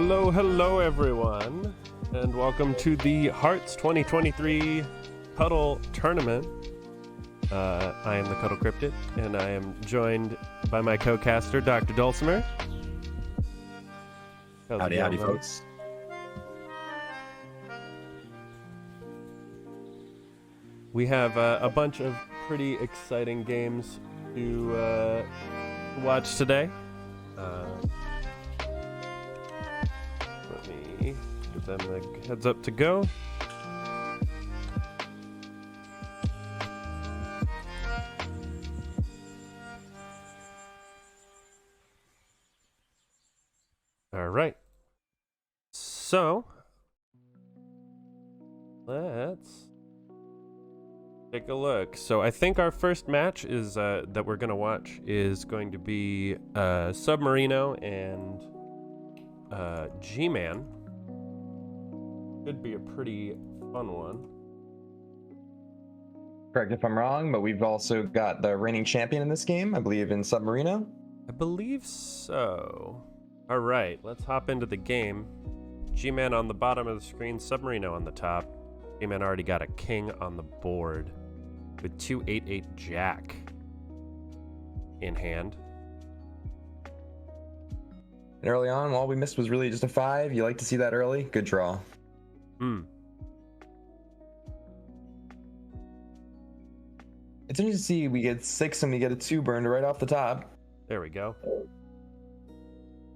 Hello everyone, and welcome to the Hearts 2023 Cuddle Tournament. I am the Cuddle Cryptid, and I am joined by my co-caster, Dr. Dulcimer. Howdy, folks. We have a bunch of pretty exciting games to watch today. Let me give them a heads up to go. All right. So, let's take a look. So I think our first match is that we're gonna watch is going to be SUBMARINO and G-Man. Could be a pretty fun one. Correct if I'm wrong, but we've also got the reigning champion in this game, I believe, in SUBMARINO. I believe so. All right, let's hop into the game. G-Man on the bottom of the screen, SUBMARINO on the top. G-Man already got a king on the board with 2-8-8 jack in hand. And early on, all we missed was really just a 5. You like to see that early? Good draw. It's interesting to see we get 6 and we get a 2 burned right off the top. There we go.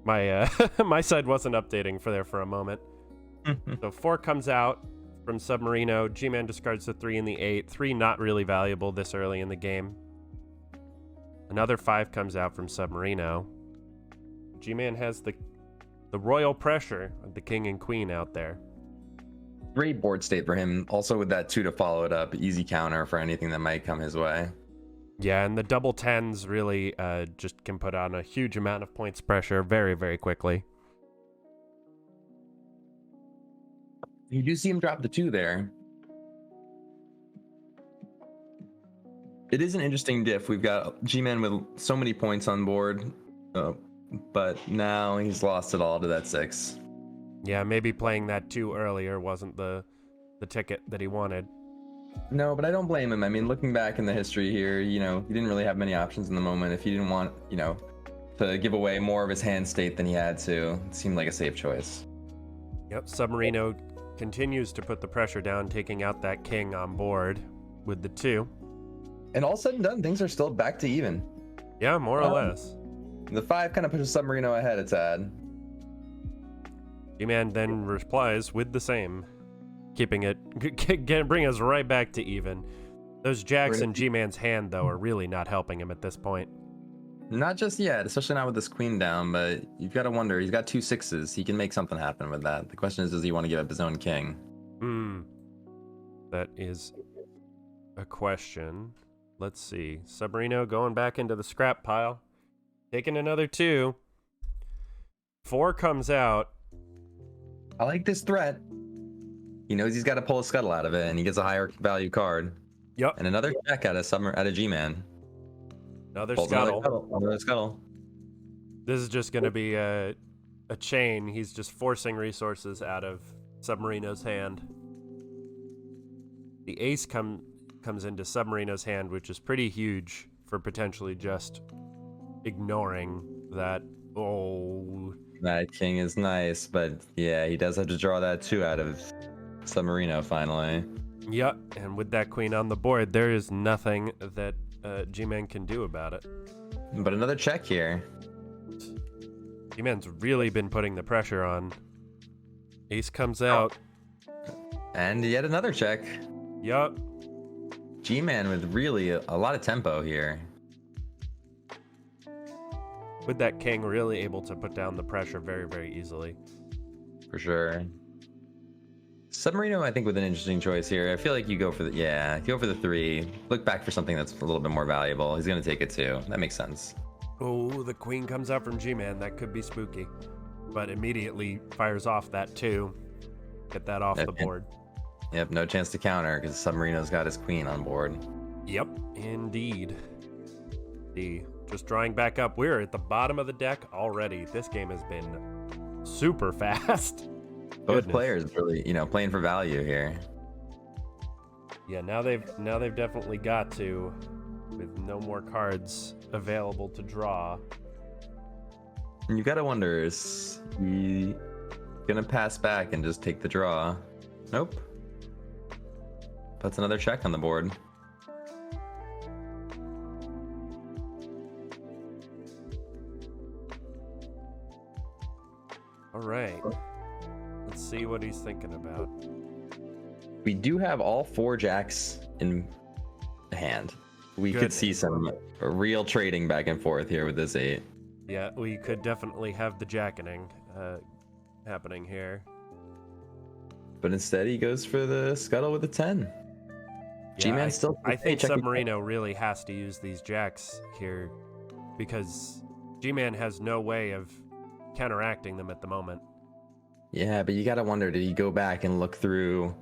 My my side wasn't updating for a moment. So 4 comes out from SUBMARINO. G-Man discards the 3 and the 8. 3 not really valuable this early in the game. Another 5 comes out from SUBMARINO. G-Man has the royal pressure of the king and queen out there. Great board state for him. Also with that 2 to follow it up. Easy counter for anything that might come his way. Yeah, and the double 10s really just can put on a huge amount of points pressure very, very quickly. You do see him drop the 2 there. It is an interesting diff. We've got G-Man with so many points on board, but now he's lost it all to that 6. Yeah, maybe playing that 2 earlier wasn't the ticket that he wanted. No, but I don't blame him. I mean, looking back in the history here, he didn't really have many options in the moment. If he didn't want, to give away more of his hand state than he had to, it seemed like a safe choice. Yep, SUBMARINO continues to put the pressure down, taking out that king on board with the 2. And all said and done, things are still back to even. Yeah, more or less. The 5 kind of pushes SUBMARINO ahead a tad. G-Man then replies with the same, keeping it, bring us right back to even. Those jacks in G-Man's hand, though, are really not helping him at this point. Not just yet, especially not with this queen down, but you've got to wonder, he's got 2 6s. He can make something happen with that. The question is, does he want to give up his own king? That is a question. Let's see. SUBMARINO going back into the scrap pile. Taking another 2. 4 comes out. I like this threat. He knows he's got to pull a scuttle out of it, and he gets a higher value card. Yep. And another check out of G-Man. Another scuttle. Another scuttle. This is just going to be a chain. He's just forcing resources out of SUBMARINO's hand. The ace comes into SUBMARINO's hand, which is pretty huge for potentially just ignoring that. Oh, that king is nice, but yeah, he does have to draw that 2 out of SUBMARINO finally. Yep, and with that queen on the board, there is nothing that G-Man can do about it. But another check here. G-Man's really been putting the pressure on. Ace comes out. And yet another check. Yup. G-Man with really a lot of tempo here. With that king really able to put down the pressure very, very easily. For sure. SUBMARINO, I think, with an interesting choice here. I feel like you go for the 3. Look back for something that's a little bit more valuable. He's going to take it too. That makes sense. Oh, the queen comes out from G-Man. That could be spooky. But immediately fires off that 2. Get that off the board. Yep, no chance to counter because SUBMARINO's got his queen on board. Yep, indeed. Just drawing back up. We're at the bottom of the deck already. This game has been super fast. Both players really, playing for value here. Yeah, now they've definitely got to, with no more cards available to draw. And you gotta wonder, is he gonna pass back and just take the draw? Nope. Puts another check on the board. All right. Let's see what he's thinking about. We do have all 4 jacks in hand. We could see some real trading back and forth here with this 8. Yeah, we could definitely have the jackening happening here. But instead, he goes for the scuttle with a 10. Yeah, G-Man still. I think SUBMARINO really has to use these jacks here because G-Man has no way of counteracting them at the moment. Yeah, but you gotta wonder, did he go back and look through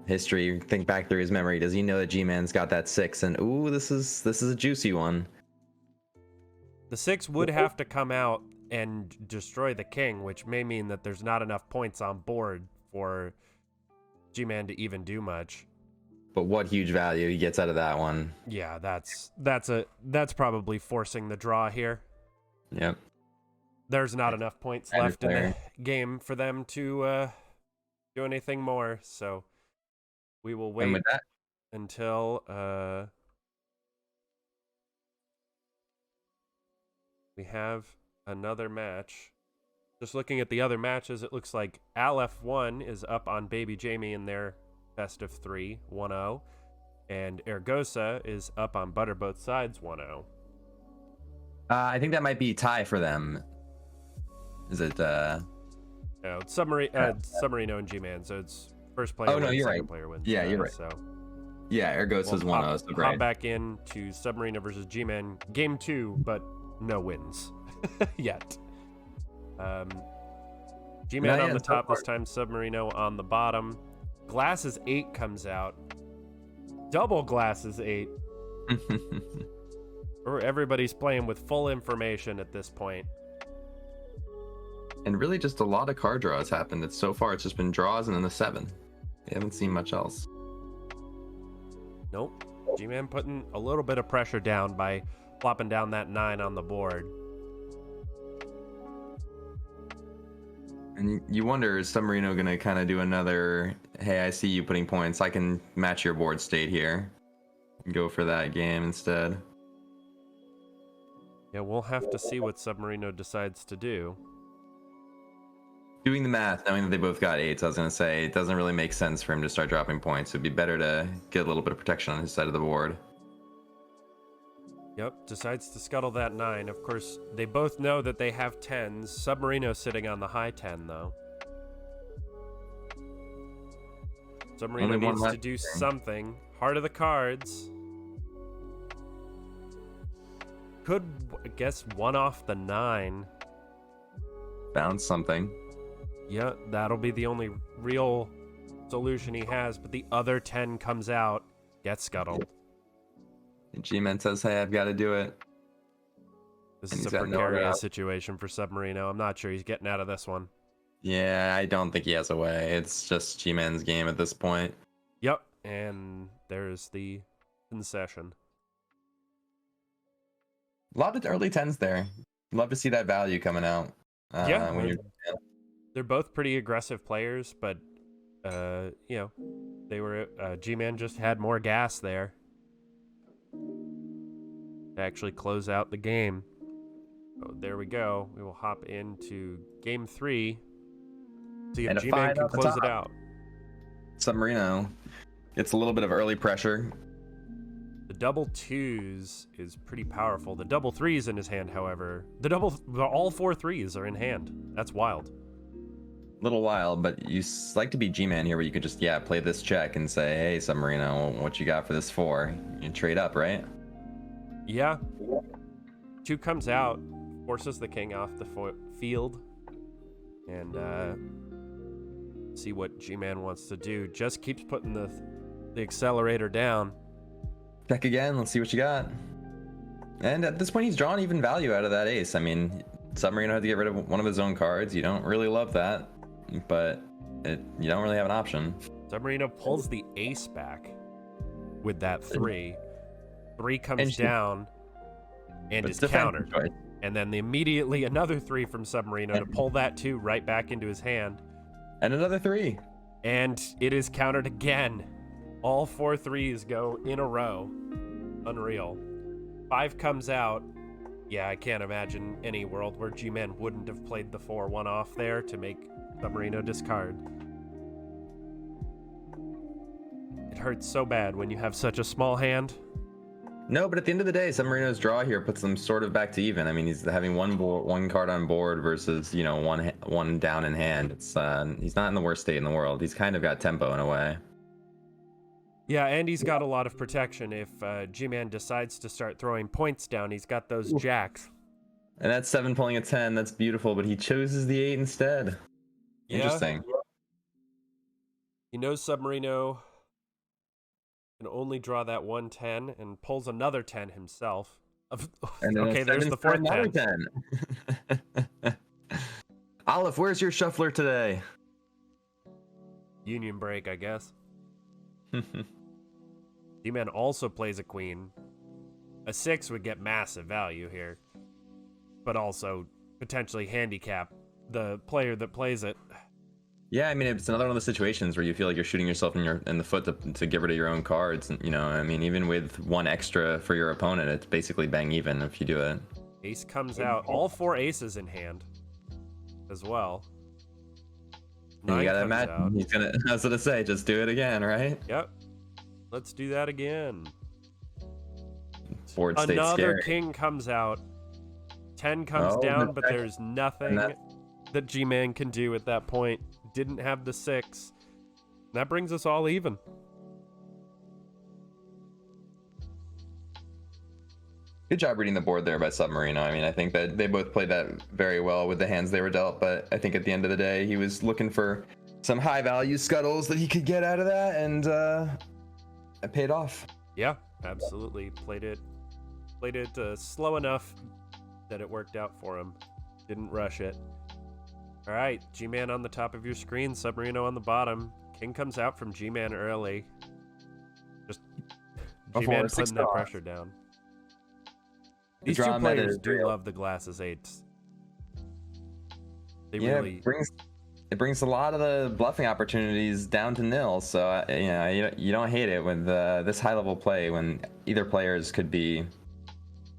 history, think back through his memory? Does he know that G-Man's got that 6? And ooh, this is a juicy one. The 6 would have to come out and destroy the king, which may mean that there's not enough points on board for G-Man to even do much. But what huge value he gets out of that one. Yeah, that's probably forcing the draw here. Yep. There's not enough points left in the game for them to do anything more, so we will wait until we have another match. Just looking at the other matches, it looks like Aleph1 is up on bbjme in their best of 3, 1-0, and Eorgosa is up on ButterBothSides 1-0. I think that might be tie for them. Is it? No, it's SUBMARINO and G-Man, so it's first player. Oh no, you're right. Player wins. Yeah, you're right. So yeah, Eorgosa's 1-0. So hop back into SUBMARINO versus G-Man, game 2, but no wins yet. G-Man on the top this time, SUBMARINO on the bottom. Glasses 8 comes out. Double Glasses 8. Or everybody's playing with full information at this point. And really just a lot of card draws happened. So far it's just been draws and then the 7. We haven't seen much else. Nope. G-Man putting a little bit of pressure down by flopping down that 9 on the board. And you wonder, is SUBMARINO going to kind of do another, hey, I see you putting points, I can match your board state here. Go for that game instead. Yeah, we'll have to see what SUBMARINO decides to do. Doing the math, knowing that they both got 8s, I was going to say, it doesn't really make sense for him to start dropping points. It'd be better to get a little bit of protection on his side of the board. Yep, decides to scuttle that 9. Of course, they both know that they have 10s. SUBMARINO sitting on the high 10, though. SUBMARINO needs to do something. Heart of the cards. Could, I guess, one off the 9. Bounce something. Yeah, that'll be the only real solution he has, but the other 10 comes out, gets scuttled. G-Man says, hey, I've got to do it. This is a precarious situation for SUBMARINO. I'm not sure he's getting out of this one. Yeah, I don't think he has a way. It's just G-Man's game at this point. Yep, and there's the concession. A lot of early 10s there. Love to see that value coming out. Yeah, they're both pretty aggressive players, but you know, they were G-Man just had more gas there to actually close out the game. So there we go. We will hop into game 3. See if G-Man can close it out. SUBMARINO gets a little bit of early pressure. The double 2s is pretty powerful. The double 3s in his hand, however, all 4 3s are in hand. That's wild. Little wild, but you like to be G-Man here, where you could just play this check and say, hey, SUBMARINO, what you got for this 4? You trade up, right? Yeah. 2 comes out, forces the king off the field, and see what G-Man wants to do. Just keeps putting the accelerator down. Check again. Let's see what you got. And at this point, he's drawn even value out of that ace. I mean, Submarino had to get rid of one of his own cards. You don't really love that, but you don't really have an option. Submarino pulls the ace back with that 3. 3 comes down and is countered. Choice. And then immediately another 3 from Submarino to pull that 2 right back into his hand. And another 3. And it is countered again. All 4 threes go in a row. Unreal. 5 comes out. Yeah, I can't imagine any world where G-Man wouldn't have played the 4-1 off there to make Submarino discard. It hurts so bad when you have such a small hand. No, but at the end of the day, Submarino's draw here puts them sort of back to even. I mean, he's having one card on board versus, you know, one down in hand. It's he's not in the worst state in the world. He's kind of got tempo in a way. Yeah, and he's got a lot of protection. If G-Man decides to start throwing points down, he's got those jacks. And that's 7 pulling a 10. That's beautiful, but he chooses the 8 instead. Yeah. Interesting. He knows Submarino can only draw that 110 and pulls another 10 himself. Okay, there's the 4th 10. Olive, where's your shuffler today? Union break, I guess. D-Man also plays a queen. A 6 would get massive value here, but also potentially handicap the player that plays it. Yeah, I mean, it's another one of those situations where you feel like you're shooting yourself in the foot to get rid of your own cards. You know, I mean, even with 1 extra for your opponent, it's basically bang even if you do it. Ace comes out. All 4 aces in hand as well. You gotta imagine he's gonna. I was gonna say, just do it again, right? Yep. Let's do that again. Board state Another scary. king comes out. 10 comes down, but there's nothing that G-Man can do at that point. Didn't have the 6. That brings us all even. Good job reading the board there by Submarino. I mean, I think that they both played that very well with the hands they were dealt, but I think at the end of the day, he was looking for some high value scuttles that he could get out of that, and it paid off. Yeah, absolutely. Played it slow enough that it worked out for him. Didn't rush it. All right, G-Man on the top of your screen, Submarino on the bottom. King comes out from G-Man early. Just G-Man putting that pressure down. These 2 players do love the glasses 8s. They really... It brings a lot of the bluffing opportunities down to nil. So you don't hate it with this high level play when either players could be,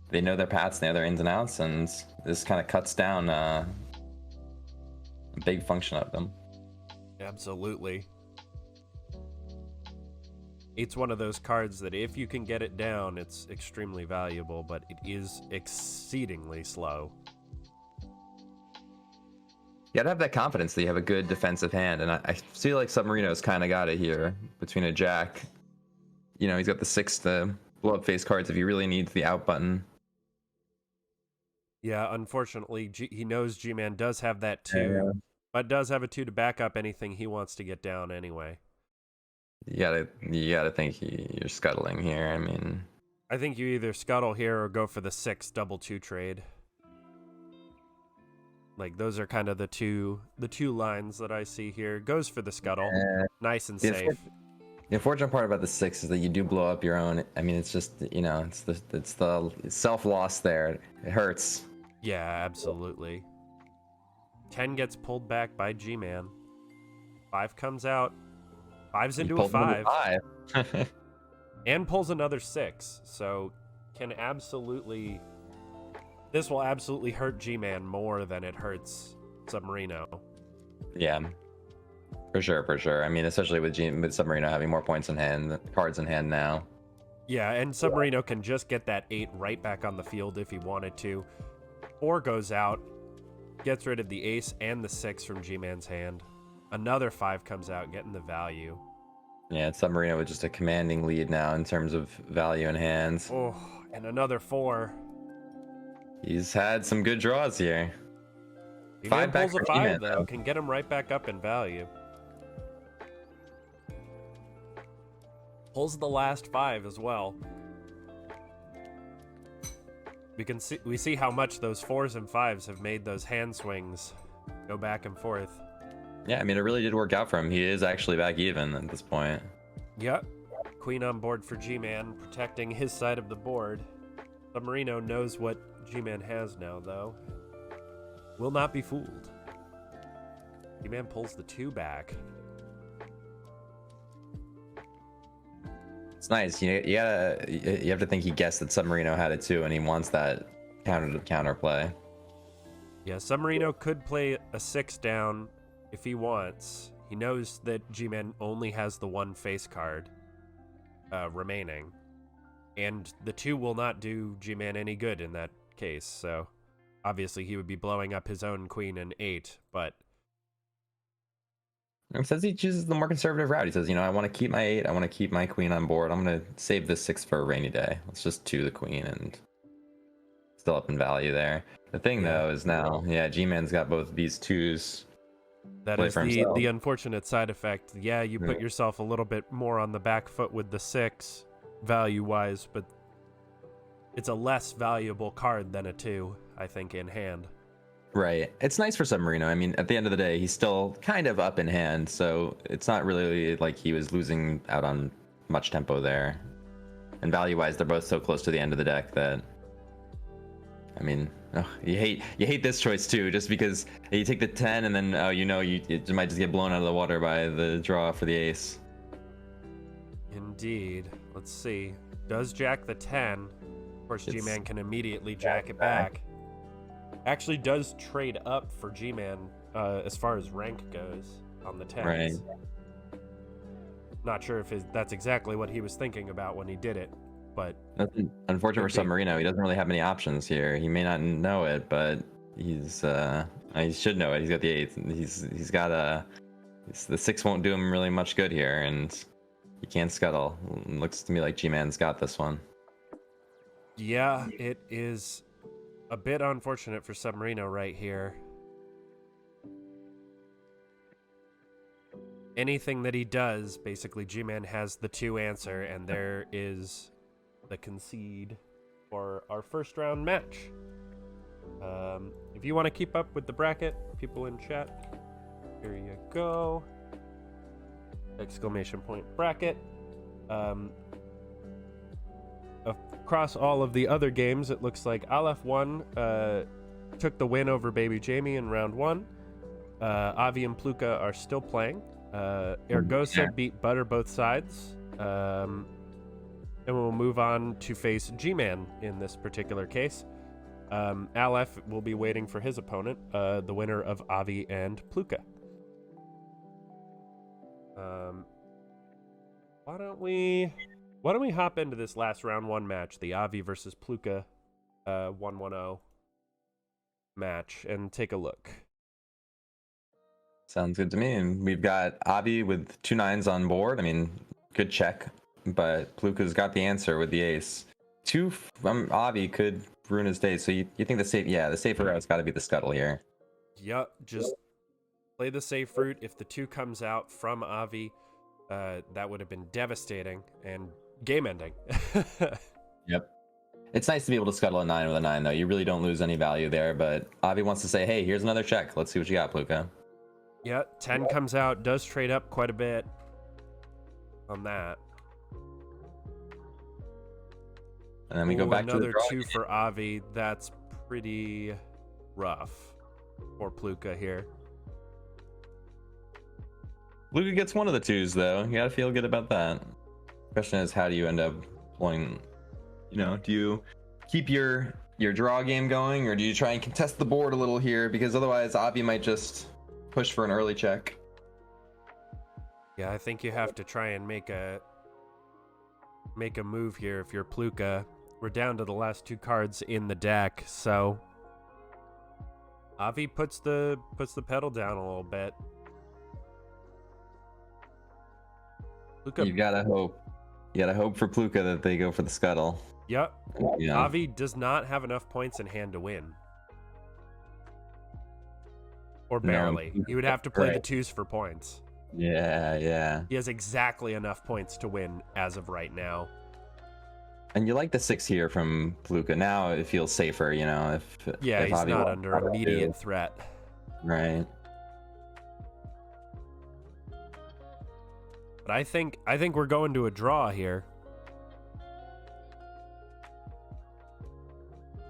they know their paths, they know their ins and outs, and this kind of cuts down a big function of them. Absolutely. It's one of those cards that if you can get it down, it's extremely valuable, but it is exceedingly slow. You gotta have that confidence that you have a good defensive hand, and I feel like Submarino's kind of got it here between a jack. You know, he's got the 6 to blow up face cards if he really needs the out button. Yeah, unfortunately, he knows G-Man does have that 2, but does have a 2 to back up anything he wants to get down anyway. You gotta think you're scuttling here. I mean, I think you either scuttle here or go for the 6 double 2 trade. Like, those are kind of the two lines that I see here. Goes for the scuttle. Nice and safe. The unfortunate part about the 6 is that you do blow up your own. I mean, it's just, you know, it's the self-loss there. It hurts. Yeah, absolutely. 10 gets pulled back by G-Man. 5 comes out. 5's into a 5. And pulls another 6. So can absolutely... This will absolutely hurt G-Man more than it hurts Submarino. Yeah, for sure. I mean, especially with Submarino having more points in hand, cards in hand now. Yeah, and Submarino can just get that 8 right back on the field if he wanted to. 4 goes out, gets rid of the ace and the 6 from G-Man's hand. Another 5 comes out, getting the value. Yeah, Submarino with just a commanding lead now in terms of value in hands. Oh, and another 4. He's had some good draws here. He pulls a 5 though, can get him right back up in value. Pulls the last 5 as well. we see how much those 4s and 5s have made those hand swings go back and forth. Yeah, I mean, it really did work out for him. He is actually back even at this point. Yep. Queen on board for G-Man, protecting his side of the board. Submarino knows what G-Man has now, though. Will not be fooled. G-Man pulls the 2 back. It's nice. You have to think he guessed that Submarino had it too, and he wants that counter play. Yeah, Submarino could play a 6 down if he wants. He knows that G-Man only has the 1 face card remaining, and the 2 will not do G-Man any good in that case. So obviously he would be blowing up his own queen and 8, but It says he chooses the more conservative route. He says, I want to keep my 8. I want to keep my queen on board. I'm going to save this 6 for a rainy day. Let's just 2 the queen and still up in value there. The thing, though, is now, G-Man's got both these 2s. That is the unfortunate side effect. Yeah, you put yourself a little bit more on the back foot with the 6, value-wise, but it's a less valuable card than a 2, I think, in hand. Right. It's nice for Submarino. I mean, at the end of the day, he's still kind of up in hand, so it's not really like he was losing out on much tempo there. And value-wise, they're both so close to the end of the deck that, I mean, you hate this choice too, just because you take the 10 and then it might just get blown out of the water by the draw for the ace. Indeed. Let's see. Does jack the 10? Of course, G-Man can immediately jack it back. Actually does trade up for G-Man as far as rank goes on the 10s. Right. Not sure if that's exactly what he was thinking about when he did it, but that's unfortunate for Submarino. He doesn't really have many options here. He may not know it, but he should know it. He's got the 8. He's got the 6 won't do him really much good here, and he can't scuttle. Looks to me like G-Man's got this one. Yeah, it is a bit unfortunate for Submarino right here. Anything that he does, basically G-Man has the 2 answer, and there is the concede for our first round match. If you want to keep up with the bracket, people in chat, here you go. ! Bracket. Across all of the other games, it looks like Aleph 1 took the win over bbjme in round 1. Avi and Pluka are still playing. Eorgosa beat ButterBothSides. And we'll move on to face G-Man in this particular case. Aleph will be waiting for his opponent, the winner of Avi and Pluka. Why don't we hop into this last round 1 match, the Avi versus Pluka 1-1-0 match, and take a look. Sounds good to me. And we've got Avi with 2 9s on board. I mean, good check, but Pluka's got the answer with the ace. 2 from Avi could ruin his day. So you think the safer route's got to be the scuttle here. Yep, just play the safe route. If the 2 comes out from Avi, that would have been devastating and game-ending. Yep. It's nice to be able to scuttle a 9 with a 9, though. You really don't lose any value there, but Avi wants to say, hey, here's another check. Let's see what you got, Pluka. Yeah, 10 comes out, does trade up quite a bit on that. And then we go back to the another draw 2 for Avi. That's pretty rough for Pluka here. Pluka gets one of the 2s, though. You gotta feel good about that. Question is, how do you end up pulling? Do you keep your draw game going, or do you try and contest the board a little here? Because otherwise, Avi might just push for an early check. Yeah, I think you have to try and make a move here if you're Pluka. We're down to the last 2 cards in the deck, so Avi puts the pedal down a little bit. Pluka. You gotta hope. You gotta hope for Pluka that they go for the scuttle. Yep. Avi does not have enough points in hand to win. Or barely. No. He would have to play the 2s for points. Yeah. He has exactly enough points to win as of right now. And you like the 6 here from Pluka. Now it feels safer, you know, if He's Avi not walks under out immediate too. threat. Right. But I think we're going to a draw here.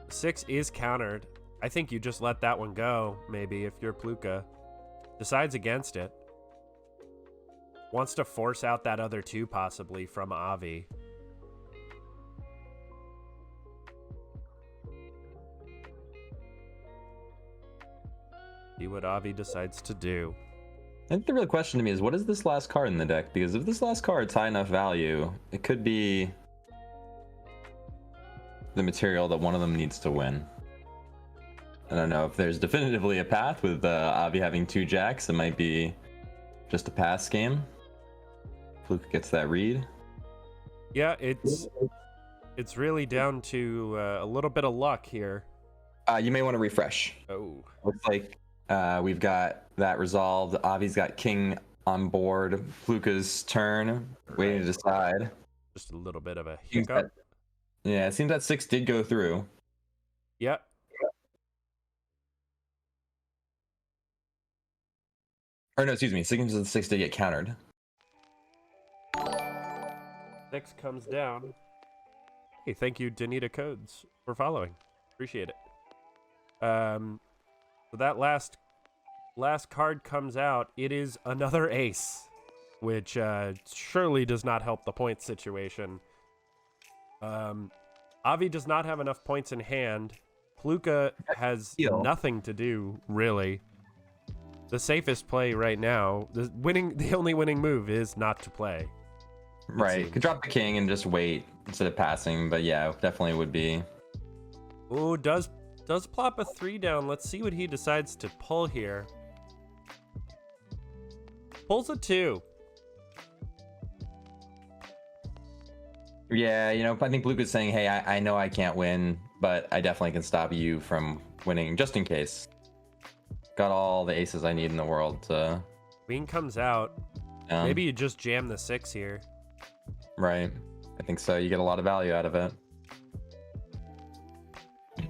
6 is countered. I think you just let that one go, maybe, if you're Pluka. Decides against it. Wants to force out that other 2, possibly, from Avi. See what Avi decides to do. I think the real question to me is, what is this last card in the deck? Because if this last card's high enough value, it could be the material that one of them needs to win. I don't know if there's definitively a path with Avi having 2 jacks. It might be just a pass game. Pluka gets that read. Yeah, it's really down to a little bit of luck here. You may want to refresh. Oh. Looks like we've got that resolved. Avi's got king on board. Pluka's turn, waiting to decide. Just a little bit of a hiccup. Yeah, it seems that 6 did go through. Yep. Or no, excuse me. 6 did get countered. 6 comes down. Hey, thank you, Danita Codes, for following. Appreciate it. So that last card comes out. It is another ace, which surely does not help the point situation. Avi does not have enough points in hand. Pluka has nothing to do, really. The safest play right now, the only winning move is not to play. Right. Could drop the king and just wait instead of passing, but yeah, definitely would be. Ooh, does plop a 3 down. Let's see what he decides to pull here. Pulls a 2. Yeah, you know, I think Pluka's saying, hey, I know I can't win, but I definitely can stop you from winning, just in case. Got all the aces I need in the world to... Queen comes out. Maybe you just jam the 6 here. Right. I think so. You get a lot of value out of it.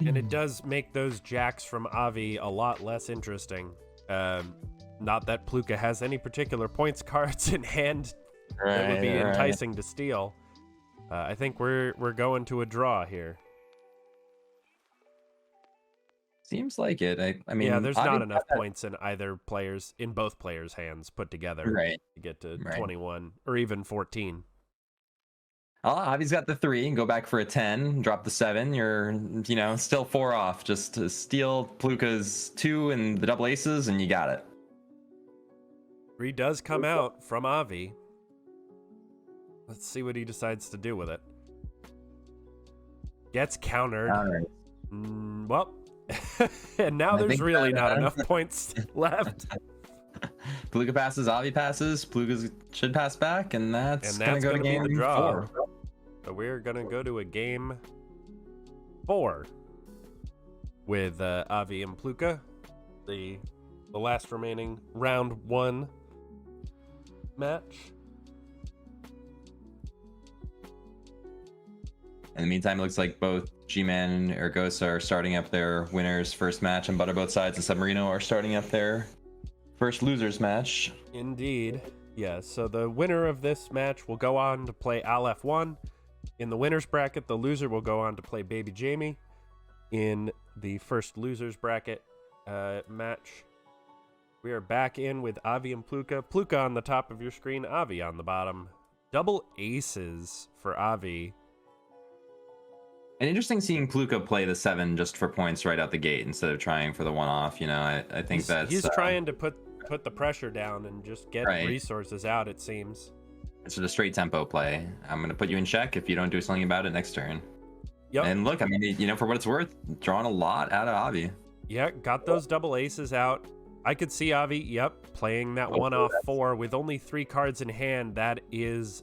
And it does make those jacks from Avi a lot less interesting. Not that Pluka has any particular points cards in hand that would be enticing to steal. I think we're going to a draw here. Seems like it. I mean, yeah, there's not enough points in both players' hands put together to get to 21 or even 14. Avi's got the 3 and go back for a 10, drop the 7. You're, you know, still 4 off. Just to steal Pluka's 2 and the double aces, and you got it. 3 does come out from Avi. Let's see what he decides to do with it. Gets countered. Well, and now there's really not enough points left. Pluka passes, Avi passes, Pluka should pass back, and that's gonna go to game be the draw. 4. So we're gonna go to a game 4 with Avi and Pluka, the last remaining round 1 match. In the meantime, it looks like both G-Man and Eorgosa are starting up their winners' first match, and ButterBothSides and SUBMARINO are starting up their first losers match. Indeed. Yeah, so the winner of this match will go on to play Aleph 1. In the winner's bracket, the loser will go on to play bbjme. In the first loser's bracket match, we are back in with Avi and Pluka. Pluka on the top of your screen, Avi on the bottom. Double aces for Avi. And interesting seeing Pluka play the 7 just for points right out the gate instead of trying for the 1-off. You know, I think he's trying to put the pressure down and just get resources out, it seems. It's just a straight tempo play. I'm going to put you in check if you don't do something about it next turn. Yep. And look, I mean, you know, for what it's worth, drawing a lot out of Avi. Yeah, got those double aces out. I could see Avi, playing that 1-off 4 with only 3 cards in hand. That is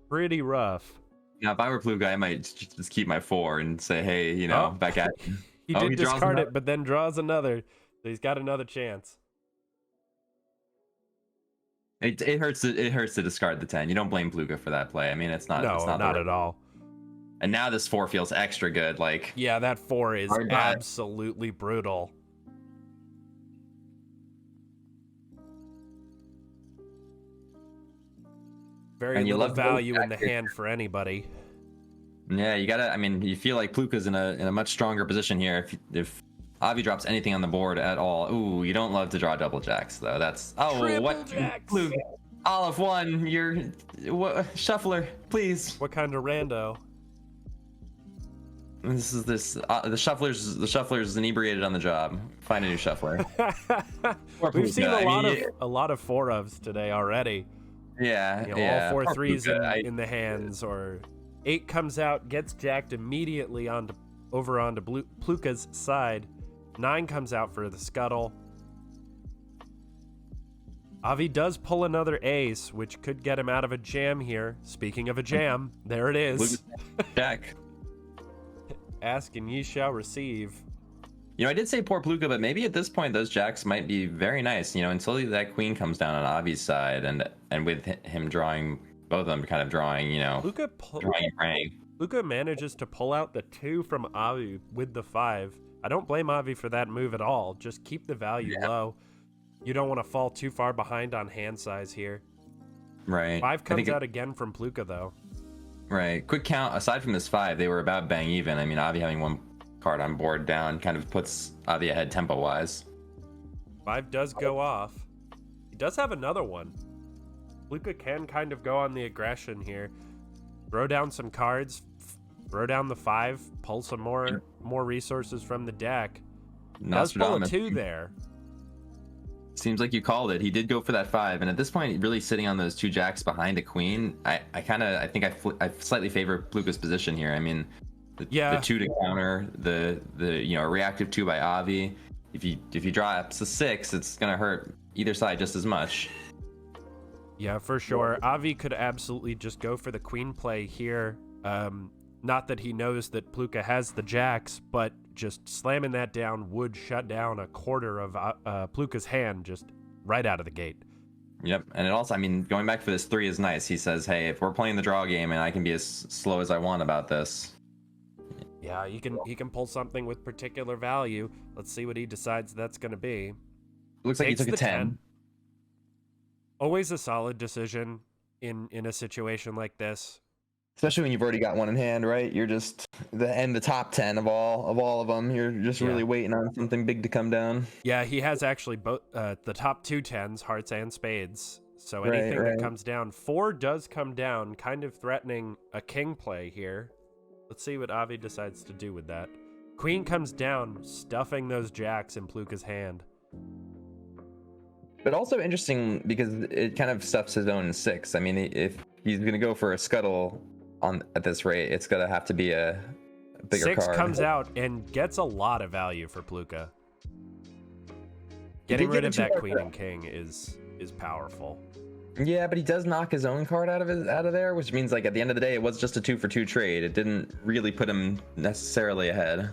pretty rough. Now, if I were Pluka, I might just keep my 4 and say, hey, you know, back at you. He did discard it, but then draws another. So he's got another chance. It hurts to discard the 10. You don't blame Pluka for that play. I mean, it's not. No, it's not at all. And now this 4 feels extra good. Like, Yeah, that 4 is hard die. absolutely brutal. Very And you little love to go value in the back here. hand for anybody. Yeah, you gotta. I mean, you feel like Pluka's in a much stronger position here. If Avi drops anything on the board at all, ooh, you don't love to draw double jacks though. That's Triple jacks! Pluka? All of one. You're shuffler, please. What kind of rando? This is the shuffler's inebriated on the job. Find a new shuffler. We've seen Pluka. a lot of 4-ofs today already. Yeah, You know, yeah. all 4 Poor threes Pluka. in the hands, or 8 comes out, gets jacked immediately over onto Pluka's side. 9 comes out for the scuttle. Avi does pull another ace, which could get him out of a jam here. Speaking of a jam, there it is. Jack. Ask and ye shall receive. You know, I did say poor Pluka, but maybe at this point those jacks might be very nice. You know, until that queen comes down on Avi's side, and with him drawing, both of them kind of drawing, you know, drawing and praying. Pluka manages to pull out the 2 from Avi with the 5. I don't blame Avi for that move at all. Just keep the value low. You don't want to fall too far behind on hand size here. Right. 5 comes out again from Pluka, though. Right. Quick count. Aside from this 5, they were about bang even. I mean, Avi having 1 card on board down kind of puts Avi ahead tempo-wise. 5 does go off. He does have another one. Pluka can kind of go on the aggression here. Throw down some cards. Throw down the 5. Pull some more resources from the deck. Does pull a 2 there. Seems like you called it. He did go for that 5, and at this point, really sitting on those 2 jacks behind a queen. I think I slightly favor Pluka's position here. I mean, the 2 to counter the you know, reactive 2 by Avi. If you draw up to 6, it's gonna hurt either side just as much. Yeah, for sure. Avi could absolutely just go for the queen play here. Not that he knows that Pluka has the jacks, but just slamming that down would shut down a quarter of Pluka's hand just right out of the gate. Yep, and it also, I mean, going back for this 3 is nice. He says, hey, if we're playing the draw game and I can be as slow as I want about this. Yeah, he can pull something with particular value. Let's see what he decides that's going to be. Looks like he took a 10. Always a solid decision in a situation like this. Especially when you've already got one in hand, right? You're just the top 10 of all of them. You're just really waiting on something big to come down. Yeah, he has actually both the top 2 10s, hearts and spades. So anything that comes down, 4 does come down, kind of threatening a king play here. Let's see what Avi decides to do with that. Queen comes down, stuffing those jacks in Pluka's hand. But also interesting because it kind of stuffs his own 6. I mean, if he's going to go for a scuttle at this rate, it's going to have to be a bigger 6 card. comes out and gets a lot of value for Pluka. Getting rid of that queen and king is powerful. Yeah, but he does knock his own card out of there, which means like at the end of the day, it was just a 2-for-2 trade. It didn't really put him necessarily ahead.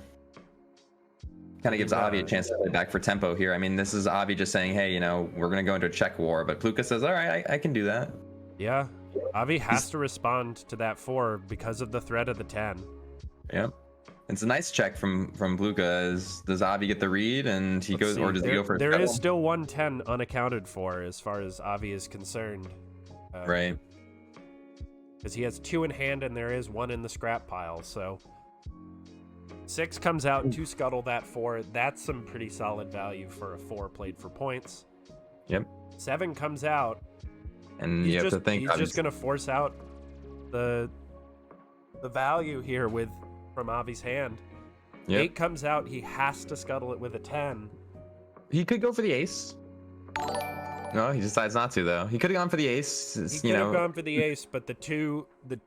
Kind of gives Avi a chance to play back for tempo here. I mean, this is Avi just saying, hey, you know, we're going to go into a check war, but Pluka says, all right, I can do that. Yeah, Avi has to respond to that 4 because of the threat of the 10. Yep. It's a nice check from Pluka. Does Avi get the read and he goes, or does he go for a There scuttle? is still 110 unaccounted for as far as Avi is concerned. Right. Because he has 2 in hand and there is 1 in the scrap pile, so 6 comes out to scuttle that 4. That's some pretty solid value for a 4 played for points. Yep. 7 comes out. And you have to think he's just gonna force out the value here from Avi's hand. Yep. 8 comes out, he has to scuttle it with a 10. He could go for the ace. No, he decides not to though. He could have gone for the ace. He could have gone for the ace, but the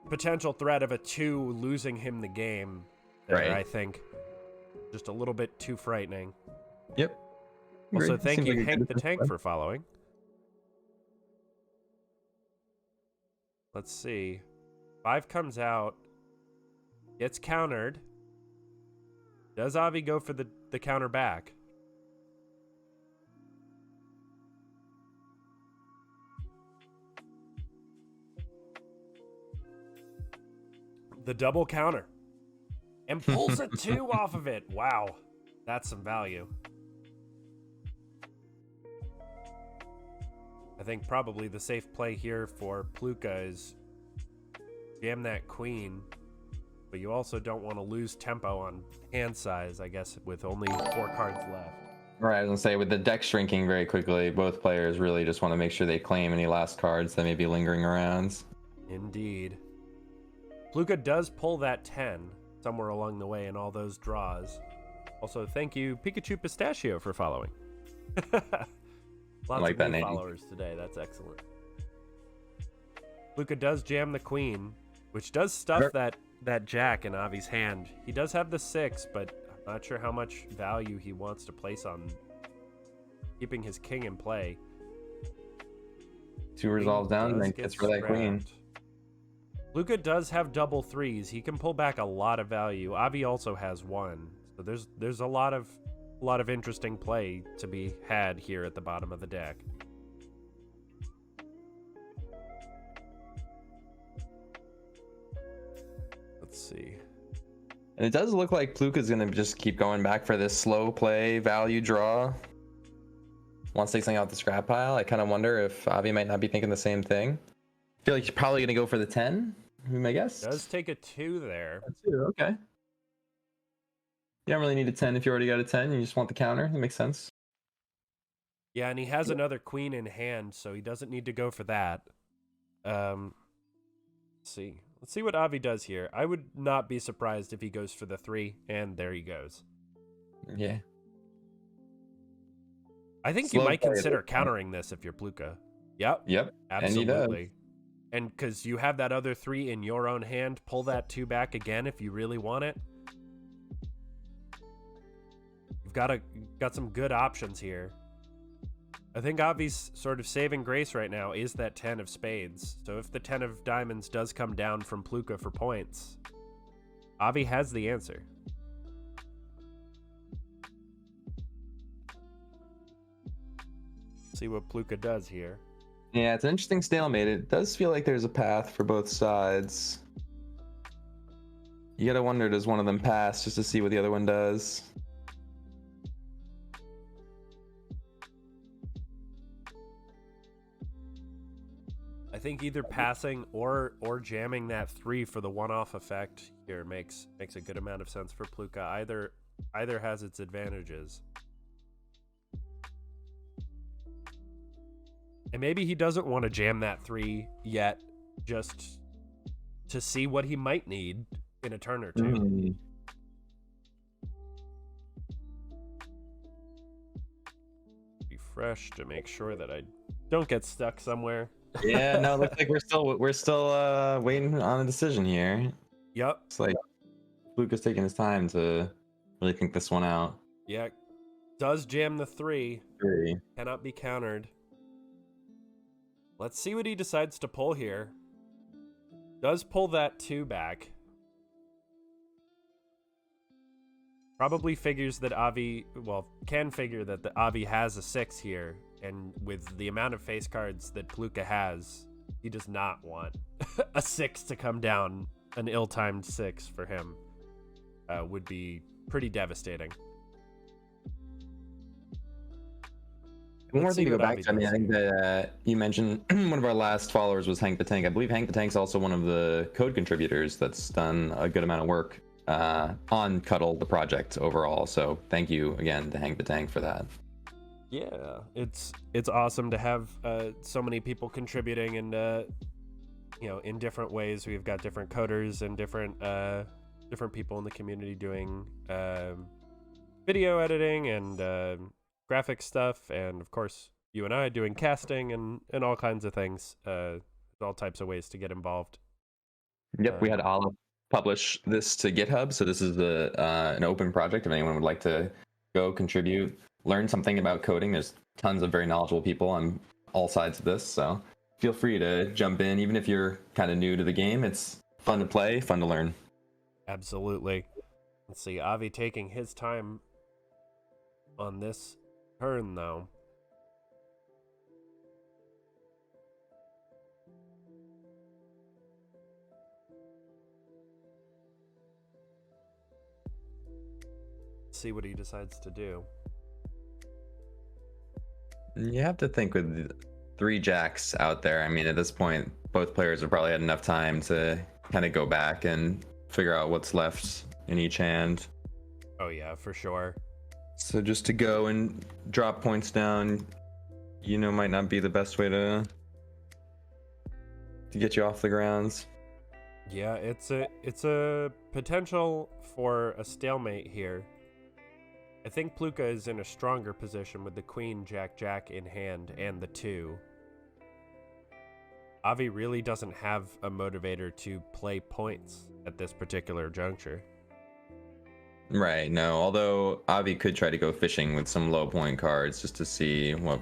potential threat of a 2 losing him the game there, right, I think, just a little bit too frightening. Yep. Also, thank you, Hank the Tank, for following. Let's see. 5 comes out, gets countered. Does Avi go for the counter back? the double counter and pulls a 2 off of it. Wow, that's some value. I think probably the safe play here for pluka is jam that queen, but you also don't want to lose tempo on hand size, I guess, with only 4 cards left. Right, I was gonna say, with the deck shrinking very quickly, both players really just want to make sure they claim any last cards that may be lingering around. Indeed. Pluka does pull that 10 somewhere along the way in all those draws. Also, thank you, Pikachu Pistachio, for following. Lots like of that new name. followers today. That's excellent. Pluka does jam the queen, which does stuff that jack in Avi's hand. He does have the 6, but I'm not sure how much value he wants to place on keeping his king in play. 2 resolves down and then gets for that queen. Pluka does have double 3s. He can pull back a lot of value. Avi also has 1. So there's a lot of interesting play to be had here at the bottom of the deck. Let's see. And it does look like Pluka's going to just keep going back for this slow play value draw. Wants to take something out the scrap pile. I kind of wonder if Avi might not be thinking the same thing. I feel like he's probably going to go for the 10, I guess. Does take a 2 there. A 2, okay. You don't really need a 10 if you already got a 10. You just want the counter. That makes sense. Yeah, and he has another queen in hand, so he doesn't need to go for that. Let's see. Let's see what Avi does here. I would not be surprised if he goes for the 3, and there he goes. Yeah. I think you might consider countering this if you're Pluka. Yep. Absolutely. And because you have that other 3 in your own hand, pull that 2 back again if you really want it. You've got some good options here. I think Avi's sort of saving grace right now is that 10 of spades. So if the 10 of diamonds does come down from Pluka for points, Avi has the answer. See what Pluka does here. Yeah, it's an interesting stalemate. It does feel like there's a path for both sides. You gotta wonder, does one of them pass just to see what the other one does? I think either passing or jamming that 3 for the one-off effect here makes a good amount of sense for Pluka. Either has its advantages. And maybe he doesn't want to jam that 3 yet, just to see what he might need in a turn or two. Refresh to make sure that I don't get stuck somewhere. Yeah, no, it looks like we're still waiting on a decision here. Yep. It's like Luca's taking his time to really think this one out. Yeah. Does jam the 3. 3. Cannot be countered. Let's see what he decides to pull here. Does pull that 2 back. Probably figures that Avi, can figure that the Avi has a 6 here. And with the amount of face cards that Pluka has, he does not want a 6 to come down. An ill-timed 6 for him would be pretty devastating. One more thing to go back to, I think that you mentioned one of our last followers was Hank the Tank. I believe Hank the Tank's also one of the code contributors that's done a good amount of work on Cuttle, the project overall. So thank you again to Hank the Tank for that. Yeah, it's awesome to have so many people contributing and in different ways. We've got different coders and different people in the community doing video editing and graphic stuff, and of course you and I doing casting and all kinds of things. All types of ways to get involved. Yep, we had Olive publish this to GitHub, so this is an open project. If anyone would like to go contribute, learn something about coding, there's tons of very knowledgeable people on all sides of this, so feel free to jump in. Even if you're kind of new to the game, it's fun to play, fun to learn. Absolutely. Let's see, Avi taking his time on this turn though. See what he decides to do. You have to think with 3 jacks out there. I mean, at this point, both players have probably had enough time to kind of go back and figure out what's left in each hand. Oh yeah, for sure. So just to go and drop points down, might not be the best way to get you off the grounds. Yeah, it's a potential for a stalemate here. I think Pluka is in a stronger position with the queen, jack, jack in hand and the 2. Avi really doesn't have a motivator to play points at this particular juncture. Right, no, although Avi could try to go fishing with some low point cards just to see what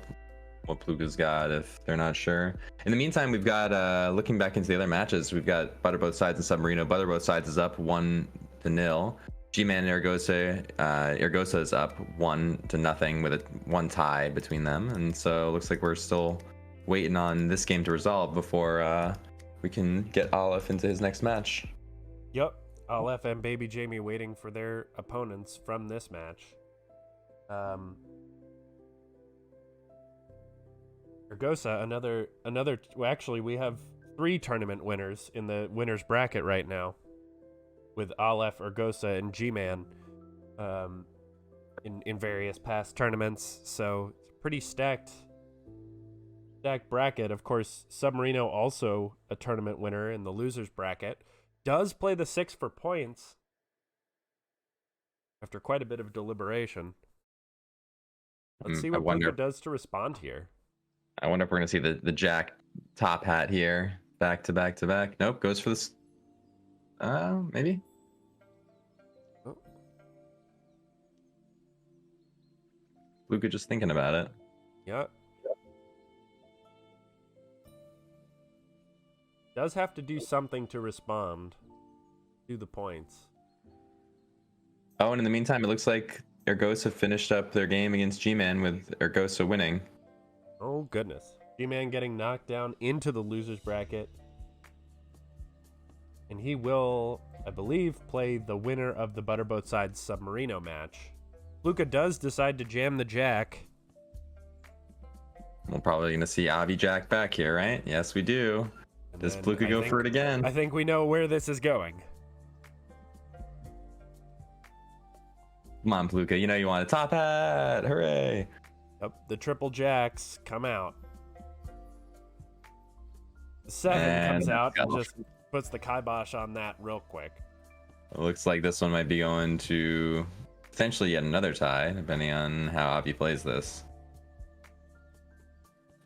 Pluka's got if they're not sure. In the meantime, we've got, looking back into the other matches, we've got ButterBothSides and SUBMARINO. ButterBothSides is up 1-0. G-Man and Eorgosa is up 1-0 with a 1 tie between them. And so it looks like we're still waiting on this game to resolve before we can get Aleph into his next match. Yep. Aleph and bbjme waiting for their opponents from this match. Eorgosa, another. Well, actually, we have 3 tournament winners in the winners bracket right now, with Aleph, Eorgosa, and G-Man, in various past tournaments. So it's a pretty stacked bracket. Of course, SUBMARINO also a tournament winner in the losers bracket. Does play the 6 for points after quite a bit of deliberation. Let's see what Pluka does to respond here. I wonder if we're going to see the jack top hat here. Back to back to back. Nope, goes for this. Maybe. Oh. Pluka just thinking about it. Yep. Does have to do something to respond to the points. Oh, and in the meantime, it looks like Eorgosa finished up their game against G-Man with Eorgosa winning. Oh, goodness. G-Man getting knocked down into the loser's bracket. And he will, I believe, play the winner of the ButterBothSides SUBMARINO match. Pluka does decide to jam the jack. We're probably going to see Avi Jack back here, right? Yes, we do. Does Pluka go for it again? I think we know where this is going. Come on, Pluka. You know you want a top hat. Hooray. Yep, the triple jacks come out. The 7 comes out and just puts the kibosh on that real quick. It looks like this one might be going to potentially yet another tie, depending on how Avi plays this.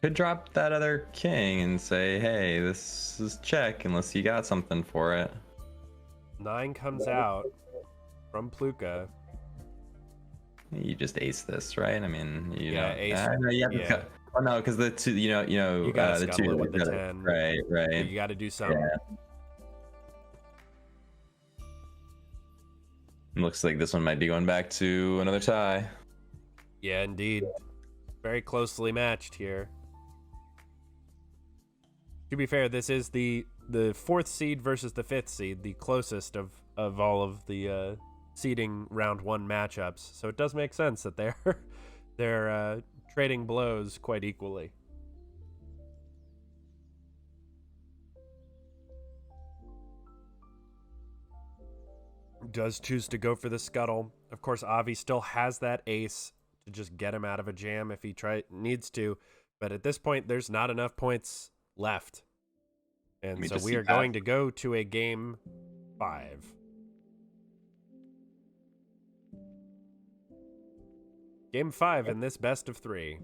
Could drop that other king and say, hey, this is check unless you got something for it. 9 comes out from Pluka. You just ace this, right? I mean, ace. Oh no, because the 2, you got the 2 with the 10. Right. You got to do something. Yeah. Looks like this one might be going back to another tie. Yeah, indeed. Very closely matched here. To be fair, this is the 4th seed versus the 5th seed, the closest of all of the seeding round 1 matchups. So it does make sense that they're trading blows quite equally. Does choose to go for the scuttle. Of course, Avi still has that ace to just get him out of a jam if he needs to. But at this point, there's not enough points left. And so we are going to go to a game 5. Game 5 in this best of 3.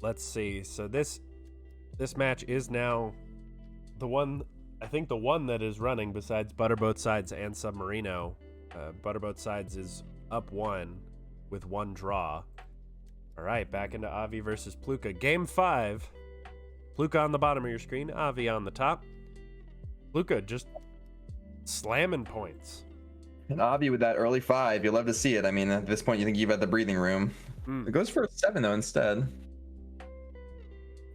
Let's see. So this match is now the one, I think the one that is running besides ButterBothSides and SUBMARINO. ButterBothSides is up 1 with 1 draw. All right, back into Avi versus Pluka. Game 5. Pluka on the bottom of your screen, Avi on the top. Pluka just slamming points. And Avi with that early 5, you love to see it. I mean, at this point, you think you've had the breathing room. It goes for a 7, though, instead.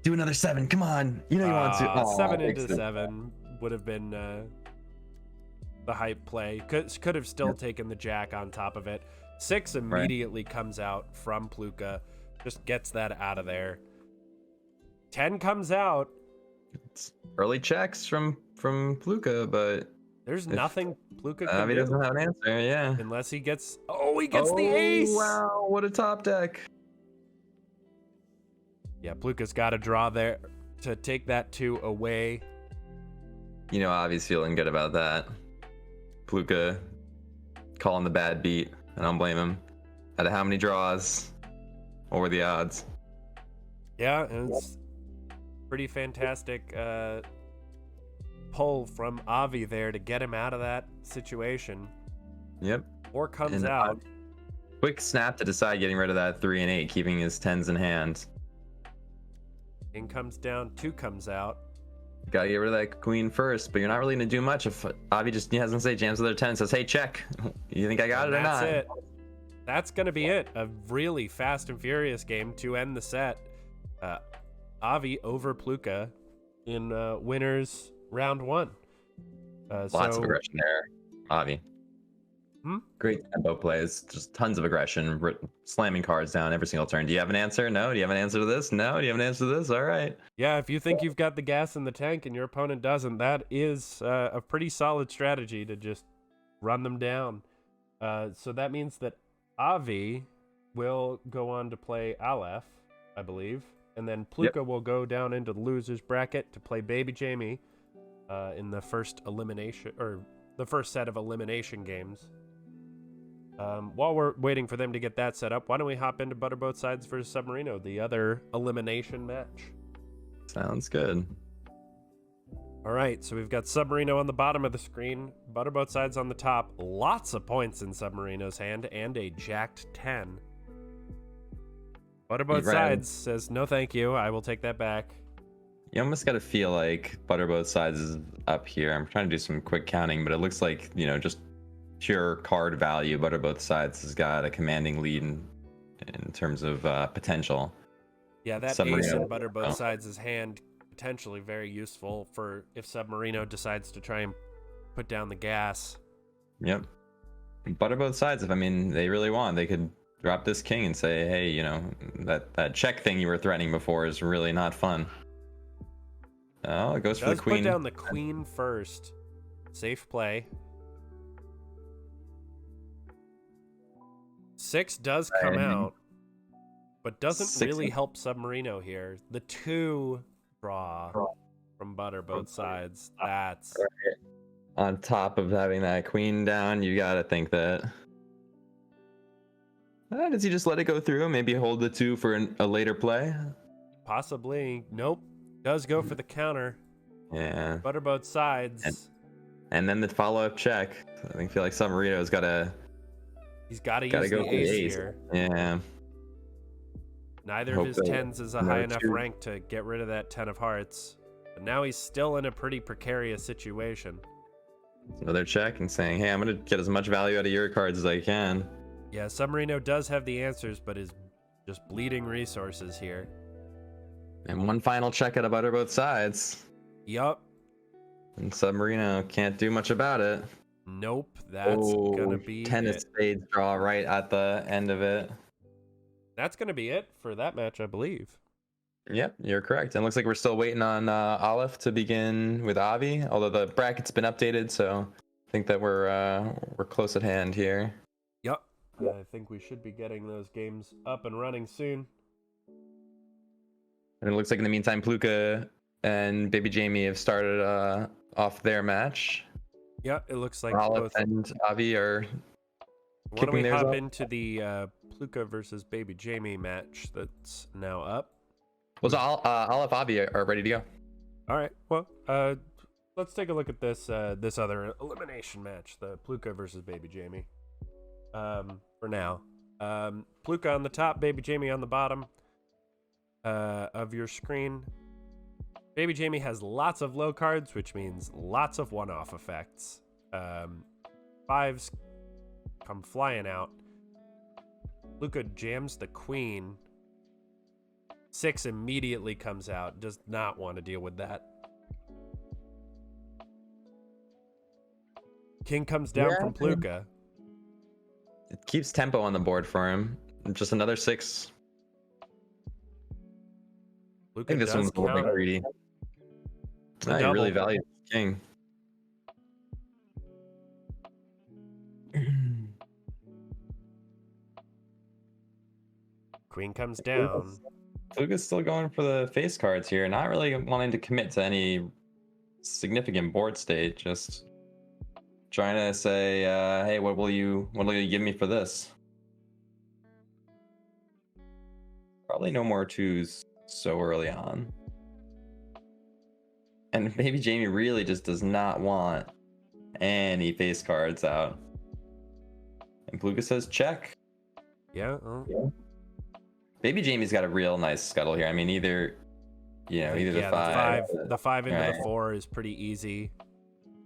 Do another 7. Come on. You know you want to. 7 into 7 would have been the hype play. Could have still taken the jack on top of it. 6 immediately comes out from pluka, just gets that out of there. 10 comes out. It's early checks from pluka, but there's nothing pluka can Avi do. doesn't have an answer, yeah. Unless he gets, he gets the ace. Wow, what a top deck. Yeah, pluka's got to draw there to take that 2 away. You know, Avi's feeling good about that. Pluka calling the bad beat. I don't blame him. Out of how many draws? What were the odds? Yeah, and it's pretty fantastic pull from Avi there to get him out of that situation. Yep. 4 comes out. Quick snap to decide getting rid of that 3 and 8, keeping his 10s in hand. King comes down, 2 comes out. Gotta get rid of that queen first, but you're not really gonna do much if Avi just has say jams with their 10 and says, hey, check. You think I got it or not? That's it. That's gonna be it. A really fast and furious game to end the set. Avi over pluka in winners round 1. Lots of aggression there, Avi. Great tempo plays, just tons of aggression, slamming cards down every single turn. Do you have an answer? No. Do you have an answer to this? No. Do you have an answer to this? All right. Yeah, if you think you've got the gas in the tank and your opponent doesn't, that is a pretty solid strategy to just run them down. So that means that Avi will go on to play Aleph, I believe, and then pluka will go down into the losers bracket to play bbjme in the first elimination, or the first set of elimination games. While we're waiting for them to get that set up, why don't we hop into ButterBothSides versus SUBMARINO, the other elimination match? Sounds good. All right, so we've got SUBMARINO on the bottom of the screen, ButterBothSides on the top. Lots of points in SUBMARINO's hand, and a jacked 10. ButterBothSides says, no thank you, I will take that back. You almost got to feel like ButterBothSides is up here. I'm trying to do some quick counting, but it looks like, just pure card value. ButterBothSides has got a commanding lead in terms of potential. Yeah, that ace in ButterBothSides' hand, potentially very useful for if SUBMARINO decides to try and put down the gas. Yep. ButterBothSides, if they really want, they could drop this king and say, hey, that check thing you were threatening before is really not fun. Oh, it goes for the queen. Put down the queen first. Safe play. 6 does come out, but doesn't really help SUBMARINO here. The 2 draw from ButterBothSides. That's on top of having that queen down. You gotta think that. Does he just let it go through? Maybe hold the 2 for a later play? Possibly. Nope. Does go for the counter. Yeah. ButterBothSides. And then the follow-up check. I feel like SUBMARINO's gotta. He's got to use the ace here. Yeah. Neither of his 10s is a high enough rank to get rid of that 10 of hearts. But now he's still in a pretty precarious situation. Another check and saying, hey, I'm going to get as much value out of your cards as I can. Yeah, SUBMARINO does have the answers, but is just bleeding resources here. And one final check out of ButterBothSides. Yup. And SUBMARINO can't do much about it. Nope, that's gonna be 10 of spades draw right at the end of it. That's gonna be it for that match, I believe. Yep, you're correct. And it looks like we're still waiting on Aleph to begin with Avi, although the bracket's been updated, so I think that we're close at hand here. Yep, I think we should be getting those games up and running soon. And it looks like in the meantime, pluka and bbjme have started off their match. Yeah, it looks like Aleph both and Avi are. Why don't we hop into the pluka versus bbjme match that's now up? Well, so Aleph, Avi are ready to go. All right. Well, let's take a look at this this other elimination match, the pluka versus bbjme. For now, pluka on the top, bbjme on the bottom of your screen. bbjme has lots of low cards, which means lots of one-off effects. 5s come flying out. Pluka jams the queen. 6 immediately comes out. Does not want to deal with that. King comes down from pluka. It keeps tempo on the board for him. Just another 6. I think this one's a little bit greedy. No, you really value king. Queen comes down. Pluka's still going for the face cards here, not really wanting to commit to any significant board state. Just trying to say, hey, what will you give me for this? Probably no more 2s so early on. And bbjme really just does not want any face cards out. And pluka says check. Yeah. bbjme's got a real nice scuttle here. I mean, either the 5. The 5 into the 4 is pretty easy.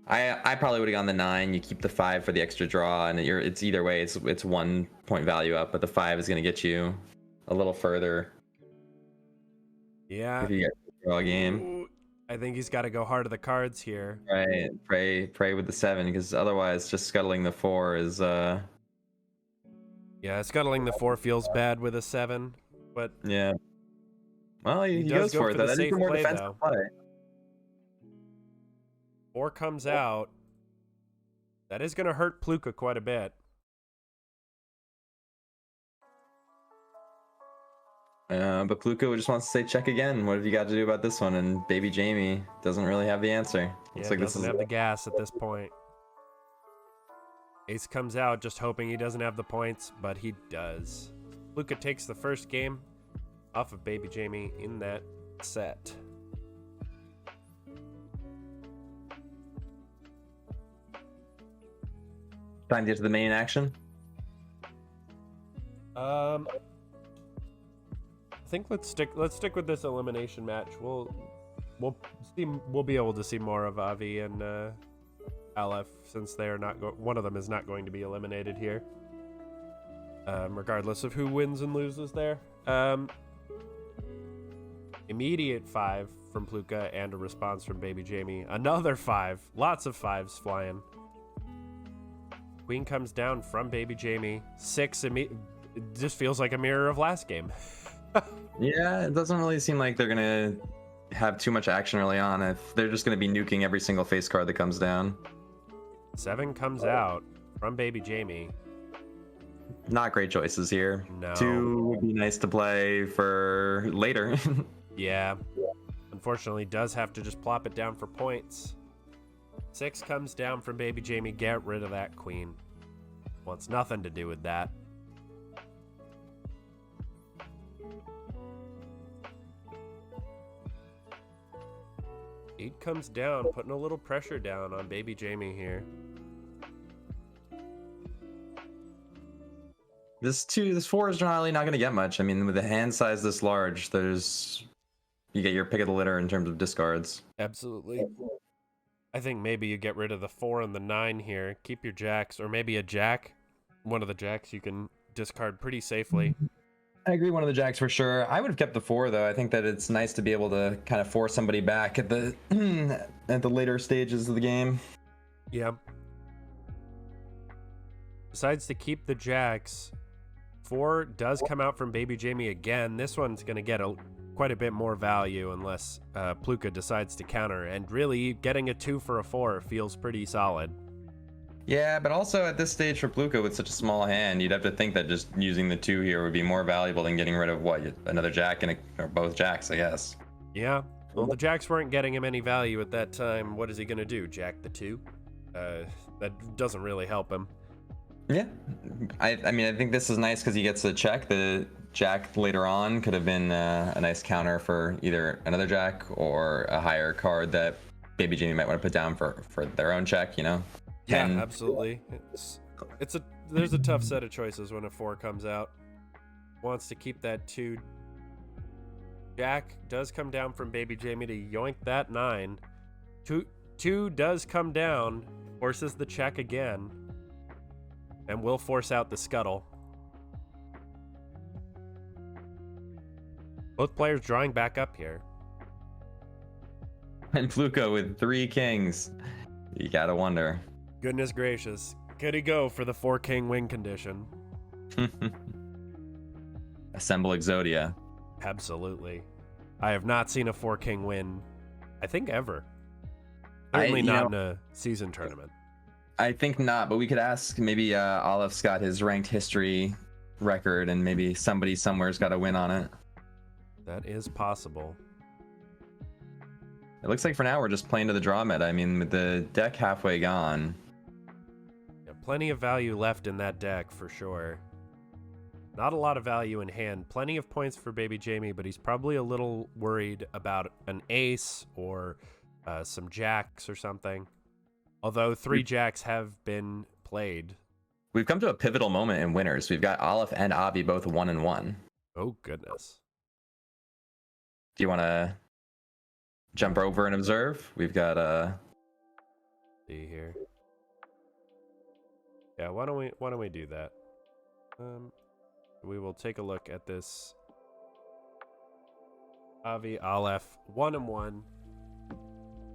I probably would have gone the 9. You keep the 5 for the extra draw, and it's either way. It's 1 point value up, but the 5 is going to get you a little further. Yeah. If you get a draw game. Ooh, I think he's got to go hard to the cards here. Right. Pray with the 7, because otherwise just scuttling the 4 is Yeah, scuttling the 4 feels bad with a 7, but yeah. Well, he goes for it though. That is a more defensive play. 4 comes out. That is going to hurt pluka quite a bit. But pluka just wants to say check again. What have you got to do about this one? And bbjme doesn't really have the answer. Looks like doesn't have the gas at this point. Ace comes out just hoping he doesn't have the points, but he does. Pluka takes the first game off of bbjme in that set. Time to get to the main action. I think let's stick with this elimination match. We'll be able to see more of Avi and Aleph, since they are not one of them is not going to be eliminated here. Regardless of who wins and loses there. Immediate 5 from pluka and a response from bbjme. Another 5. Lots of 5s flying. Queen comes down from bbjme. 6 it just feels like a mirror of last game. Yeah, it doesn't really seem like they're gonna have too much action early on. If they're just gonna be nuking every single face card that comes down. 7 comes out from bbjme. Not great choices here. No. 2 would be nice to play for later. Yeah. Unfortunately, does have to just plop it down for points. 6 comes down from bbjme. Get rid of that queen. Wants nothing to do with that. Eight comes down, putting a little pressure down on bbjme here. This 4 is generally not going to get much. I mean, with a hand size this large, you get your pick of the litter in terms of discards. Absolutely. I think maybe you get rid of the 4 and the 9 here. Keep your jacks, or maybe a jack. One of the jacks you can discard pretty safely. I agree, one of the jacks for sure. I would have kept the 4 though. I think that it's nice to be able to kind of force somebody back at the later stages of the game. Yeah. Decides to keep the jacks. 4 does come out from bbjme again. This one's going to get quite a bit more value unless pluka decides to counter. And really, getting a 2 for a 4 feels pretty solid. Yeah, but also at this stage for pluka with such a small hand, you'd have to think that just using the 2 here would be more valuable than getting rid of another jack or both jacks, I guess. Yeah. Well, the jacks weren't getting him any value at that time. What is he going to do? Jack the 2? That doesn't really help him. Yeah, I mean, I think this is nice because he gets to check. The jack later on could have been a nice counter for either another jack or a higher card that bbjme might want to put down for their own check, you know? Yeah, absolutely. There's a tough set of choices when a 4 comes out. Wants to keep that 2. Jack does come down from bbjme to yoink that 9. 2 does come down, forces the check again, and will force out the scuttle. Both players drawing back up here. And pluka with 3 kings. You gotta wonder. Goodness gracious. Could he go for the 4-king win condition? Assemble Exodia. Absolutely. I have not seen a 4-king win, I think, ever. Certainly not in a season tournament. I think not, but we could ask maybe Olaf's got his ranked history record, and maybe somebody somewhere's got a win on it. That is possible. It looks like for now we're just playing to the draw meta. I mean, with the deck halfway gone. Yeah, plenty of value left in that deck for sure. Not a lot of value in hand. Plenty of points for bbjme, but he's probably a little worried about an ace or some jacks or something. Although 3 jacks have been played. We've come to a pivotal moment in winners. We've got Olaf and Avi both 1-1. Oh, goodness. Do you want to jump over and observe? We've got see here. Yeah, why don't we do that? We will take a look at this Avi Aleph 1-1.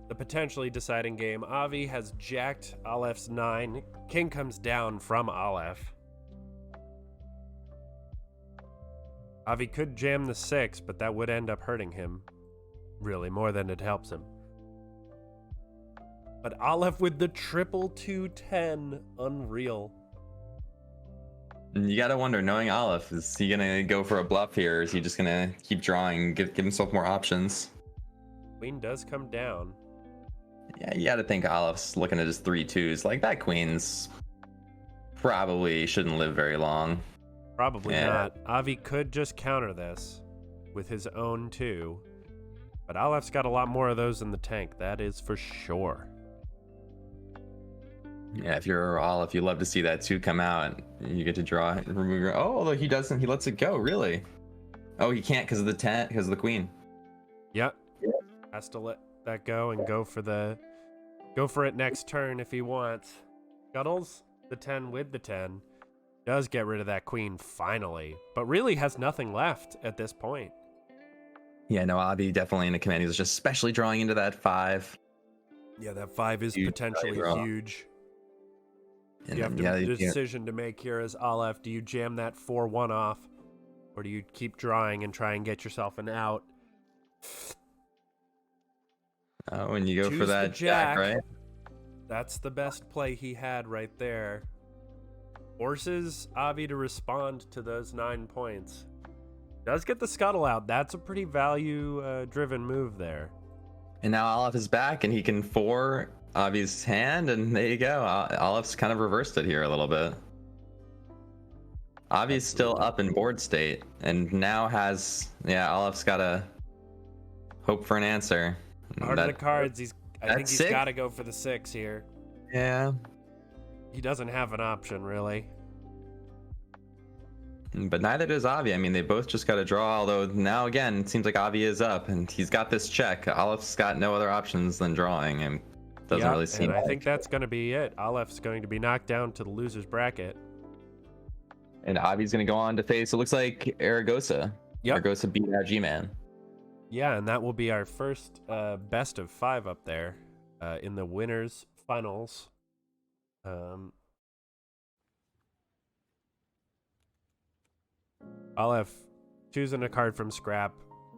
The potentially deciding game. Avi has jacked Aleph's 9. King comes down from Aleph. Avi could jam the 6, but that would end up hurting him. Really, more than it helps him. But Aleph with the triple 2-10. Unreal. You gotta wonder, knowing Aleph, is he gonna go for a bluff here, or is he just gonna keep drawing, give himself more options? Queen does come down. Yeah, you gotta think Aleph's looking at his 3-2s. Like, that queen's probably shouldn't live very long. Probably not. Avi could just counter this with his own 2. But Aleph's got a lot more of those in the tank, that is for sure. Yeah, if you're Aleph, you love to see that 2 come out. You get to draw, remove your... Oh, although he doesn't, he lets it go, really? Oh, he can't because of the 10, because of the queen. Yep. Has to let that go and go for it next turn if he wants. Scuttles the 10 with the 10. Does get rid of that queen finally, but really has nothing left at this point. Yeah, no, Avi definitely in the command. He was just especially drawing into that 5. Yeah, that 5 is Huge potentially huge. And you have a decision to make here as Aleph. Do you jam that 4-1 off, or do you keep drawing and try and get yourself an out? Oh, and you go Choose for that jack, right? That's the best play he had right there. Forces Avi to respond to those 9 points. Does get the scuttle out. That's a pretty value-driven move there. And now Aleph is back, and he can 4 Avi's hand, and there you go. Aleph's kind of reversed it here a little bit. Avi's still up in board state, and now has... Yeah, Aleph's got to hope for an answer. Heart of the cards. I think he's got to go for the 6 here. Yeah. He doesn't have an option, really. But neither does Avi. I mean, they both just got to draw, although now, again, it seems like Avi is up, and he's got this check. Aleph's got no other options than drawing, and doesn't really seem and I think that's going to be it. Aleph's going to be knocked down to the loser's bracket. And Avi's going to go on to face, it looks like, Eorgosa. Yep. Eorgosa beat ButterBothSides. Yeah, and that will be our first best of 5 up there in the winners finals. Aleph choosing a card from scrap.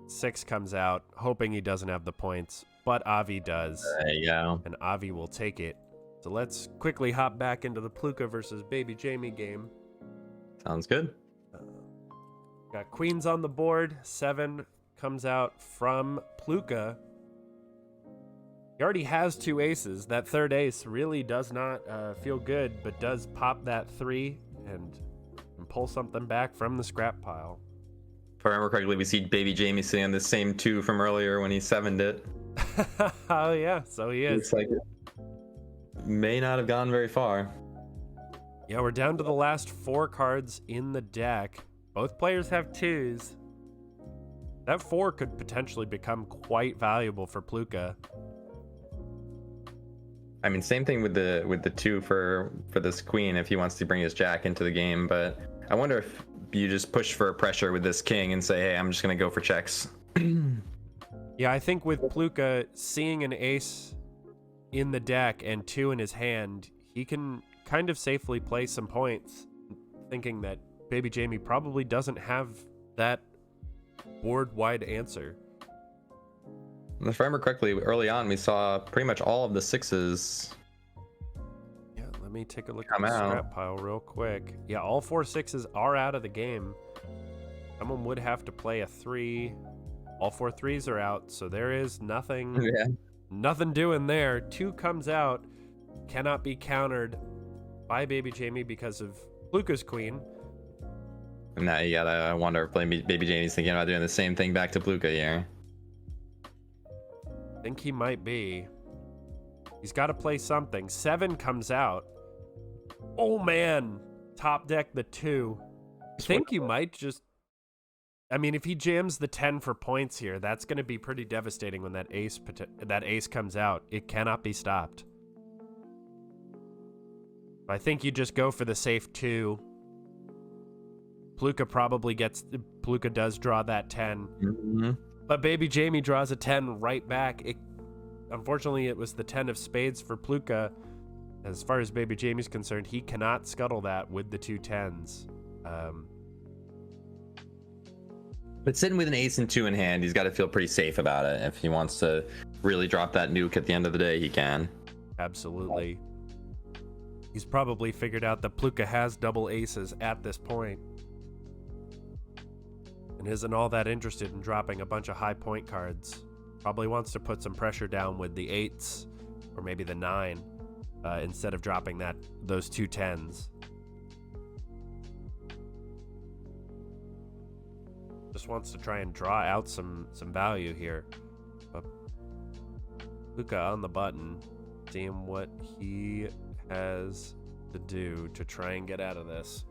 6 comes out, hoping he doesn't have the points, but Avi does. There you go. And Avi will take it. So let's quickly hop back into the Pluka versus bbjme game. Sounds good. Got queens on the board. 7 comes out from Pluka. He already has 2 aces. That 3rd ace really does not feel good, but does pop that 3 and pull something back from the scrap pile. If I remember correctly, we see bbjme sitting on the same 2 from earlier when he 7'd it. Oh yeah, so he is. Looks like it may not have gone very far. Yeah, we're down to the last 4 cards in the deck. Both players have 2s. That 4 could potentially become quite valuable for Pluka. I mean, same thing with the 2 for this queen if he wants to bring his jack into the game, but I wonder if you just push for pressure with this king and say, hey, I'm just gonna go for checks. Yeah, I think with Pluka seeing an ace in the deck and 2 in his hand, he can kind of safely play some points, thinking that bbjme probably doesn't have that board-wide answer. If I remember correctly, early on we saw pretty much all of the 6s. Yeah, let me take a look Come at the out. scrap pile real quick. Yeah, all 4 6s are out of the game. Someone would have to play a 3. All 4 3s are out, so there is nothing, Yeah. nothing doing there. 2 comes out, cannot be countered by bbjme because of Pluka's queen. And now you gotta wonder if bbjme's thinking about doing the same thing back to pluka here. I think he might be. He's got to play something. 7 comes out. Oh man, top deck the 2. I think you might just, I mean, if he jams the 10 for points here, that's going to be pretty devastating when that ace comes out. It cannot be stopped. I think you just go for the safe 2. Pluka does draw that 10. Mm-hmm. But bbjme draws a 10 right back. Unfortunately, it was the 10 of spades for Pluka. As far as bbjme's concerned, he cannot scuttle that with the 2 10s. But sitting with an ace and 2 in hand, he's got to feel pretty safe about it. If he wants to really drop that nuke at the end of the day, he can. Absolutely. He's probably figured out that Pluka has double aces at this point and isn't all that interested in dropping a bunch of high point cards. Probably wants to put some pressure down with the 8s or maybe the 9 instead of dropping those 2 10s. Just wants to try and draw out some value here. But Pluka on the button, seeing what he has to do to try and get out of this.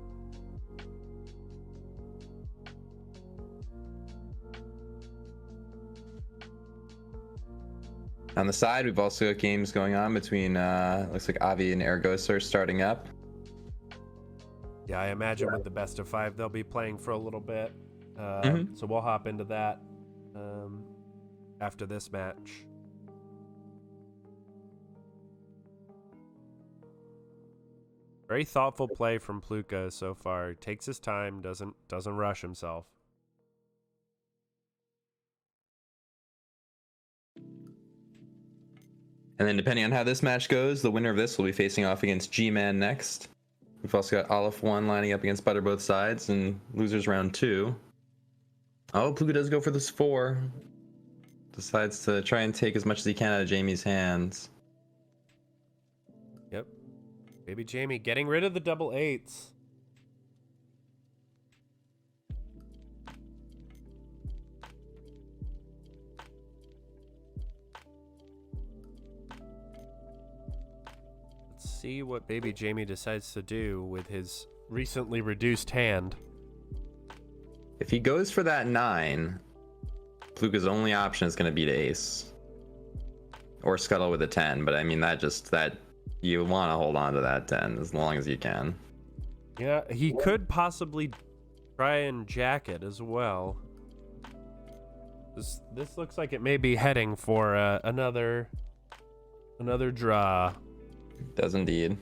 On the side, we've also got games going on between, looks like Avi and Eorgosa are starting up. Yeah, I imagine with the best of 5, they'll be playing for a little bit. So we'll hop into that after this match. Very thoughtful play from Pluka so far. Takes his time, doesn't rush himself. And then depending on how this match goes, the winner of this will be facing off against G-Man next. We've also got Aleph 1 lining up against ButterBothSides and losers round 2. Oh, Pluka does go for this 4. Decides to try and take as much as he can out of Jamie's hands. Yep. bbjme getting rid of the double 8s. See what bbjme decides to do with his recently reduced hand. If he goes for that 9, Pluka's only option is going to be to ace. Or scuttle with a 10, but I mean that you want to hold on to that 10 as long as you can. Yeah, he could possibly try and jack it as well. This looks like it may be heading for another draw. It does indeed.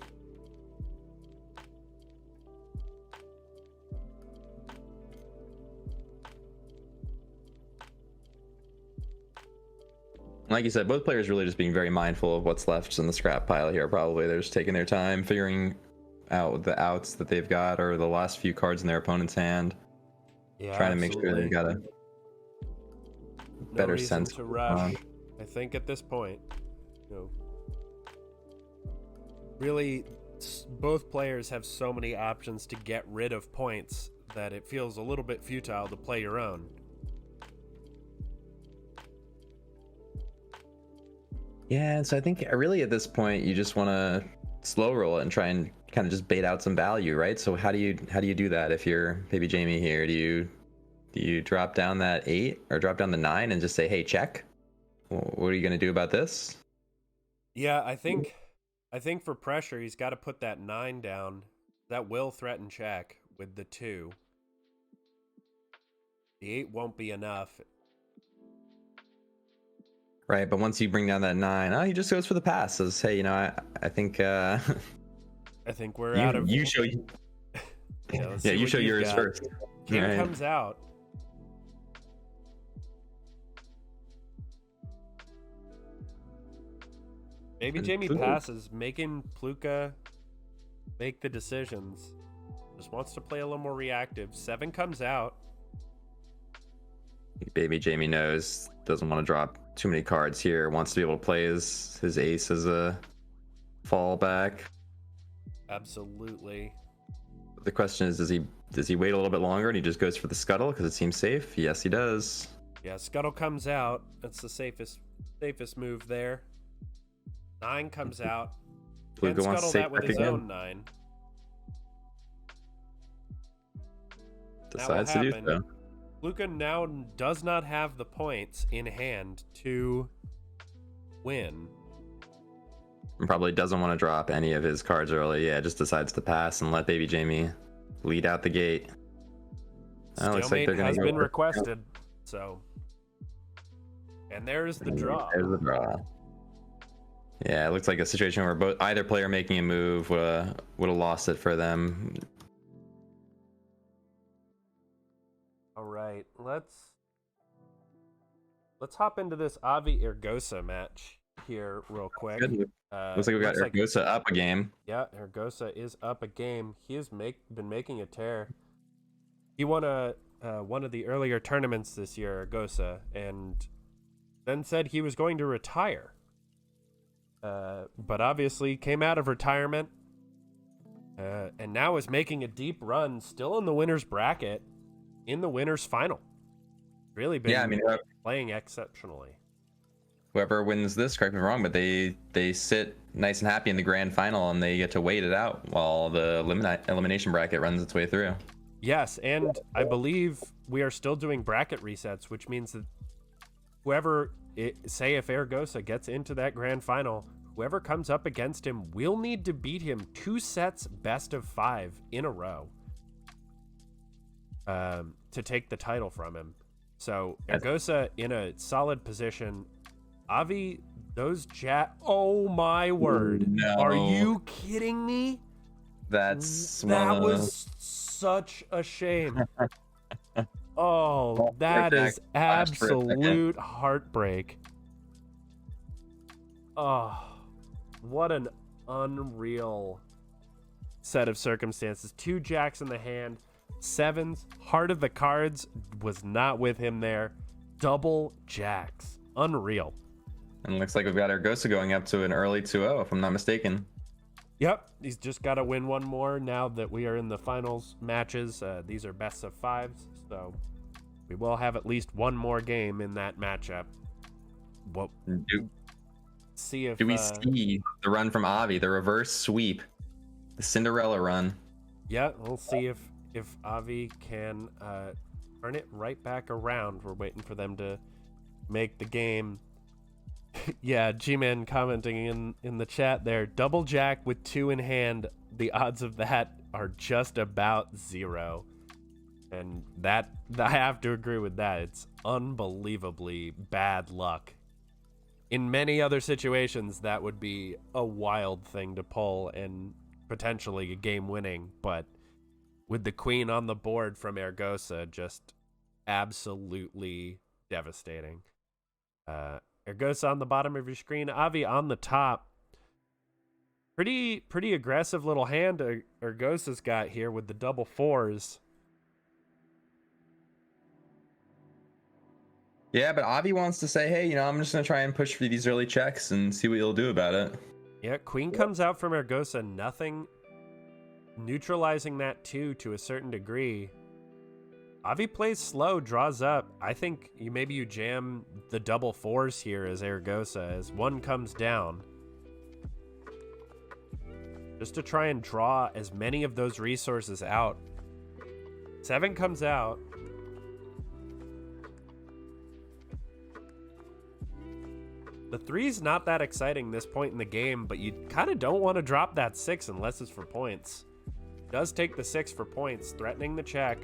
Like you said, both players really just being very mindful of what's left in the scrap pile here. Probably they're just taking their time, figuring out the outs that they've got or the last few cards in their opponent's hand. Yeah, trying to make sure they've got a better sense to rush. I think at this point, really, both players have so many options to get rid of points that it feels a little bit futile to play your own. Yeah, so I think really at this point you just want to slow roll it and try and kind of just bait out some value, right? So how do you do that if you're bbjme here? Do you drop down that 8 or drop down the 9 and just say, hey, check? What are you going to do about this? Yeah, I think for pressure he's got to put that 9 down. That will threaten check with the 2. The 8 won't be enough. Right, but once you bring down that 9, he just goes for the pass. Says, hey, I think I think we're out of. You show. Yeah, let's Yeah, see you what show you've yours got. first. King Right. comes out. bbjme Pluka. passes, making Pluka make the decisions. Just wants to play a little more reactive. 7 comes out. bbjme knows, doesn't want to drop too many cards here. Wants to be able to play his ace as a fallback. Absolutely. The question is, does he wait a little bit longer and he just goes for the scuttle because it seems safe? Yes, he does. Yeah, Scuttle comes out. That's the safest move there. 9 comes out. Can Pluka wants to scuttle save that with back his again. own 9. Decides to do happen. so. Pluka now does not have the points in hand to win. And probably doesn't want to drop any of his cards early. Yeah, just decides to pass and let bbjme lead out the gate. Looks like Stalemate they're gonna has go been for- requested, so. And there's the draw. There's the draw. Yeah, it looks like a situation where either player making a move would have lost it for them. All right, let's hop into this Avi Eorgosa match here real quick. Good. Looks like we got Eorgosa up a game. Yeah, Eorgosa is up a game. He has been making a tear. He won one of the earlier tournaments this year, Eorgosa, and then said he was going to retire. But obviously came out of retirement and now is making a deep run, still in the winner's bracket, in the winner's final. Really been playing exceptionally. Whoever wins this, correct me if I'm wrong, but they sit nice and happy in the grand final and they get to wait it out while the elimination bracket runs its way through. Yes, and I believe we are still doing bracket resets, which means that whoever, say if Eorgosa gets into that grand final, whoever comes up against him will need to beat him 2 sets best of 5 in a row to take the title from him. So Eorgosa in a solid position. Avi, those oh my word. No. Are you kidding me? That was such a shame. Oh, that is absolute heartbreak. Oh, what an unreal set of circumstances. 2 jacks in the hand, 7s, heart of the cards was not with him there. Double jacks. Unreal. And it looks like we've got Eorgosa going up to an early 2-0, if I'm not mistaken. Yep, he's just got to win one more now that we are in the finals matches. These are best of 5s, so we will have at least one more game in that matchup. Do we see the run from Avi, the reverse sweep, the Cinderella run? Yeah, we'll see if Avi can turn it right back around. We're waiting for them to make the game. Yeah, G-Man commenting in the chat there. Double jack with 2 in hand. The odds of that are just about 0. And that, I have to agree with that. It's unbelievably bad luck. In many other situations, that would be a wild thing to pull and potentially a game winning. But with the queen on the board from Eorgosa, just absolutely devastating. Eorgosa on the bottom of your screen, Avi on the top. Pretty aggressive little hand Eorgosa's got here with the double 4s. Yeah, but Avi wants to say, hey, I'm just going to try and push for these early checks and see what he'll do about it. Yeah, queen comes out from Eorgosa, nothing neutralizing that too to a certain degree. Avi plays slow, draws up. I think maybe you jam the double 4s here as Eorgosa as 1 comes down. Just to try and draw as many of those resources out. 7 comes out. The 3's not that exciting this point in the game, but you kind of don't want to drop that 6 unless it's for points. Does take the 6 for points, threatening the check.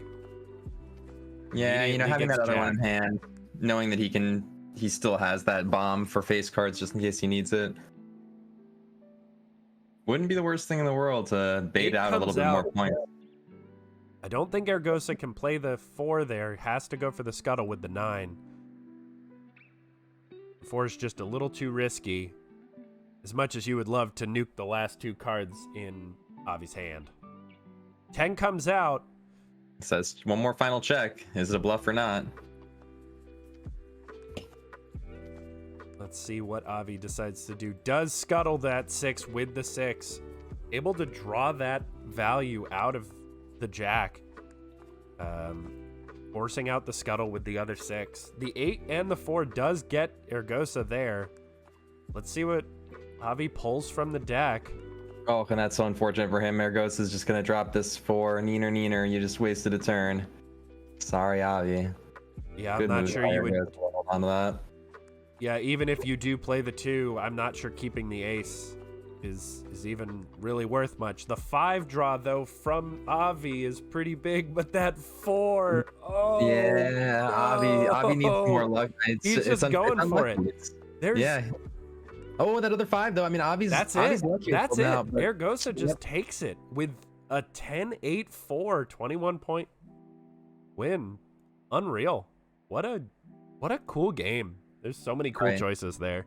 Yeah, having that other one in hand, knowing that he still has that bomb for face cards just in case he needs it. Wouldn't be the worst thing in the world to bait 8 out a little comes bit more out. points. I don't think Eorgosa can play the 4 there. Has to go for the scuttle with the 9. 4 is just a little too risky. As much as you would love to nuke the last 2 cards in Avi's hand. 10 comes out. Says one more final check. Is it a bluff or not? Let's see what Avi decides to do. Does scuttle that 6 with the 6. Able to draw that value out of the jack. Forcing out the scuttle with the other 6. The 8 and the 4 does get Eorgosa there. Let's see what Avi pulls from the deck. Oh, and that's so unfortunate for him. Eorgosa is just going to drop this 4. Neener. You just wasted a turn. Sorry, Avi. Yeah, I'm not sure you would... Hold on to that. Yeah, even if you do play the 2, I'm not sure keeping the ace is even really worth much. The 5 draw, though, from Avi is pretty big, but that 4... Oh, yeah, no. Avi needs more luck. He's just going for it. Yeah. Oh, that other 5, though. I mean, Avi's That's Avi's it. lucky That's now, it. but... Eorgosa just takes it with a 10-8-4, 21-point win. Unreal. What a cool game. There's so many cool choices there.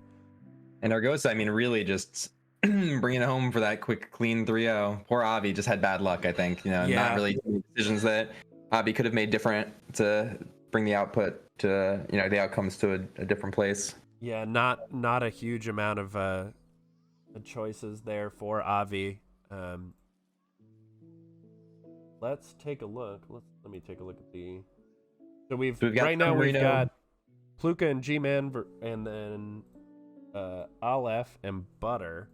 And Eorgosa, I mean, really just bringing it home for that quick, clean 3-0. Poor Avi just had bad luck, I think. You know, not really decisions that Avi could have made different to bring the output to, you know, the outcomes to a different place. Yeah, not a huge amount of choices there for Avi. Let's take a look. Let me take a look at the. So we've right now we've got Pluka and G-Man, and then Aleph and Butter.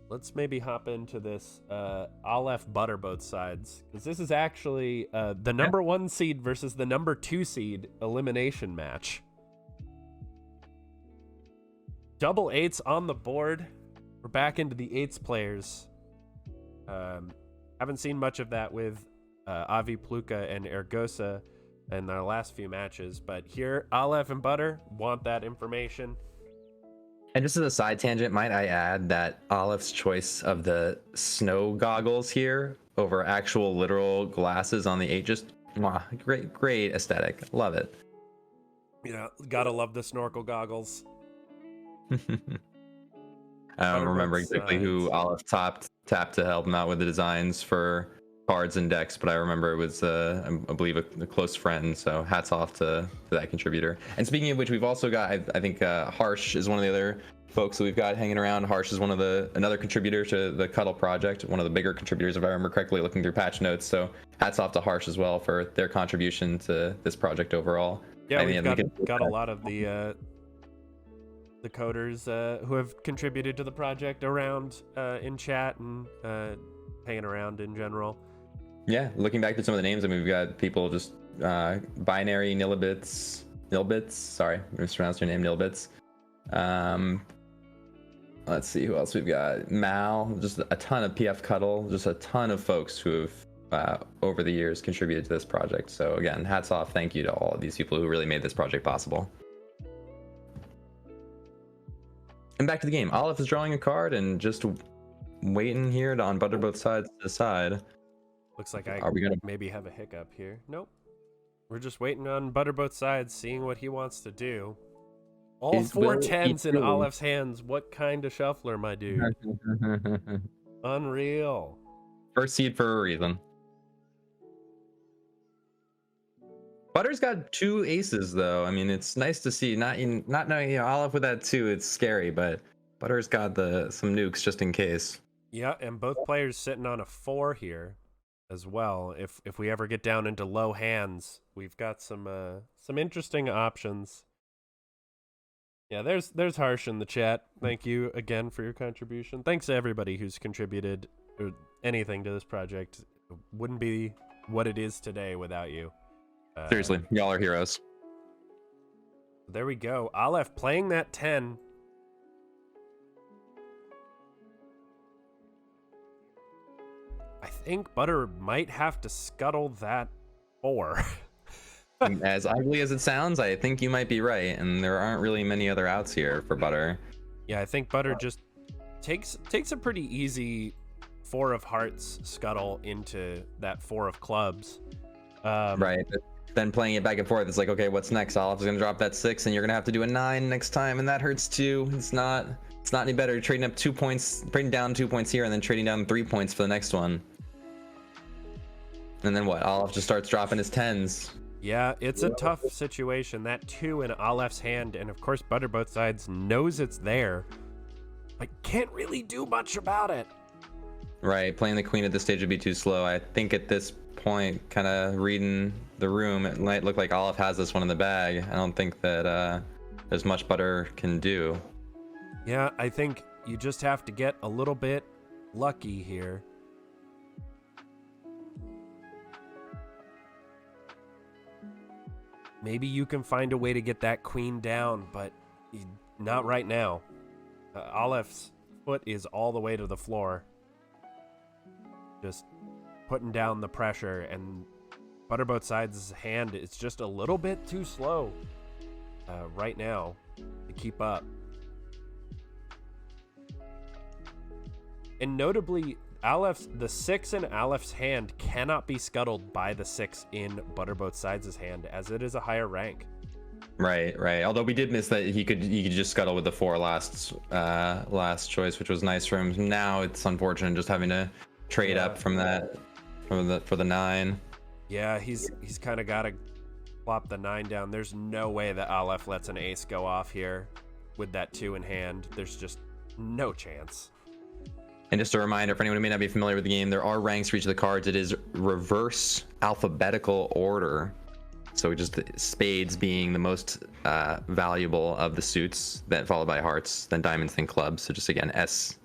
Let's maybe hop into this Aleph Butter both sides, because this is actually the number 1 seed versus the number 2 seed elimination match. Double 8s on the board. We're back into the 8s players. Haven't seen much of that with Avi, Pluka, and Eorgosa in our last few matches, but here Aleph and Butter want that information. And just as a side tangent, might I add that Aleph's choice of the snow goggles here over actual literal glasses on the 8, just great aesthetic. Love it. Yeah, gotta love the snorkel goggles. I don't remember exactly who Aleph tapped to help him out with the designs for cards and decks, but I remember it was I believe a close friend, so hats off to that contributor. And speaking of which, we've also got I think Harsh is one of the other folks that we've got hanging around. Harsh is another contributor to the Cuttle project, one of the bigger contributors if I remember correctly looking through patch notes, so hats off to Harsh as well for their contribution to this project overall. Yeah, we've got a lot of the coders who have contributed to the project around in chat and hanging around in general. Yeah, looking back to some of the names, I mean, we've got people just binary Nilbits. Sorry, I mispronounced your name, Nilbits. Let's see who else we've got. Mal, just a ton of PF Cuttle, just a ton of folks who have over the years contributed to this project. So again, hats off, thank you to all of these people who really made this project possible. And back to the game. Aleph is drawing a card and just waiting here on ButterBothSides to decide. Looks like are we gonna maybe have a hiccup here? Nope. We're just waiting on ButterBothSides, seeing what he wants to do. All 4 10s in Aleph's hands. What kind of shuffler, my dude? Unreal. First seed for a reason. Butter's got 2 aces though. I mean, it's nice to see. Not knowing, you know, Aleph with that 2, it's scary, but Butter's got some nukes just in case. Yeah, and both players sitting on a 4 here as well. If we ever get down into low hands, we've got some interesting options. Yeah, there's Harsh in the chat. Thank you again for your contribution. Thanks to everybody who's contributed or anything to this project. It wouldn't be what it is today without you. Seriously, y'all are heroes. There we go. Aleph playing that 10. I think Butter might have to scuttle that 4. As ugly as it sounds, I think you might be right, and there aren't really many other outs here for Butter. Yeah, I think Butter just takes a pretty easy 4 of hearts scuttle into that 4 of clubs. Right. But then playing it back and forth, it's like, okay, what's next? Olaf's gonna drop that 6, and you're gonna have to do a 9 next time, and that hurts too. It's not any better. Trading up 2 points, trading down 2 points here, and then trading down 3 points for the next one. And then what? Olaf just starts dropping his 10s. Yeah, it's a tough situation. That 2 in Olaf's hand, and of course ButterBothSides knows it's there, but can't really do much about it. Right, playing the queen at this stage would be too slow. I think at this point, kind of reading the room, it might look like Olaf has this one in the bag. I don't think that there's much Butter can do. Yeah, I think you just have to get a little bit lucky here. Maybe you can find a way to get that queen down, but not right now. Olaf's foot is all the way to the floor. Just putting down the pressure, and ButterBothSides' hand is just a little bit too slow right now to keep up. And notably, the 6 in Olaf's hand cannot be scuttled by the 6 in ButterBothSides' hand, as it is a higher rank. Right. Although we did miss that he could just scuttle with the 4 last choice, which was nice for him. Now it's unfortunate just having to trade up from that for the 9. Yeah, he's kind of got to plop the 9 down. There's no way that Olaf lets an ace go off here with that 2 in hand. There's just no chance. And just a reminder for anyone who may not be familiar with the game, there are ranks for each of the cards. It is reverse alphabetical order. So just spades being the most valuable of the suits, then followed by hearts, then diamonds, then clubs. So just again, S,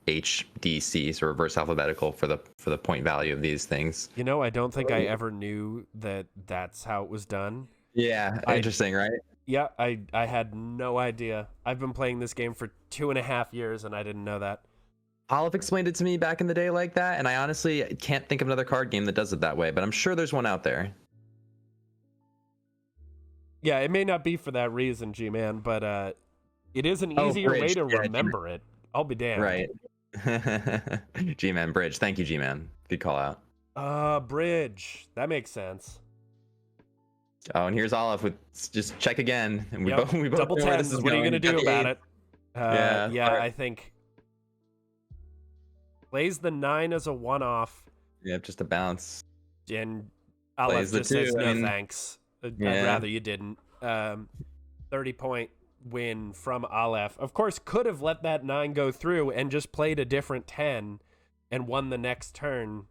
H, D, C, so reverse alphabetical for the point value of these things. You know, I don't think I ever knew that that's how it was done. Yeah, interesting, right? Yeah, I had no idea. I've been playing this game for 2.5 years, and I didn't know that. Olaf explained it to me back in the day like that, and I honestly can't think of another card game that does it that way, but I'm sure there's one out there. Yeah, it may not be for that reason, G-Man, but it is an easier way to remember it. I'll be damned. Right. G-Man Bridge. Thank you, G-Man. Good call out. Bridge. That makes sense. Oh, and here's Olaf with just check again. And we both double know 10. where this is What are you going to do about it? Yeah, I think plays the 9 as a one-off. Yep, just a bounce. And Olaf just says, no thanks. I'd rather you didn't. 30-point win from Olaf. Of course, could have let that 9 go through and just played a different 10 and won the next turn.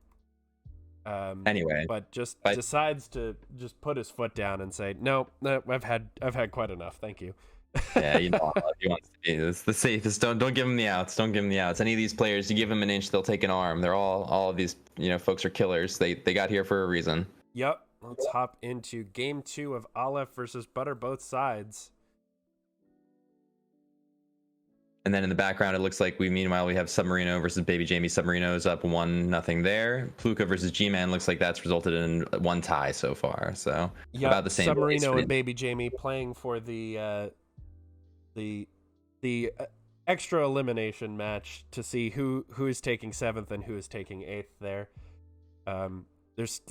Anyway, but decides to just put his foot down and say, no, I've had quite enough. Thank you. Yeah, you know, he wants to be. It's the safest. Don't give him the outs. Don't give him the outs. Any of these players, you give them an inch, they'll take an arm. They're all of these, folks are killers. They got here for a reason. Yep. Let's hop into game 2 of Olaf versus ButterBothSides. And then in the background, it looks like meanwhile we have SUBMARINO versus bbjme. SUBMARINO is up 1-0 there. Pluka versus G-Man looks like that's resulted in 1 tie so far. So about the same. SUBMARINO and bbjme playing for the extra elimination match to see who is taking 7th and who is taking 8th there.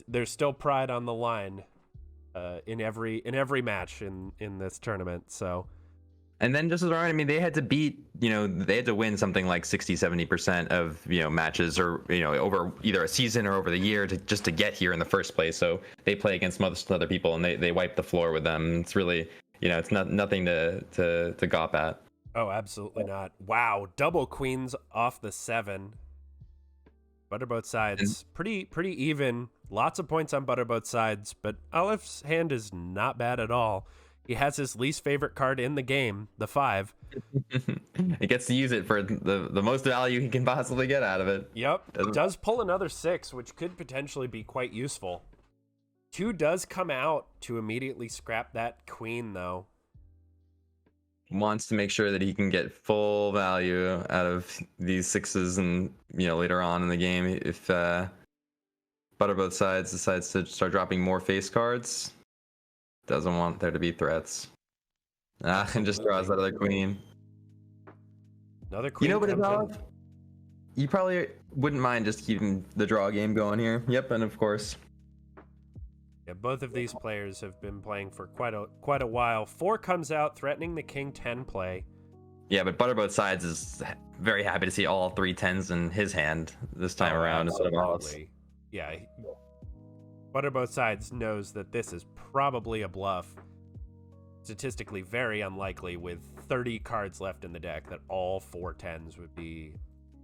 There's still pride on the line in every match in this tournament. So. And then just as around, I mean, they had to beat, they had to win something like 60-70% of, matches or, over either a season or over the year to get here in the first place. So they play against most other people and they wipe the floor with them. It's really, it's nothing to gawp at. Oh, absolutely not. Wow. Double queens off the 7. ButterBothSides, pretty even. Lots of points on ButterBothSides, but Olaf's hand is not bad at all. He has his least favorite card in the game, the 5. He gets to use it for the most value he can possibly get out of it. Yep. Does pull another 6, which could potentially be quite useful. 2 does come out to immediately scrap that queen, though. Wants to make sure that he can get full value out of these 6s and, later on in the game, if ButterBothSides decides to start dropping more face cards. Doesn't want there to be threats. And just draws out of the queen. Another queen You know what comes about? in. You probably wouldn't mind just keeping the draw game going here. Yep, and of course. Yeah, both of these players have been playing for quite a while. 4 comes out, threatening the king 10 play. Yeah, but ButterBothSides is very happy to see all 3 10s in his hand this time around instead of Olive's. Absolutely. Yeah. ButterBothSides knows that this is probably a bluff. Statistically very unlikely with 30 cards left in the deck that all 4 10s would be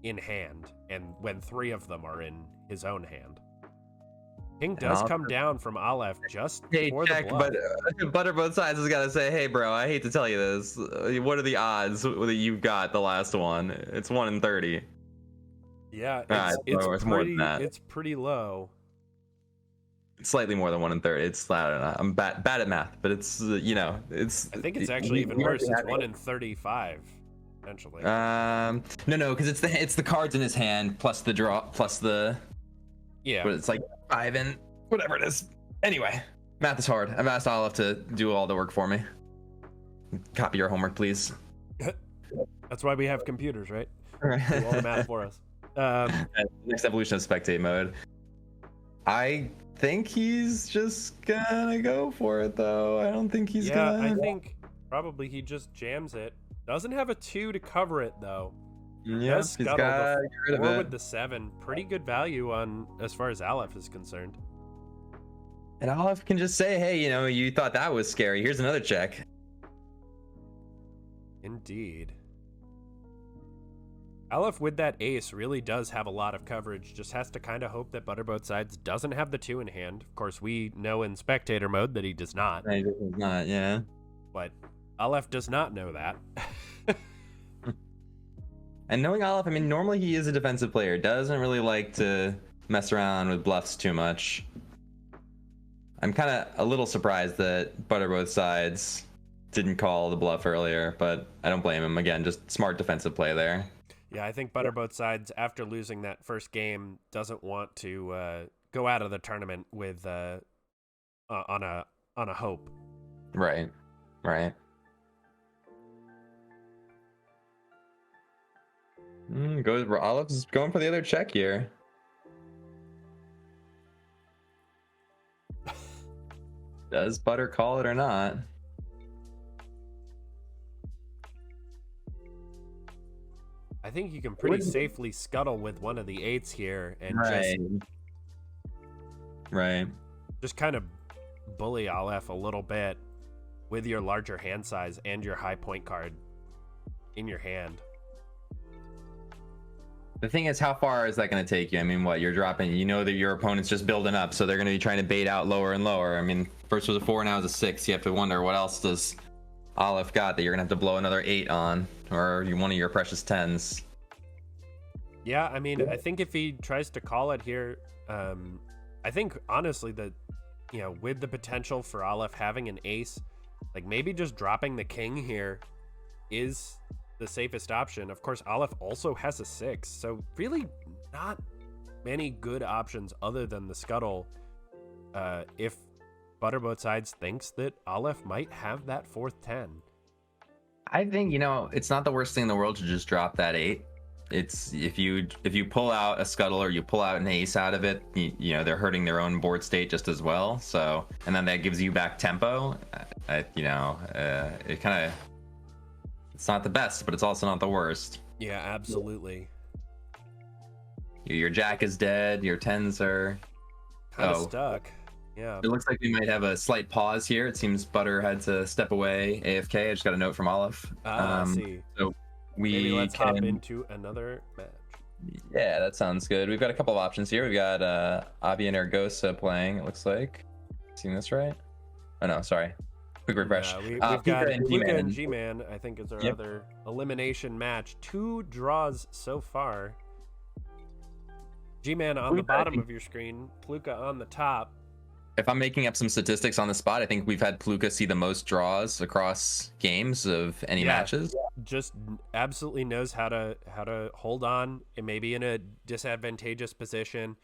in hand, and when 3 of them are in his own hand. King does come down from Aleph just for the bluff. But ButterBothSides has got to say, hey, bro, I hate to tell you this. What are the odds that you've got the last one? It's 1 in 30. Yeah, it's more than that. It's pretty low. It's slightly more than 1 in 30. It's I don't know. I'm bad at math, but it's it's. I think it's actually even worse. It's 1 in 35, essentially. No, because it's the cards in his hand plus the draw plus the. Yeah. But it's like 5 and whatever it is. Anyway, math is hard. I've asked Olive to do all the work for me. Copy your homework, please. That's why we have computers, right? All right. Do all the math for us. Next evolution of spectate mode. I think he's just gonna go for it, though. I don't think he's gonna. I think probably he just jams it. Doesn't have a 2 to cover it, though. Yeah, he's got to get rid of it. With the 7, pretty good value on as far as Aleph is concerned. And Aleph can just say, hey, you thought that was scary. Here's another check. Indeed. Aleph with that ace really does have a lot of coverage. Just has to kind of hope that ButterBothSides doesn't have the 2 in hand. Of course, we know in spectator mode that he does not. He does not, yeah. But Aleph does not know that. And knowing Aleph, I mean, normally he is a defensive player. Doesn't really like to mess around with bluffs too much. I'm kind of a little surprised that ButterBothSides didn't call the bluff earlier, but I don't blame him. Again, just smart defensive play there. Yeah, I think ButterBothSides, after losing that first game, doesn't want to go out of the tournament with on a hope. Right. Olive's going for the other check here. Does Butter call it or not? I think you can pretty safely scuttle with one of the 8s here and just kind of bully Aleph a little bit with your larger hand size and your high point card in your hand. The thing is, how far is that going to take you? I mean, what you're dropping, that your opponent's just building up, so they're going to be trying to bait out lower and lower. I mean, first was a 4, now it's a 6. You have to wonder what else does Aleph got that you're going to have to blow another 8 on, or one of your precious 10s. Yeah, I mean, I think if he tries to call it here, I think honestly that, with the potential for Aleph having an ace, like maybe just dropping the king here is the safest option. Of course, Aleph also has a 6, so really not many good options other than the scuttle. If ButterBothSides thinks that Aleph might have that 4th 10. I think it's not the worst thing in the world to just drop that 8. It's if you pull out a scuttle or you pull out an ace out of it, they're hurting their own board state just as well. So, and then that gives you back tempo. It kind of. It's not the best, but it's also not the worst. Yeah, absolutely. Your jack is dead. Your 10s are kind of stuck. Yeah. It looks like we might have a slight pause here. It seems Butter had to step away AFK. I just got a note from Olive. I see. So maybe let's hop into another match. Yeah, that sounds good. We've got a couple of options here. We've got Avi and Eorgosa playing, it looks like. Seen this right? Oh, no, sorry. Quick refresh. We've got pluka and G-Man, I think, is our other elimination match. 2 draws so far. G-Man on the bottom of your screen, pluka on the top. If I'm making up some statistics on the spot, I think we've had pluka see the most draws across games of any matches. Just absolutely knows how to hold on, and maybe in a disadvantageous position,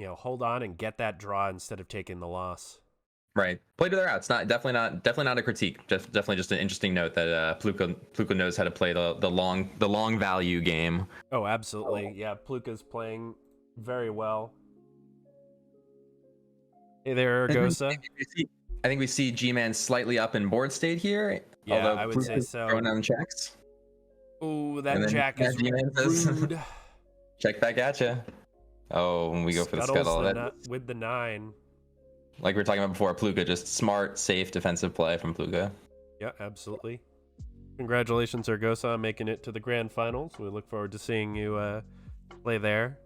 hold on and get that draw instead of taking the loss. Right. Play to their outs. Definitely not a critique. Definitely just an interesting note that Pluka knows how to play the long value game. Oh, absolutely. Yeah, Pluka's playing very well. Hey there, Eorgosa. I think we see G-Man slightly up in board state here. Yeah, although I would say so. Throwing down checks. Ooh, that jack is rude. Check back at you. Oh, when we go for the scuttle. With the 9. Like we were talking about before, Pluka, just smart, safe defensive play from Pluka. Yeah, absolutely. Congratulations, Eorgosa, on making it to the grand finals. We look forward to seeing you play there.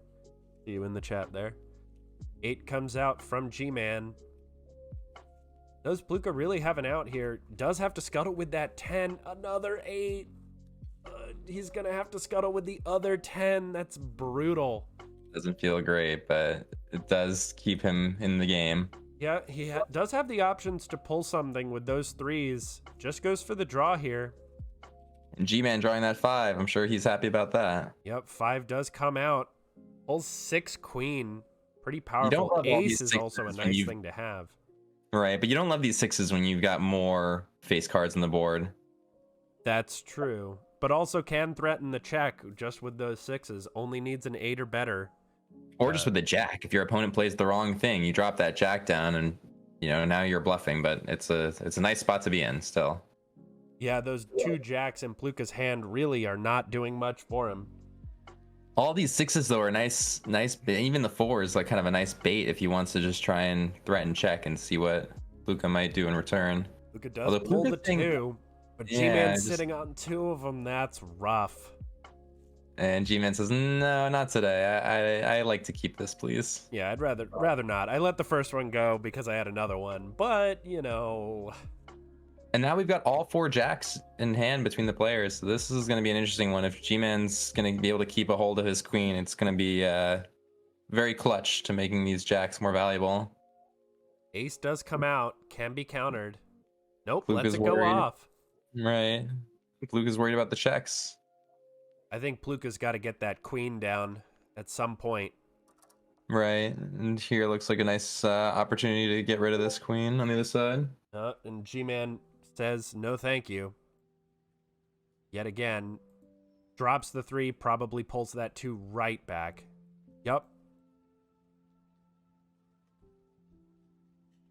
See you in the chat there. 8 comes out from G-Man. Does Pluka really have an out here? Does have to scuttle with that 10. Another 8. He's going to have to scuttle with the other 10. That's brutal. Doesn't feel great, but it does keep him in the game. Yeah, he does have the options to pull something with those 3s. Just goes for the draw here. And G-Man drawing that 5. I'm sure he's happy about that. Yep, 5 does come out. Pulls 6 queen. Pretty powerful. Ace is also a nice thing to have. Right, but you don't love these 6s when you've got more face cards on the board. That's true. But also can threaten the check just with those 6s. Only needs an 8 or better. Or just with the jack. If your opponent plays the wrong thing, you drop that jack down and, now you're bluffing, but it's a nice spot to be in still. Yeah, those 2 jacks in Pluka's hand really are not doing much for him. All these 6s, though, are nice. Even the 4 is like kind of a nice bait if he wants to just try and threaten check and see what Pluka might do in return. Pluka does pull the 2, but G-Man's sitting on 2 of them. That's rough. And G-Man says, no, not today. I like to keep this, please. Yeah, I'd rather not. I let the first one go because I had another one, but, And now we've got all 4 jacks in hand between the players. So this is going to be an interesting one. If G-Man's going to be able to keep a hold of his queen, it's going to be very clutch to making these jacks more valuable. Ace does come out. Can be countered. Nope, Pluka's lets it go off. Right. Pluka's worried about the checks. I think Pluka's got to get that queen down at some point. Right. And here looks like a nice opportunity to get rid of this queen on the other side. And G-Man says no thank you. Yet again, drops the 3, probably pulls that 2 right back. Yup.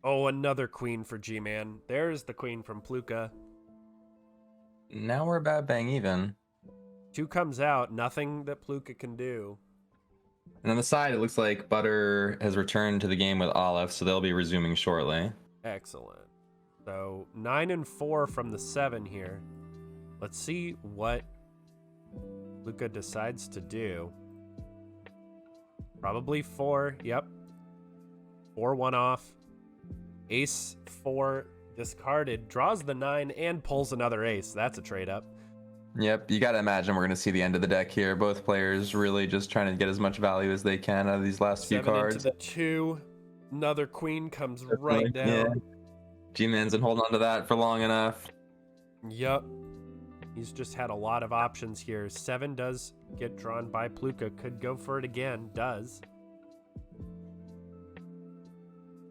Oh, another queen for G-Man. There's the queen from Pluka. Now we're about bang even. 2 comes out, nothing that Pluka can do. And on the side, it looks like Butter has returned to the game with Olive, so they'll be resuming shortly. Excellent. So 9 and 4 from the 7 here. Let's see what Pluka decides to do. Probably 4. Yep. 4 1 off. Ace 4 discarded. Draws the 9 and pulls another ace. That's a trade up. Yep, you gotta imagine we're gonna see the end of the deck here. Both players really just trying to get as much value as they can out of these last few cards. 7 into the 2. Another queen comes right down. Yeah. G-Man's been holding on to that for long enough. Yup. He's just had a lot of options here. 7 does get drawn by Pluka. Could go for it again. Does.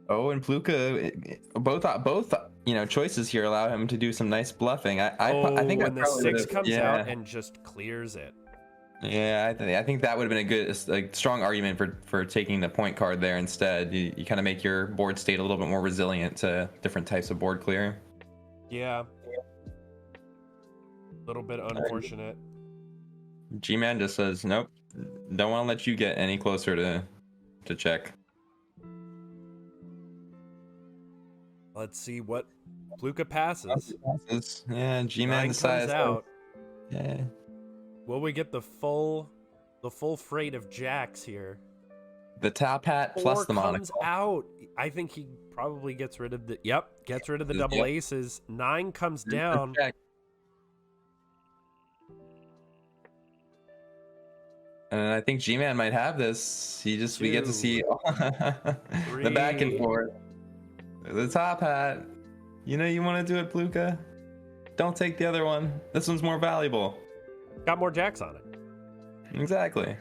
Oh, and Pluka, both choices here allow him to do some nice bluffing. I think when the 6 comes out and just clears it. Yeah, I think that would have been a good, strong argument for taking the point card there instead. You kind of make your board state a little bit more resilient to different types of board clearing. Yeah. A little bit unfortunate. G-Man just says, nope, don't want to let you get any closer to check. Let's see what Pluka passes. Yeah, G-Man decides out. Yeah. Will we get the full freight of jacks here? The top hat plus the monocle. Comes out. I think he probably gets rid of the double aces. 9 comes down. And I think G-Man might have this. We get to see the back and forth. The top hat. You want to do it, Pluka? Don't take the other one. This one's more valuable. Got more jacks on it. Exactly.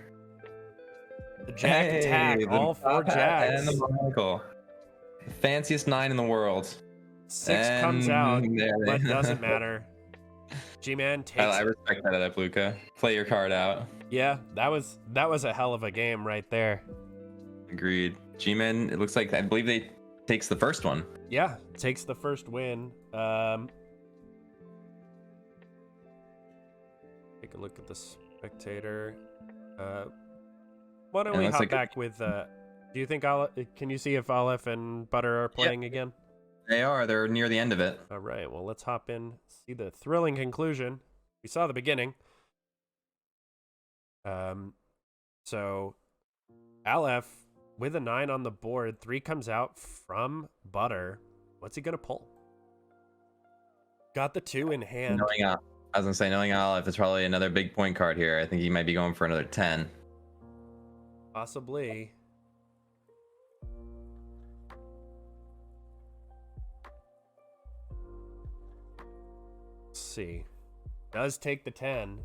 The jack attack. All 4 jacks. And the monocle. fanciest 9 in the world. 6 comes out, but doesn't matter. G-Man takes I respect that out of Pluka. Play your card out. Yeah, that was a hell of a game right there. Agreed. G-Man, it looks like, I believe they takes the first one. Yeah, takes the first win. Take a look at the spectator. Why don't we hop back with... do you think can you see if Aleph and Butter are playing again? They are. They're near the end of it. All right, well, let's hop in, see the thrilling conclusion. We saw the beginning. So Aleph with a 9 on the board, 3 comes out from Butter. What's he gonna pull? Got the 2 in hand. I was gonna say, knowing Aleph, it's probably another big point card here. I think he might be going for another 10. Possibly. Let's see. Does take the 10.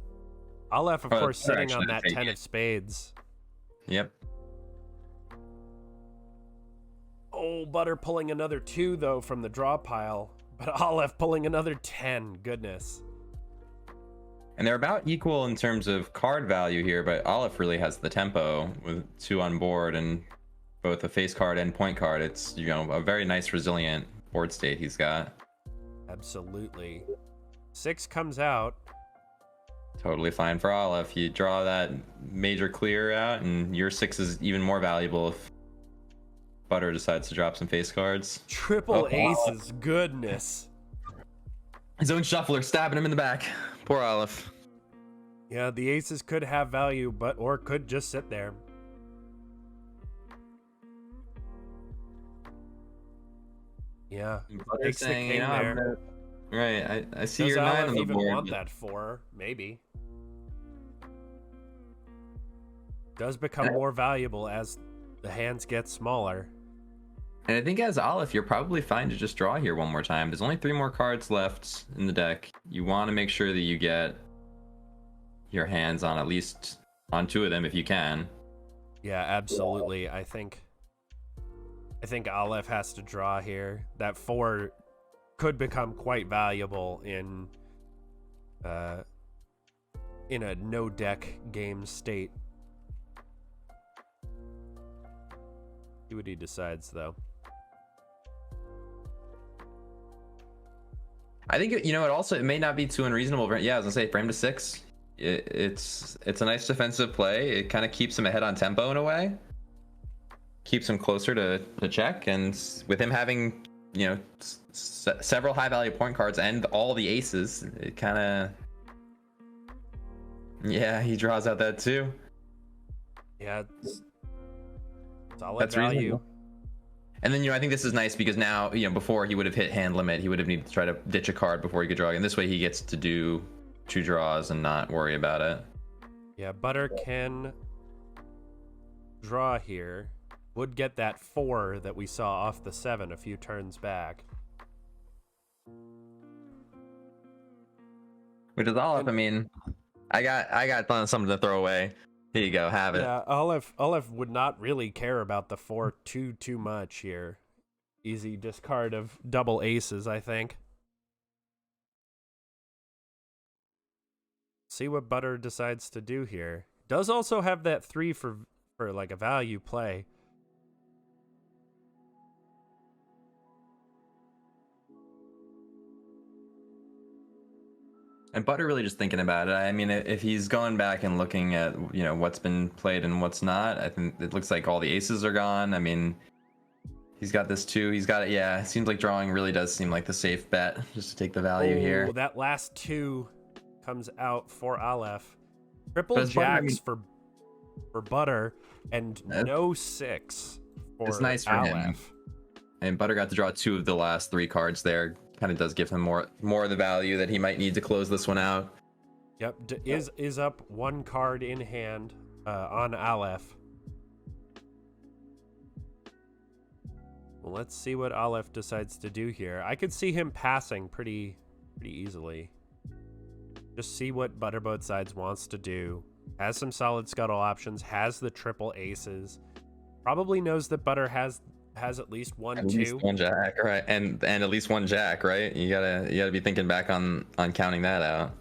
Aleph, of course, sitting on that 10 of spades. Yep. Oh, Butter pulling another 2, though, from the draw pile. But Aleph pulling another 10. Goodness. And they're about equal in terms of card value here, but Aleph really has the tempo with 2 on board and both a face card and point card. It's, you know, a very nice, resilient board state he's got. Absolutely. 6 comes out. Totally fine for Aleph. You draw that major clear out, and your 6 is even more valuable if Butter decides to drop some face cards. Triple aces, goodness. His own shuffler stabbing him in the back. Poor Aleph. Yeah, the aces could have value, or could just sit there. Yeah, takes the king there. Right, I see Does your 9 Aleph on the even board. Want that 4? Maybe. Does become more valuable as the hands get smaller. And I think as Aleph, you're probably fine to just draw here one more time. There's only 3 more cards left in the deck. You want to make sure that you get your hands on at least on 2 of them if you can. Yeah, absolutely. I think Aleph has to draw here. That 4 could become quite valuable in a no deck game state. See what he decides, though. I think, you know, it may not be too unreasonable. Yeah, I was gonna say, frame to 6. It's a nice defensive play. It kind of keeps him ahead on tempo in a way. Keeps him closer to check, and with him having, you know, several high value point cards and all the aces, it kind of, yeah, he draws out that 2. Yeah, solid That's value. Reasonable. And then, you know, I think this is nice because now, you know, before he would have hit hand limit, he would have needed to try to ditch a card before he could draw. And this way he gets to do 2 draws and not worry about it. Yeah, Butter can draw here. Would get that 4 that we saw off the 7 a few turns back. Which is Aleph, I mean, I got something to throw away. Here you go, have it. Yeah, Aleph would not really care about the 4 too much here. Easy discard of double aces, I think. See what Butter decides to do here. Does also have that 3 for like a value play. And Butter really just thinking about it. I mean, if he's going back and looking at, you know, what's been played and what's not, I think it looks like all the aces are gone. I mean, he's got this 2. He's got it. Yeah, it seems like drawing really does seem like the safe bet, just to take the value here. That last 2 comes out for Aleph. Triple jacks for Butter and no 6 for it's nice for Aleph. him. And Butter got to draw 2 of the last 3 cards there. Kind of does give him more of the value that he might need to close this one out. Yep, is up 1 card in hand on Aleph. Well, let's see what Aleph decides to do here. I could see him passing pretty easily. Just see what ButterBothSides wants to do. Has some solid scuttle options, has the triple aces. Probably knows that Butter has has at least one At least 2. one jack, right? And at least one jack, right? You gotta be thinking back on counting that out.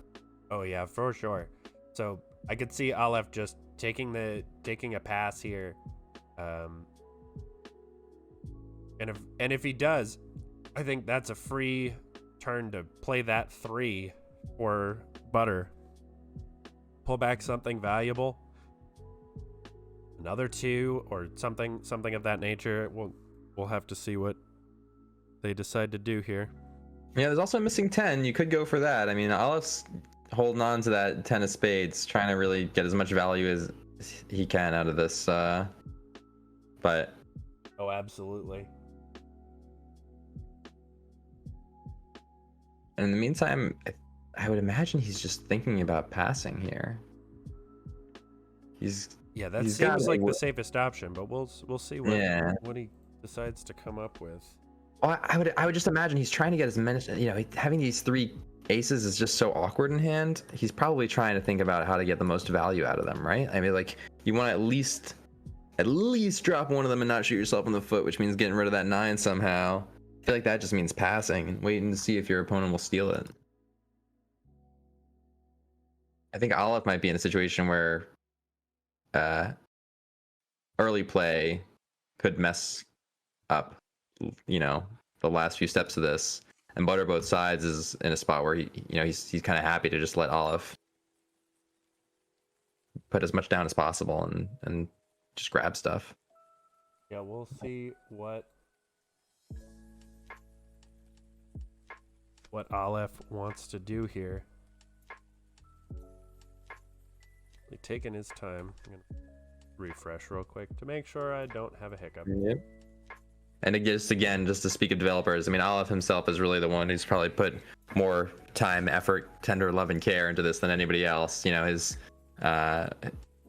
Oh yeah, for sure. So I could see Aleph just taking a pass here, and if he does, I think that's a free turn to play that 3 for Butter. Pull back something valuable, another 2 or something of that nature. We'll have to see what they decide to do here. Yeah, there's also a missing 10. You could go for that. I mean, Olive's holding on to that 10 of spades, trying to really get as much value as he can out of this. But oh, absolutely. in the meantime, I would imagine he's just thinking about passing here. That seems like the safest option, but we'll see what he decides to come up with. Well, I would just imagine he's trying to get as many. Having these 3 aces is just so awkward in hand. He's probably trying to think about how to get the most value out of them, right? I mean, like, you want to at least drop one of them and not shoot yourself in the foot, which means getting rid of that 9 somehow. I feel like that just means passing and waiting to see if your opponent will steal it. I think Aleph might be in a situation where early play could mess up, the last few steps of this. And ButterBothSides is in a spot where he's kind of happy to just let Aleph put as much down as possible and just grab stuff. Yeah, we'll see what Aleph wants to do here. He's taking his time. I'm gonna refresh real quick to make sure I don't have a hiccup. Yep. And just to speak of developers, I mean, Aleph himself is really the one who's probably put more time, effort, tender love, and care into this than anybody else.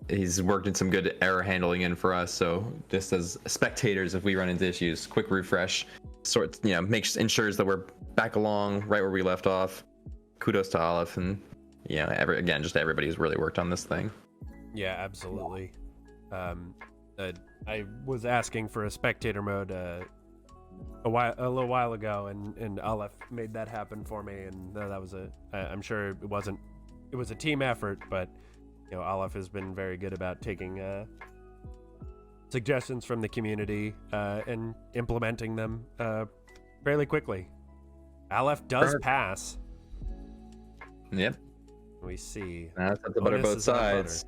He's worked in some good error handling in for us. So just as spectators, if we run into issues, quick refresh, ensures that we're back along right where we left off. Kudos to Aleph, and just everybody who's really worked on this thing. Yeah, absolutely. I was asking for a spectator mode a little while ago, and Aleph made that happen for me, and that was I'm sure it was a team effort, but Aleph has been very good about taking suggestions from the community and implementing them fairly quickly. Aleph does pass. Yep. We see. That's the ButterBothSides.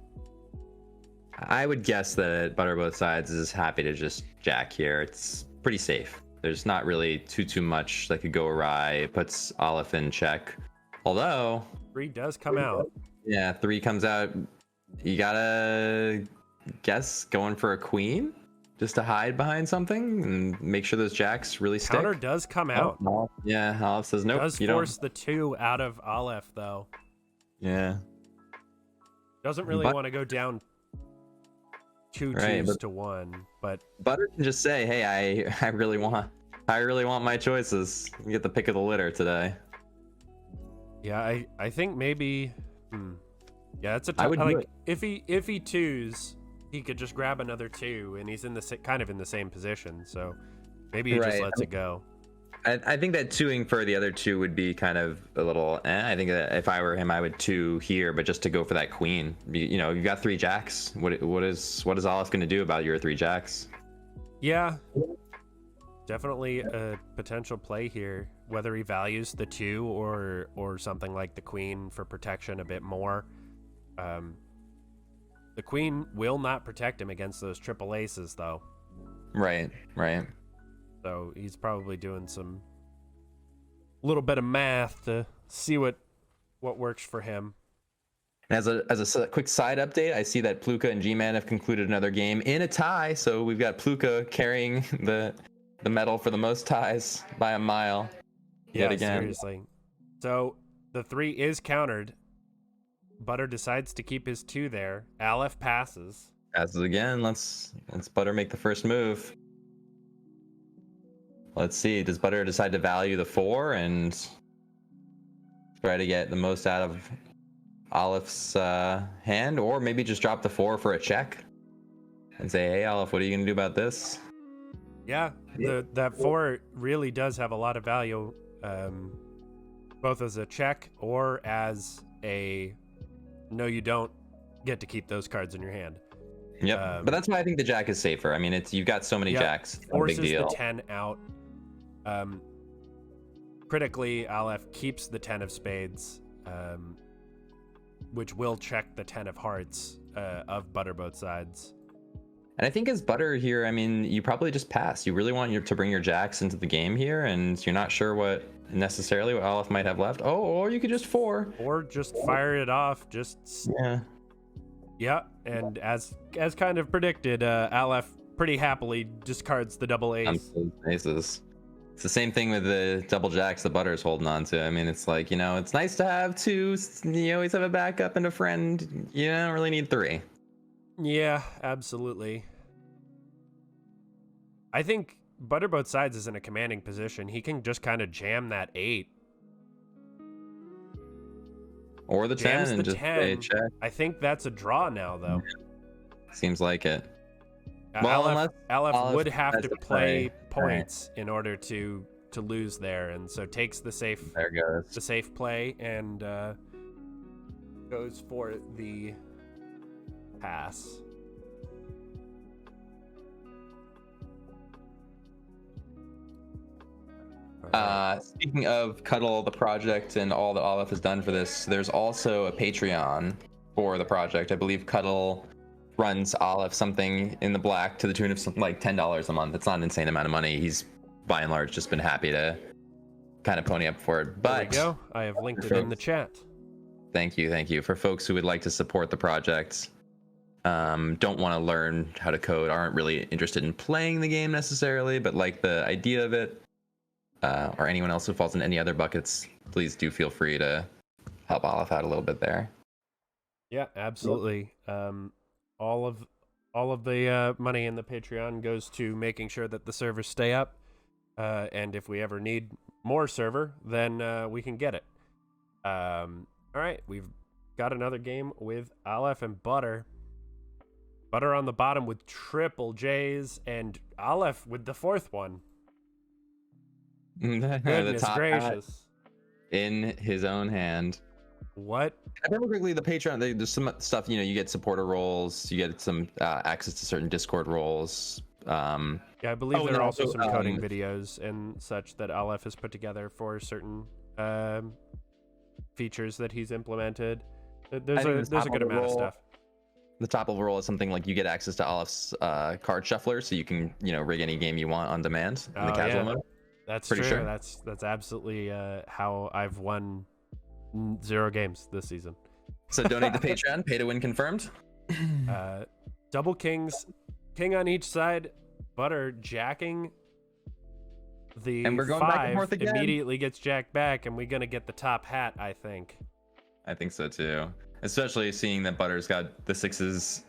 I would guess that ButterBothSides is happy to just jack here. It's pretty safe. There's not really too much that could go awry. It puts Aleph in check. Although 3 does come out. Yeah, 3 comes out. You gotta guess going for a queen just to hide behind something and make sure those jacks really stick. Counter does come out. Oh, yeah, Aleph says nope. Does force the 2 out of Aleph though. Yeah. Doesn't really want to go down 2 twos to 1, but Butter can just say, "Hey, I really want my choices. You get the pick of the litter today." Yeah, I think maybe. Yeah, it's a tough. Like if he twos, he could just grab another 2, and he's in kind of in the same position. So maybe he just lets it go. I think that 2ing for the other 2 would be kind of a little. I think that if I were him, I would 2 here, but just to go for that queen. You got 3 jacks. What is Aleph going to do about your 3 jacks? Yeah, definitely a potential play here. Whether he values the 2 or something like the queen for protection a bit more. The queen will not protect him against those triple aces, though. Right. So he's probably doing some little bit of math to see what works for him. As a quick side update, I see that Pluka and G-Man have concluded another game in a tie. So we've got Pluka carrying the medal for the most ties by a mile. Yeah, yet again. Seriously. So the 3 is countered. Butter decides to keep his 2 there. Aleph passes. Passes again. Let's Butter make the first move. Let's see. Does Butter decide to value the 4 and try to get the most out of Aleph's hand, or maybe just drop the 4 for a check and say, "Hey, Aleph, what are you gonna do about this?" Yeah, that 4 really does have a lot of value, both as a check or as a no, you don't get to keep those cards in your hand. Yep, but that's why I think the jack is safer. I mean, you've got so many jacks, no forces big deal. the 10 out. Critically, Aleph keeps the 10 of spades, which will check the 10 of hearts of ButterBothSides. And I think as Butter here, I mean, you probably just pass. You really want to bring your jacks into the game here, and you're not sure what Aleph might have left. Oh, or you could just 4. Or just fire it off. Yeah, and as kind of predicted, Aleph pretty happily discards the double ace. Aces. It's the same thing with the double jacks that Butter's holding on to. I mean, it's like, it's nice to have 2. You always have a backup and a friend. You don't really need 3. Yeah, absolutely. I think ButterBothSides is in a commanding position. He can just kind of jam that 8. Or the 10 and just 10. Check. I think that's a draw now, though. Seems like it. Well, Aleph would have to play points in order to lose there, and so takes the safe play and goes for the pass. Speaking of Cuttle, the project, and all that Aleph has done for this, there's also a Patreon for the project. I believe Cuttle runs Aleph something in the black to the tune of something like $10 a month. It's not an insane amount of money. He's by and large just been happy to kind of pony up for it. But there we go. I have linked it in the chat. Thank you. For folks who would like to support the project, don't want to learn how to code, aren't really interested in playing the game necessarily, but like the idea of it, or anyone else who falls in any other buckets, please do feel free to help Aleph out a little bit there. Yeah, absolutely. All of the money in the Patreon goes to making sure that the servers stay up, and if we ever need more server, then we can get it. All right, we've got another game with Aleph and Butter. Butter on the bottom with triple J's, and Aleph with the 4th one. Goodness gracious. In his own hand. What? I remember quickly the Patreon, there's some stuff, you get supporter roles, you get some access to certain Discord roles. Yeah, I believe there are also some coding videos and such that Aleph has put together for certain features that he's implemented. There's a good amount of stuff. The top level role is something like you get access to Aleph's card shuffler, so you can rig any game you want on demand in the casual mode. That's pretty true. Sure. That's absolutely how I've won 0 games this season. So donate to Patreon, pay to win confirmed. Double kings, king on each side, Butter jacking the and we're going 5 back and forth again. Immediately gets jacked back, and we're gonna get the top hat, I think. I think so too. Especially seeing that Butter's got the 6s,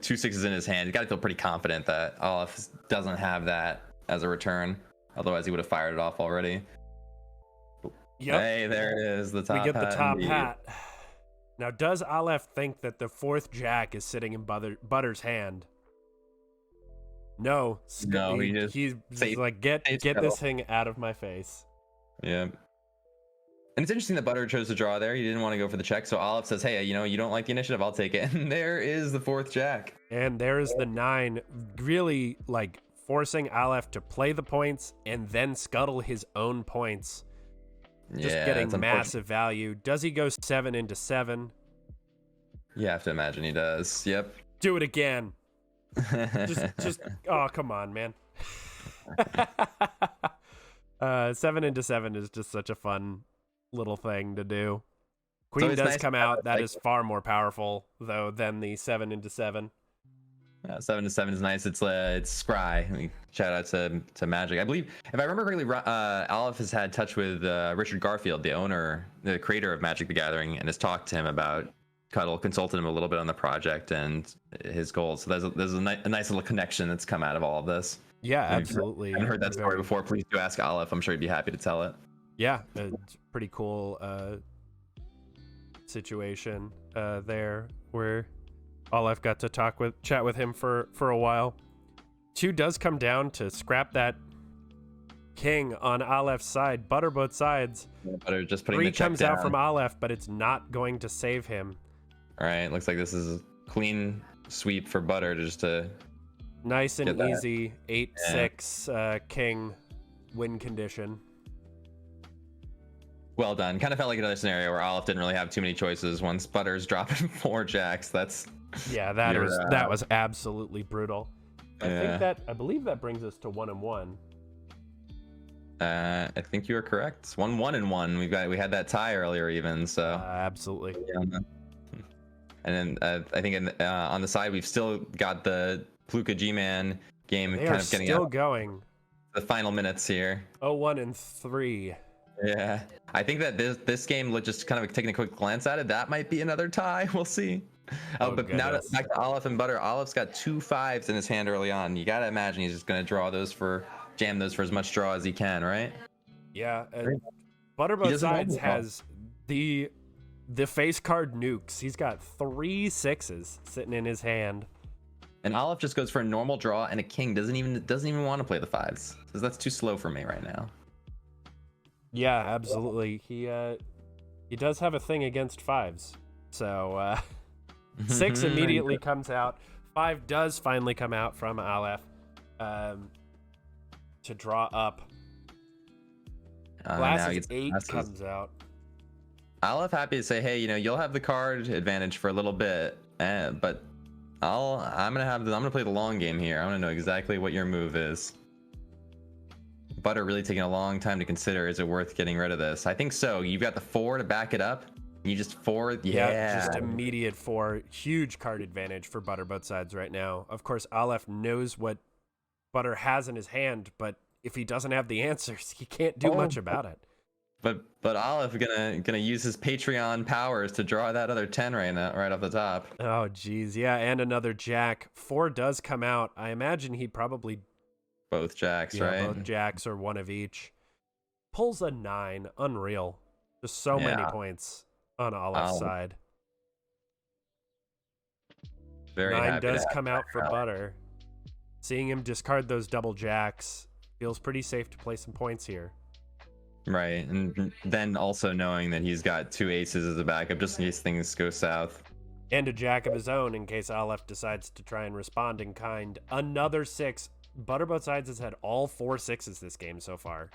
2 6s in his hand. You gotta feel pretty confident that Aleph doesn't have that as a return. Otherwise, he would have fired it off already. Yep. Hey, there it is. The top hat. We get the top hat. Now, does Aleph think that the 4th jack is sitting in Butter's hand? No. No, he's like, get this thing out of my face. Yeah. And it's interesting that Butter chose to draw there. He didn't want to go for the check. So Aleph says, hey, you don't like the initiative, I'll take it. And there is the 4th jack. And there is the 9, really like forcing Aleph to play the points and then scuttle his own points. Just getting massive value. Does he go 7 into 7? You have to imagine he does. Yep. Do it again. just oh, come on, man. 7 into 7 is just such a fun little thing to do. Queen does come out. That is far more powerful though than the 7 into 7. 7 to 7 is nice. It's Scry. Shout out to Magic. I believe, if I remember correctly, Aleph has had touch with Richard Garfield, the creator of Magic the Gathering, and has talked to him about Cuttle, consulted him a little bit on the project and his goals. So there's a nice little connection that's come out of all of this. Yeah, absolutely. I haven't heard that story before. Please do ask Aleph. I'm sure he'd be happy to tell it. Yeah, it's a pretty cool situation there where Aleph got to chat with him for a while. 2 does come down to scrap that king on Aleph's side. Butter both sides. Butter just putting 3 the check comes down. out from Aleph, but it's not going to save him. All right, looks like this is a clean sweep for Butter just to Nice and easy 8-6 king win condition. Well done. Kind of felt like another scenario where Aleph didn't really have too many choices. Once Butter's dropping 4 jacks, that's that was absolutely brutal. I believe that brings us to 1-1. I think you are correct. It's 1-1. We had that tie earlier even, so absolutely. Yeah. And then I think on the side we've still got the Pluka G-Man game They kind are of getting still out going. The final minutes here. 0-1-3. Yeah, I think that this game, just kind of taking a quick glance at it, that might be another tie. We'll see. But goodness. Now back to Aleph and Butter. Aleph's got 2 5s in his hand early on. You gotta imagine he's just gonna jam those for as much draw as he can, right? Yeah, ButterBothSides has the face card nukes. He's got 3 6s sitting in his hand. And Aleph just goes for a normal draw and a king. Doesn't even want to play the 5s. Says that's too slow for me right now. Yeah, absolutely. He does have a thing against 5s. So 6 immediately comes out. 5 does finally come out from Aleph to draw up. Glasses 8 comes out. Aleph happy to say, hey, you'll have the card advantage for a little bit, but I'm gonna play the long game here. I want to know exactly what your move is. Butter really taking a long time to consider. Is it worth getting rid of this? I think so. You've got the 4 to back it up. You just 4. Yeah, just immediate 4. Huge card advantage for ButterBothSides right now. Of course, Aleph knows what Butter has in his hand, but if he doesn't have the answers, he can't do much about it. But Aleph gonna use his Patreon powers to draw that other 10 right now, right off the top. Oh geez, yeah, and another jack. 4 does come out. I imagine he probably both jacks, right? Both jacks or one of each. Pulls a 9. Unreal. Just so many points on Aleph's side. Very 9 does come out for Butter. Seeing him discard those double jacks feels pretty safe to play some points here. Right, and then also knowing that he's got 2 aces as a backup just in case things go south. And a jack of his own in case Aleph decides to try and respond in kind. Another 6. ButterBothSides has had all 4 6s this game so far.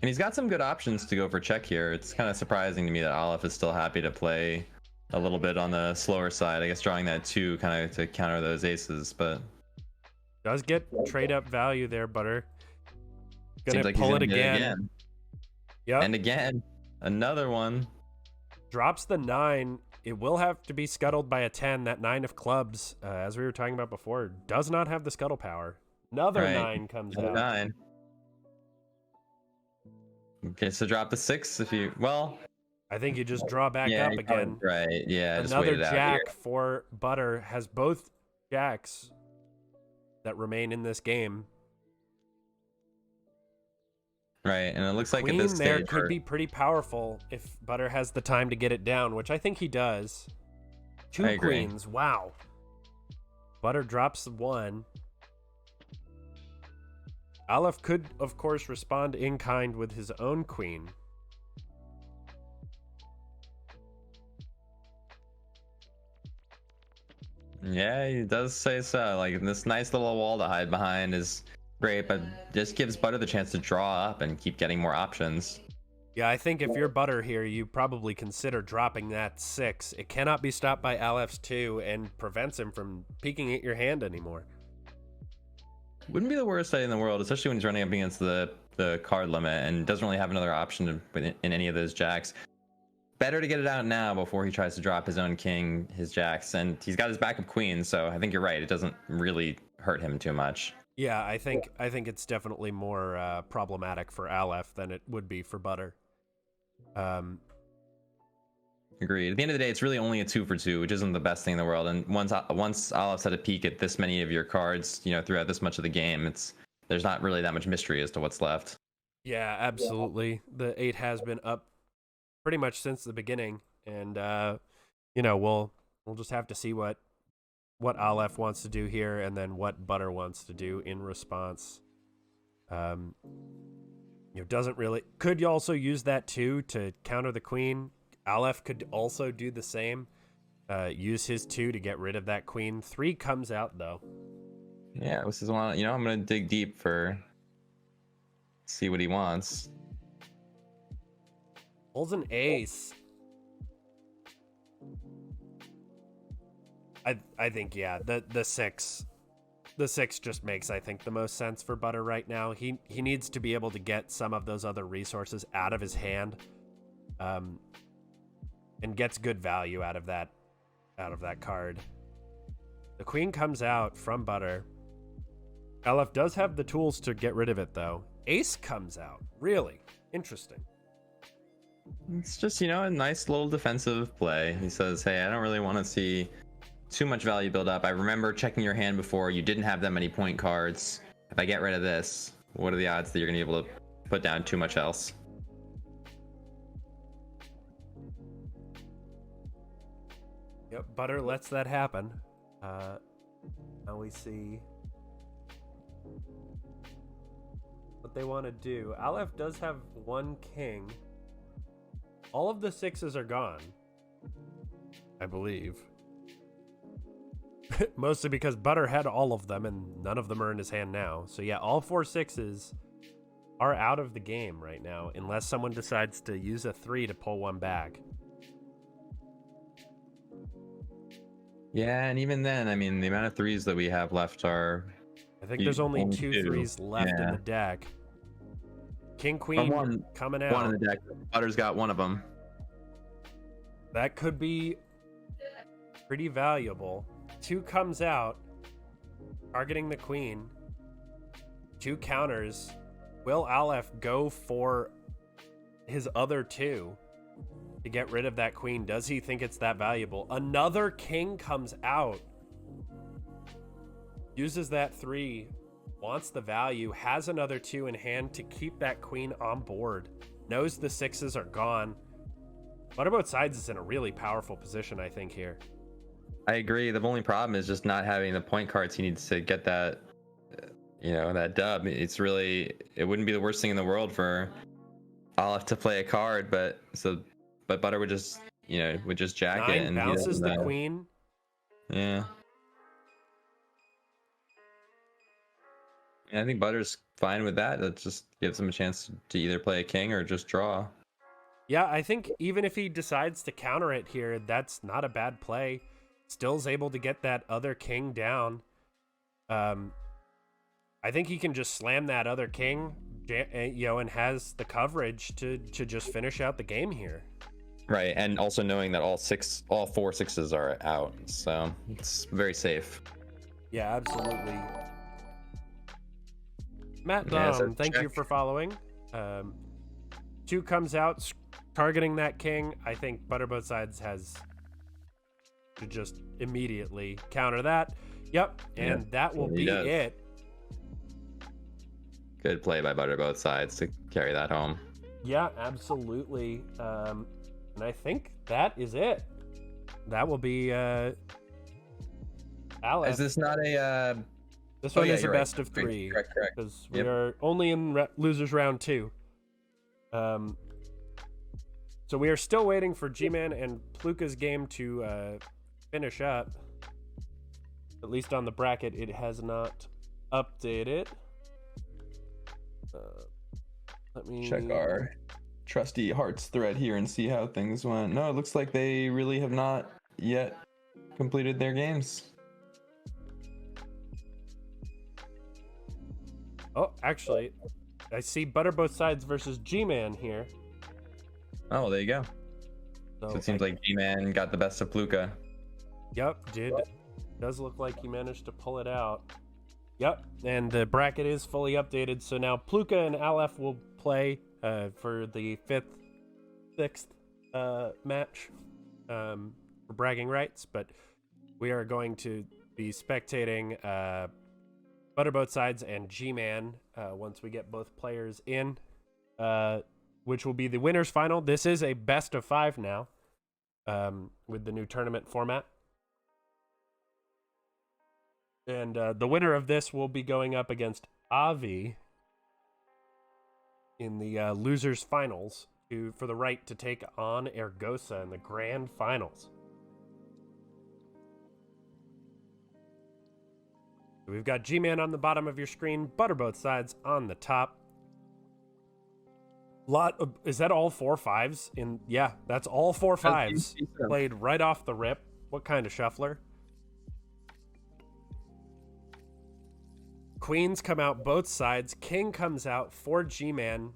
And he's got some good options to go for check here. It's kind of surprising to me that Aleph is still happy to play a little bit on the slower side. I guess drawing that 2 kind of to counter those aces, but does get trade up value there, Butter. Seems like pull it again. Yep. And again, another one. Drops the 9. It will have to be scuttled by a 10. That 9 of clubs, as we were talking about before, does not have the scuttle power. Another 9 comes out. 9. Okay, so drop the 6 if you... Well... I think you just draw back up again. Right, yeah. Another jack for Butter. Has both jacks that remain in this game. Right, and it looks like Queen at this stage there could be pretty powerful if Butter has the time to get it down, which I think he does. 2 queens, wow. Butter drops 1. Aleph could, of course, respond in kind with his own queen. Yeah, he does say so. Like, this nice little wall to hide behind is great, but just gives Butter the chance to draw up and keep getting more options. Yeah, I think if you're Butter here, you probably consider dropping that 6. It cannot be stopped by Aleph's 2 and prevents him from peeking at your hand anymore. Wouldn't be the worst idea in the world, especially when he's running up against the card limit and doesn't really have another option in any of those jacks. Better to get it out now before he tries to drop his own king, his jacks, and he's got his backup queen, so I think you're right. It doesn't really hurt him too much. Yeah, I think it's definitely more problematic for Aleph than it would be for Butter. Agreed. At the end of the day, it's really only a 2 for 2, which isn't the best thing in the world. And once Aleph's had a peek at this many of your cards, throughout this much of the game, there's not really that much mystery as to what's left. Yeah, absolutely. The 8 has been up pretty much since the beginning, and we'll just have to see what what Aleph wants to do here, and then what Butter wants to do in response. Doesn't really... Could you also use that too to counter the queen? Aleph could also do the same. Use his 2 to get rid of that queen. 3 comes out, though. Yeah, this is one. I'm gonna dig deep for... see what he wants. Pulls an ace. I think, yeah, the 6. The 6 just makes, I think, the most sense for Butter right now. He needs to be able to get some of those other resources out of his hand, and gets good value out of that card. The queen comes out from Butter. Aleph does have the tools to get rid of it, though. Ace comes out. Really interesting. It's just, a nice little defensive play. He says, hey, I don't really want to see too much value build up. I remember checking your hand before. You didn't have that many point cards. If I get rid of this, what are the odds that you're going to be able to put down too much else? Yep, Butter lets that happen. Now we see what they want to do. Aleph does have 1 king. All of the 6s are gone, I believe. Mostly because Butter had all of them and none of them are in his hand now. So yeah, all 4 6s are out of the game right now, unless someone decides to use a 3 to pull 1 back. Yeah, and even then, the amount of 3s that we have left are... I think there's only 2 3s left in the deck. King Queen coming out. 1 in the deck. Butter's got 1 of them. That could be pretty valuable. 2 comes out, targeting the queen. 2 counters. Will Aleph go for his other 2 to get rid of that queen? Does he think it's that valuable? Another king comes out. Uses that 3. Wants the value. Has another 2 in hand to keep that queen on board. Knows the 6s are gone. ButterBothSides is in a really powerful position, I think, here. I agree. The only problem is just not having the point cards he needs to get that, that dub. It wouldn't be the worst thing in the world for Aleph to play a card, but Butter would just, jack 9 it and bounces the queen. Yeah. I think Butter's fine with that. That just gives him a chance to either play a king or just draw. Yeah, I think even if he decides to counter it here, that's not a bad play. Still's able to get that other king down. I think he can just slam that other king, and has the coverage to just finish out the game here. Right, and also knowing that all 4 6s are out, so it's very safe. Yeah, absolutely. Matt Dom, thank you for following. 2 comes out, targeting that king. I think ButterBothSides has to just immediately counter that. Yep, and that will be it. Good play by ButterBothSides to carry that home. Yeah, absolutely. And I think that is it. That will be Aleph. Is this not a... This one is a best of 3. Correct. Because we are only in losers round 2. So we are still waiting for G-Man and Pluka's game to finish up. At least on the bracket, it has not updated. Let me check our trusty hearts thread here and see how things went. No, it looks like they really have not yet completed their games. Oh, actually, I see ButterBothSides versus G-Man here. Oh, there you go. So it seems like G-Man got the best of Pluka. Yep, does look like he managed to pull it out. Yep, and the bracket is fully updated, so now Pluka and Aleph will play for the 6th match for bragging rights, but we are going to be spectating ButterBothSides and G-Man once we get both players in, which will be the winners final. This is a best of 5 now with the new tournament format. And the winner of this will be going up against Avi in the losers finals for the right to take on Eorgosa in the grand finals. We've got G-Man on the bottom of your screen, ButterBothSides on the top. Is that all 4-5s? Yeah, that's all 4-5s played right off the rip. What kind of shuffler? Queens come out both sides. King comes out for G-Man.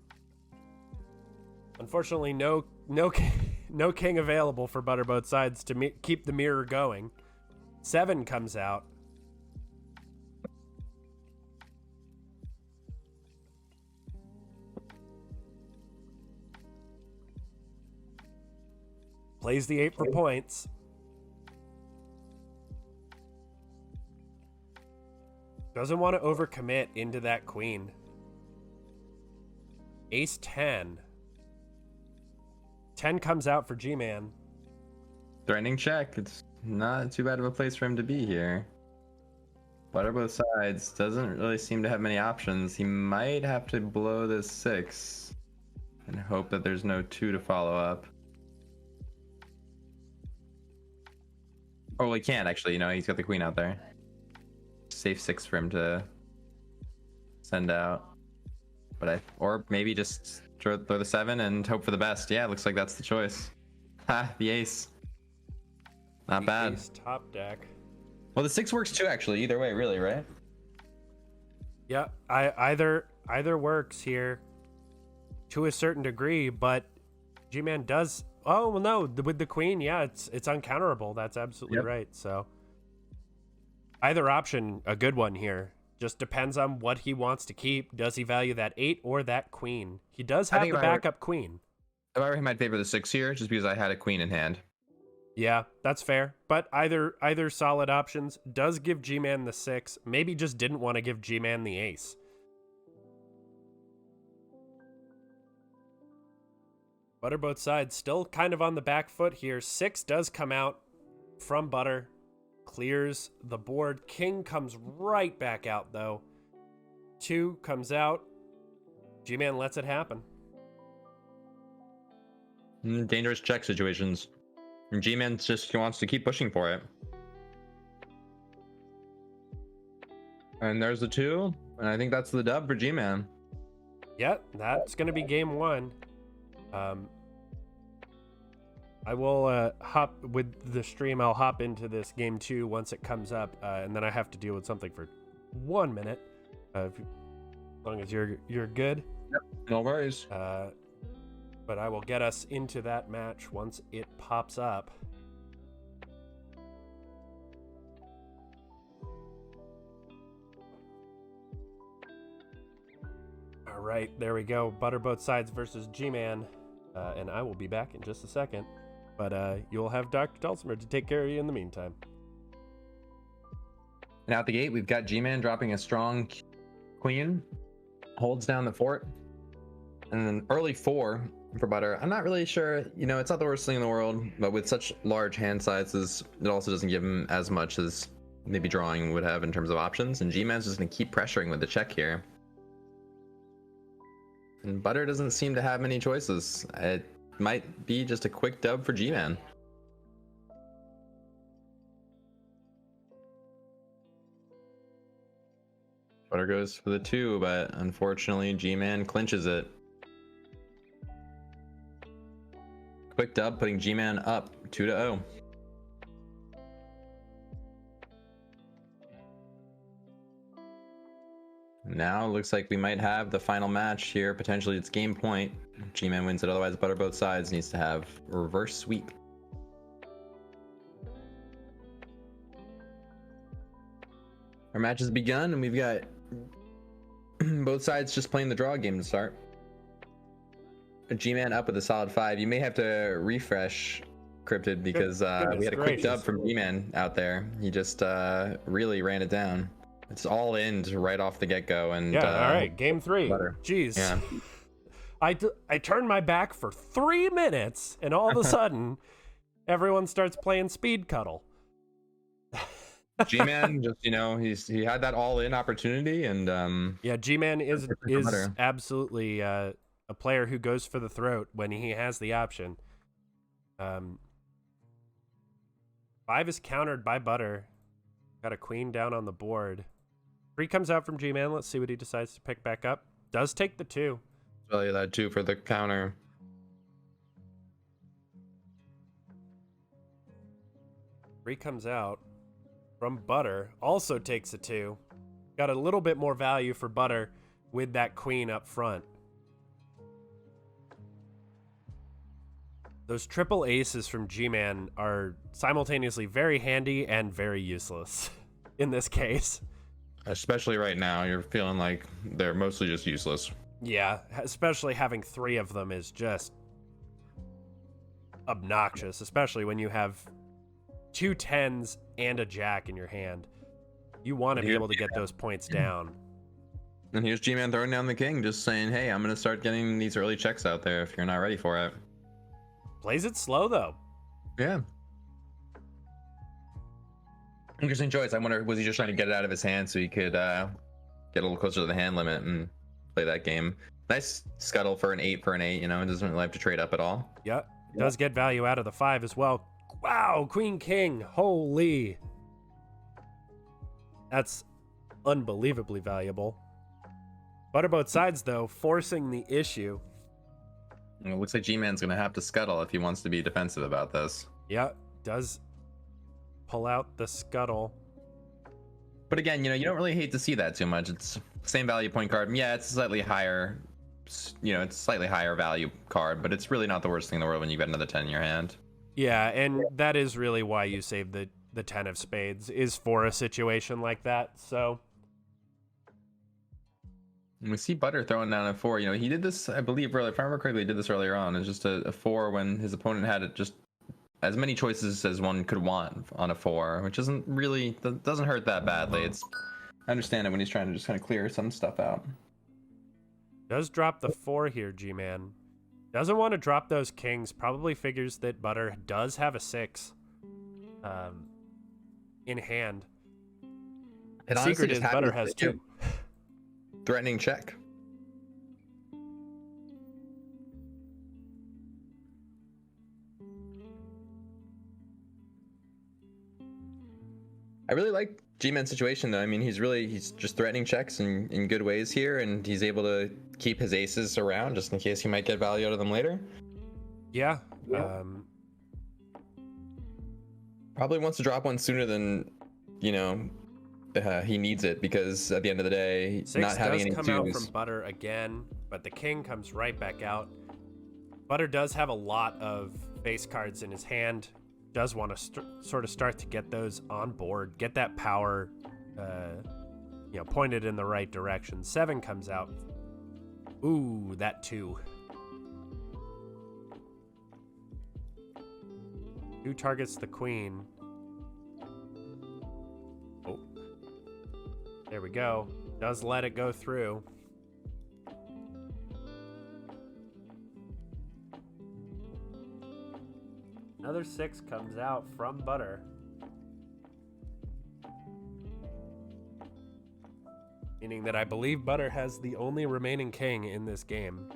Unfortunately, no king available for ButterBothSides to keep the mirror going. 7 comes out. Plays the 8 for points. Doesn't want to overcommit into that queen. Ace 10. 10 comes out for G-Man. Threatening check. It's not too bad of a place for him to be here. ButterBothSides doesn't really seem to have many options. He might have to blow this 6 and hope that there's no 2 to follow up. Oh, well, he can't actually. He's got the queen out there. Safe 6 for him to send out. Or maybe just throw the 7 and hope for the best. Yeah, it looks like that's the choice. Ha, the ace. Not bad. Ace top deck. Well, the 6 works too, actually. Either way, really, right? Yeah, either works here to a certain degree, but G-Man does. Oh well, no, with the queen, yeah, it's uncounterable. That's absolutely right. So either option, a good one here. Just depends on what he wants to keep. Does he value that 8 or that queen? He does have the backup queen. If I were him, I'd favor the 6 here, just because I had a queen in hand. Yeah, that's fair. But either solid options. Does give G-Man the 6. Maybe just didn't want to give G-Man the ace. ButterBothSides still kind of on the back foot here. 6 does come out from Butter. Clears the board. King comes right back out, though. 2 comes out. G-Man lets it happen. Dangerous check situations. G-Man just wants to keep pushing for it. And there's the 2. And I think that's the dub for G-Man. Yep, that's going to be game 1. I will hop with the stream. I'll hop into this game 2 once it comes up, and then I have to deal with something for 1 minute. As long as you're good. Yep, no worries. But I will get us into that match once it pops up. All right, there we go. ButterBothSides versus G-Man. And I will be back in just a second. But you'll have Dr. Dulcimer to take care of you in the meantime. And out the gate, we've got G-Man dropping a strong queen. Holds down the fort. And then early 4 for Butter. I'm not really sure. It's not the worst thing in the world. But with such large hand sizes, it also doesn't give him as much as maybe drawing would have in terms of options. And G-Man's just going to keep pressuring with the check here. And Butter doesn't seem to have many choices. It might be just a quick dub for G-Man. Butter goes for the 2, but unfortunately G-Man clinches it. Quick dub, putting G-Man up 2-0. Now it looks like we might have the final match here. Potentially it's game point. G-Man wins it, otherwise ButterBothSides needs to have a reverse sweep. Our match has begun, and we've got both sides just playing the draw game to start. G-Man up with a solid 5. You may have to refresh, Cryptid, because we had a quick dub from G-Man out there. He just really ran it down. It's all in right off the get-go. And yeah, all right, game 3. Butter. Jeez. Yeah. I turned my back for 3 minutes, and all of a sudden, everyone starts playing speed cuddle. G-Man just, he had that all-in opportunity, and Yeah, G-Man is Butter. absolutely a player who goes for the throat when he has the option. 5 is countered by Butter. Got a queen down on the board. 3 comes out from G-Man. Let's see what he decides to pick back up. Does take the 2. value that 2 for the counter. 3 comes out from Butter. Also takes a 2. Got a little bit more value for Butter with that queen up front. Those triple aces from G-Man are simultaneously very handy and very useless in this case. Especially right now, you're feeling like they're mostly just useless. Yeah, especially having 3 of them is just obnoxious, especially when you have 2 10s and a jack in your hand. You want to be able to get those points down. And here's G-Man throwing down the king, just saying, hey, I'm going to start getting these early checks out there if you're not ready for it. Plays it slow, though. Yeah. Interesting choice. I wonder, was he just trying to get it out of his hand so he could get a little closer to the hand limit and play that game? Nice scuttle for an 8 for an 8, it doesn't really have to trade up at all. Yep. Does get value out of the 5 as well. Wow, Queen King. Holy. That's unbelievably valuable. ButterBothSides, though, forcing the issue. It looks like G-Man's gonna have to scuttle if he wants to be defensive about this. Yeah, does pull out the scuttle. But again, you don't really hate to see that too much. It's same value point card. Yeah, it's slightly higher. It's a slightly higher value card, but it's really not the worst thing in the world when you've got another 10 in your hand. Yeah, and that is really why you save the 10 of spades, is for a situation like that. So And we see Butter throwing down a 4. He did this, I believe, earlier. If I remember correctly, he did this earlier on. It's just a 4 when his opponent had just as many choices as one could want on a 4, which doesn't hurt that badly. I understand it when he's trying to just kind of clear some stuff out. does drop the 4 here, G-Man. Doesn't want to drop those kings. Probably figures that Butter does have a 6 in hand. It The honestly secret is just happens Butter has that you 2. Threatening check. I really like G-Man's situation, though. I mean, he's just threatening checks in good ways here, and he's able to keep his aces around just in case he might get value out of them later. Yeah. Probably wants to drop one sooner than, he needs it, because at the end of the day, 6 not having does any come out twos. from Butter again, but the king comes right back out. Butter does have a lot of face cards in his hand. Does want to sort of start to get those on board, get that power, pointed in the right direction. 7 comes out. Ooh, that 2. 2 targets the queen. Oh, there we go. Does let it go through. Another 6 comes out from Butter. Meaning that I believe Butter has the only remaining king in this game.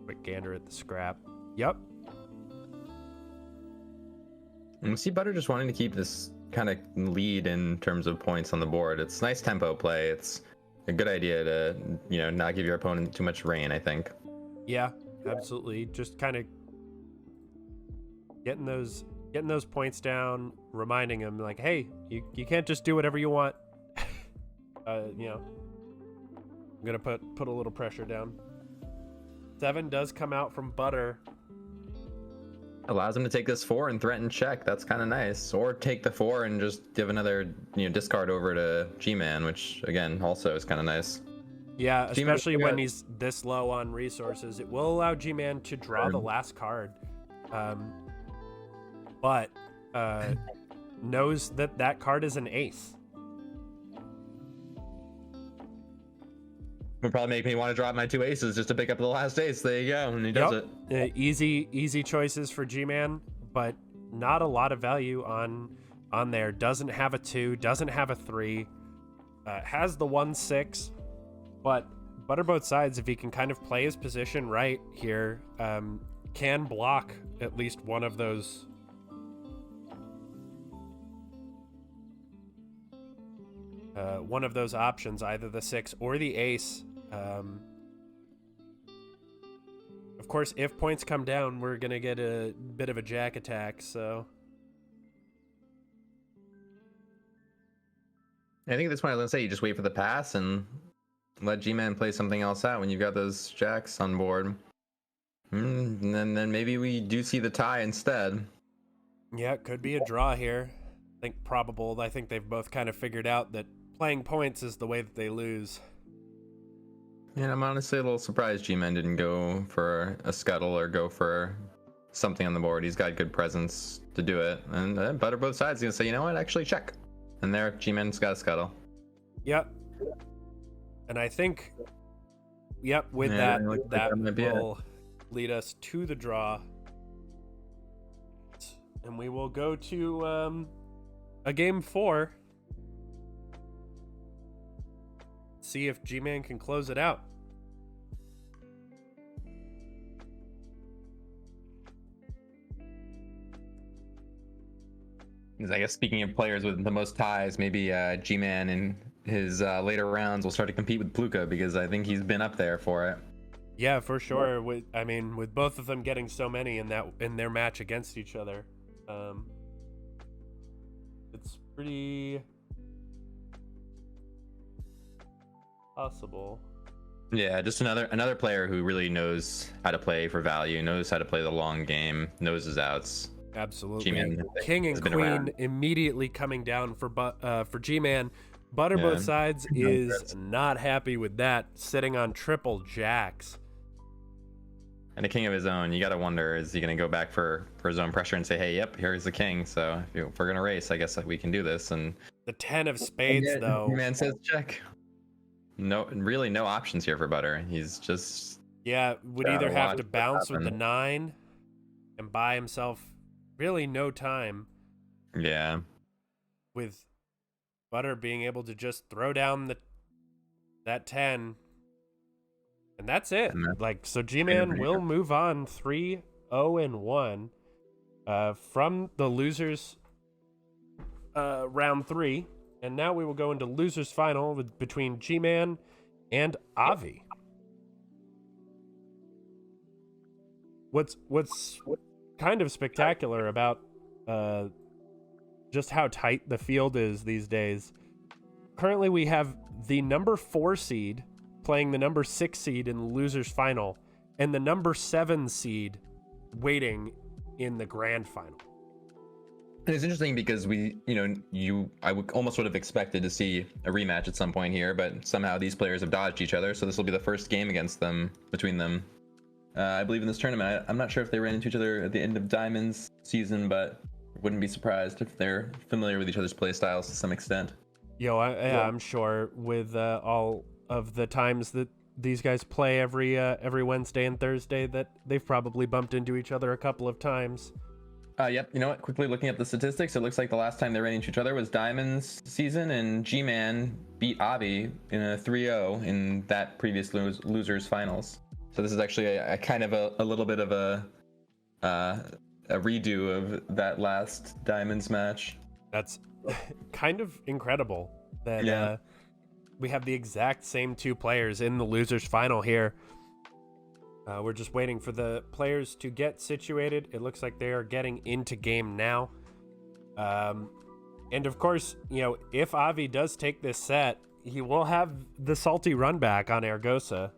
Quick gander at the scrap. Yep. And we see Butter just wanting to keep this kind of lead in terms of points on the board. It's nice tempo play. It's a good idea to, not give your opponent too much rain, I think. Yeah, absolutely. Just kind of getting those points down, reminding him like, hey, you can't just do whatever you want. I'm gonna put a little pressure down. 7 does come out from Butter. Allows him to take this 4 and threaten check. That's kind of nice. Or take the 4 and just give another, discard over to G-Man, which again also is kind of nice. Yeah, G-Man, especially when he's this low on resources. It will allow G-Man to draw the last card. But knows that card is an ace. Would probably make me want to drop my 2 aces just to pick up the last ace. There you go, and he does it. Easy choices for G-Man, but not a lot of value on on there. Doesn't have a 2, doesn't have a 3, has the 1-6, but ButterBothSides, if he can kind of play his position right here, can block at least one of those options, either the 6 or the ace. Of course, if points come down, we're gonna get a bit of a jack attack, so I think at this point, I was gonna say you just wait for the pass and let G-Man play something else out when you've got those jacks on board. And then maybe we do see the tie instead. yeah, it could be a draw here. I think probable. I think they've both kind of figured out that playing points is the way that they lose. And I'm honestly a little surprised G-Man didn't go for a scuttle or go for something on the board. He's got good presence to do it. And ButterBothSides gonna say, you know what, actually check. And there, G-Man's got a scuttle. Yep. And I think, yep, with that will lead us to the draw. And we will go to a game 4. See if G-Man can close it out. I guess speaking of players with the most ties, maybe G-Man in his later rounds will start to compete with Pluka, because I think he's been up there for it. Yeah, for sure. With both of them getting so many in their match against each other, it's pretty possible. Yeah, just another player who really knows how to play for value, knows how to play the long game, knows his outs. Absolutely. G-Man King and Queen immediately coming down for G-Man. ButterBothSides is not happy with that, sitting on triple jacks. And a king of his own, you got to wonder, is he going to go back for his own pressure and say, hey, yep, here's the king, so if we're going to race, I guess we can do this. And the 10 of spades, though. Man says check. No, really no options here for Butter. He's just... Yeah, would either have to bounce with the 9 and buy himself really no time. Yeah. With Butter being able to just throw down that 10. And that's it. So G-Man will move on 3-0-1 from the losers round 3. And now we will go into losers final between G-Man and Avi. What's kind of spectacular about just how tight the field is these days. Currently we have the number 4 seed playing the number 6 seed in the losers final, and the number 7 seed waiting in the grand final. And it's interesting because I would have expected to see a rematch at some point here, but somehow these players have dodged each other, so this will be the first game between them. I believe in this tournament. I'm not sure if they ran into each other at the end of Diamond's season, but wouldn't be surprised if they're familiar with each other's play styles to some extent. I'm sure with all of the times that these guys play every Wednesday and Thursday that they've probably bumped into each other a couple of times. Yep. You know what? Quickly looking at the statistics, it looks like the last time they ran into each other was Diamond's season, and G-Man beat Avi in a 3-0 in that previous losers finals. So this is actually a kind of a little bit of a redo of that last Diamonds match. That's kind of incredible that we have the exact same 2 players in the losers final here. We're just waiting for the players to get situated. It looks like they are getting into game now. And of course, if Avi does take this set, he will have the salty run back on Eorgosa.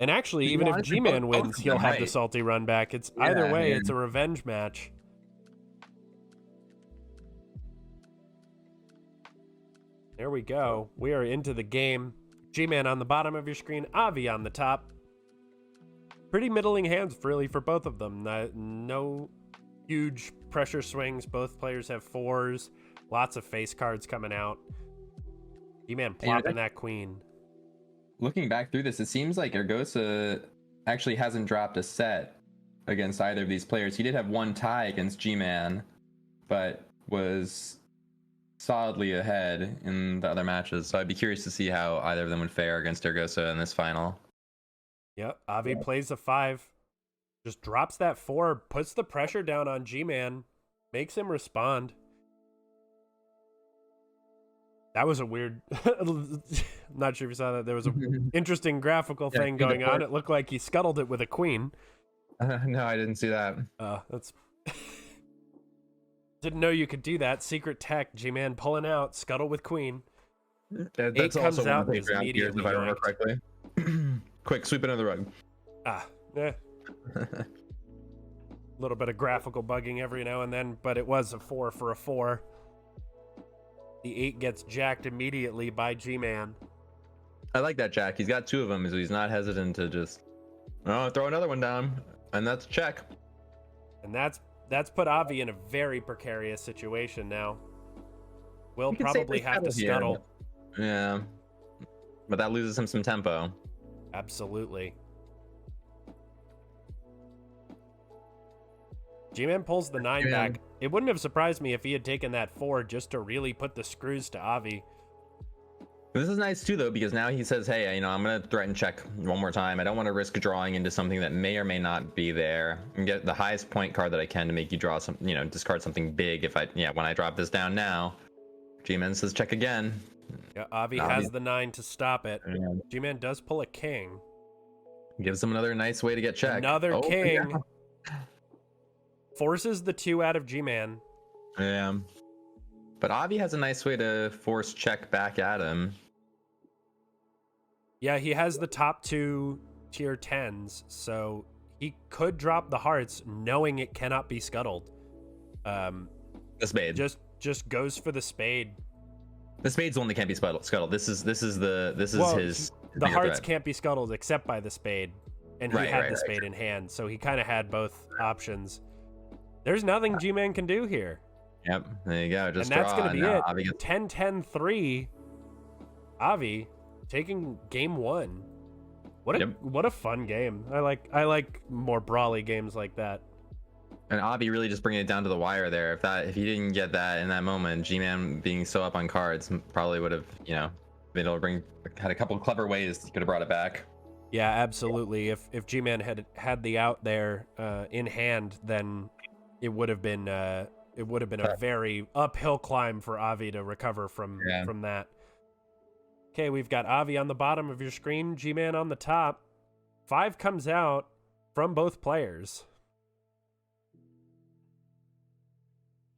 And actually, even if G-Man wins, he'll have the salty run back. It's either way, it's a revenge match. There we go. We are into the game. G-Man on the bottom of your screen, Avi on the top. Pretty middling hands, really, for both of them. No huge pressure swings. Both players have 4s. Lots of face cards coming out. G-Man plopping that queen. Looking back through this, it seems like Eorgosa actually hasn't dropped a set against either of these players. He did have one tie against G-Man, but was solidly ahead in the other matches. So I'd be curious to see how either of them would fare against Eorgosa in this final. Yep, Avi plays a 5. Just drops that 4, puts the pressure down on G-Man, makes him respond. That was a weird... I'm not sure if you saw that. There was an interesting graphical thing going on. It looked like he scuttled it with a queen. No, I didn't see that. That's... Didn't know you could do that. Secret tech, G-Man pulling out, scuttle with queen. That's comes also out one of the things immediately if I remember yanked. correctly. Quick, sweep it under the rug. A little bit of graphical bugging every now and then, but it was a 4 for a 4. The 8 gets jacked immediately by G-Man. I like that jack. He's got 2 of them, so he's not hesitant to just throw another one down, and that's a check. And that's put Avi in a very precarious situation now. Will probably have to scuttle. Yeah, but that loses him some tempo. Absolutely. G-Man pulls the 9 back. It wouldn't have surprised me if he had taken that 4 just to really put the screws to Avi. This is nice too, though, because now he says, hey, I'm going to threaten check one more time. I don't want to risk drawing into something that may or may not be there, and get the highest point card that I can to make you draw some, discard something big. When I drop this down now, G-Man says check again. Yeah, Avi has the 9 to stop it. Yeah. G-Man does pull a king. Gives him another nice way to get checked. Another king. Yeah. Forces the 2 out of G-Man. Yeah. But Avi has a nice way to force check back at him. Yeah, he has the top 2 tier 10s, so he could drop the hearts knowing it cannot be scuttled. The spade. Just goes for the spade. The spade's the one that can't be scuttled. This is his. The hearts can't be scuttled except by the spade, and he had the spade in right. hand, so he kind of had both options. There's nothing G-Man can do here. Yep, there you go. Just and that's going to be it. 10-10-3. Avi taking game 1. What a fun game. I like more brawly games like that. And Avi really just bringing it down to the wire there. If he didn't get that in that moment, G-Man being so up on cards probably would have, been able to had a couple of clever ways he could have brought it back. Yeah, absolutely. If G-Man had the out there in hand, then it would have been a very uphill climb for Avi to recover from that. Okay, we've got Avi on the bottom of your screen, G-Man on the top. 5 comes out from both players.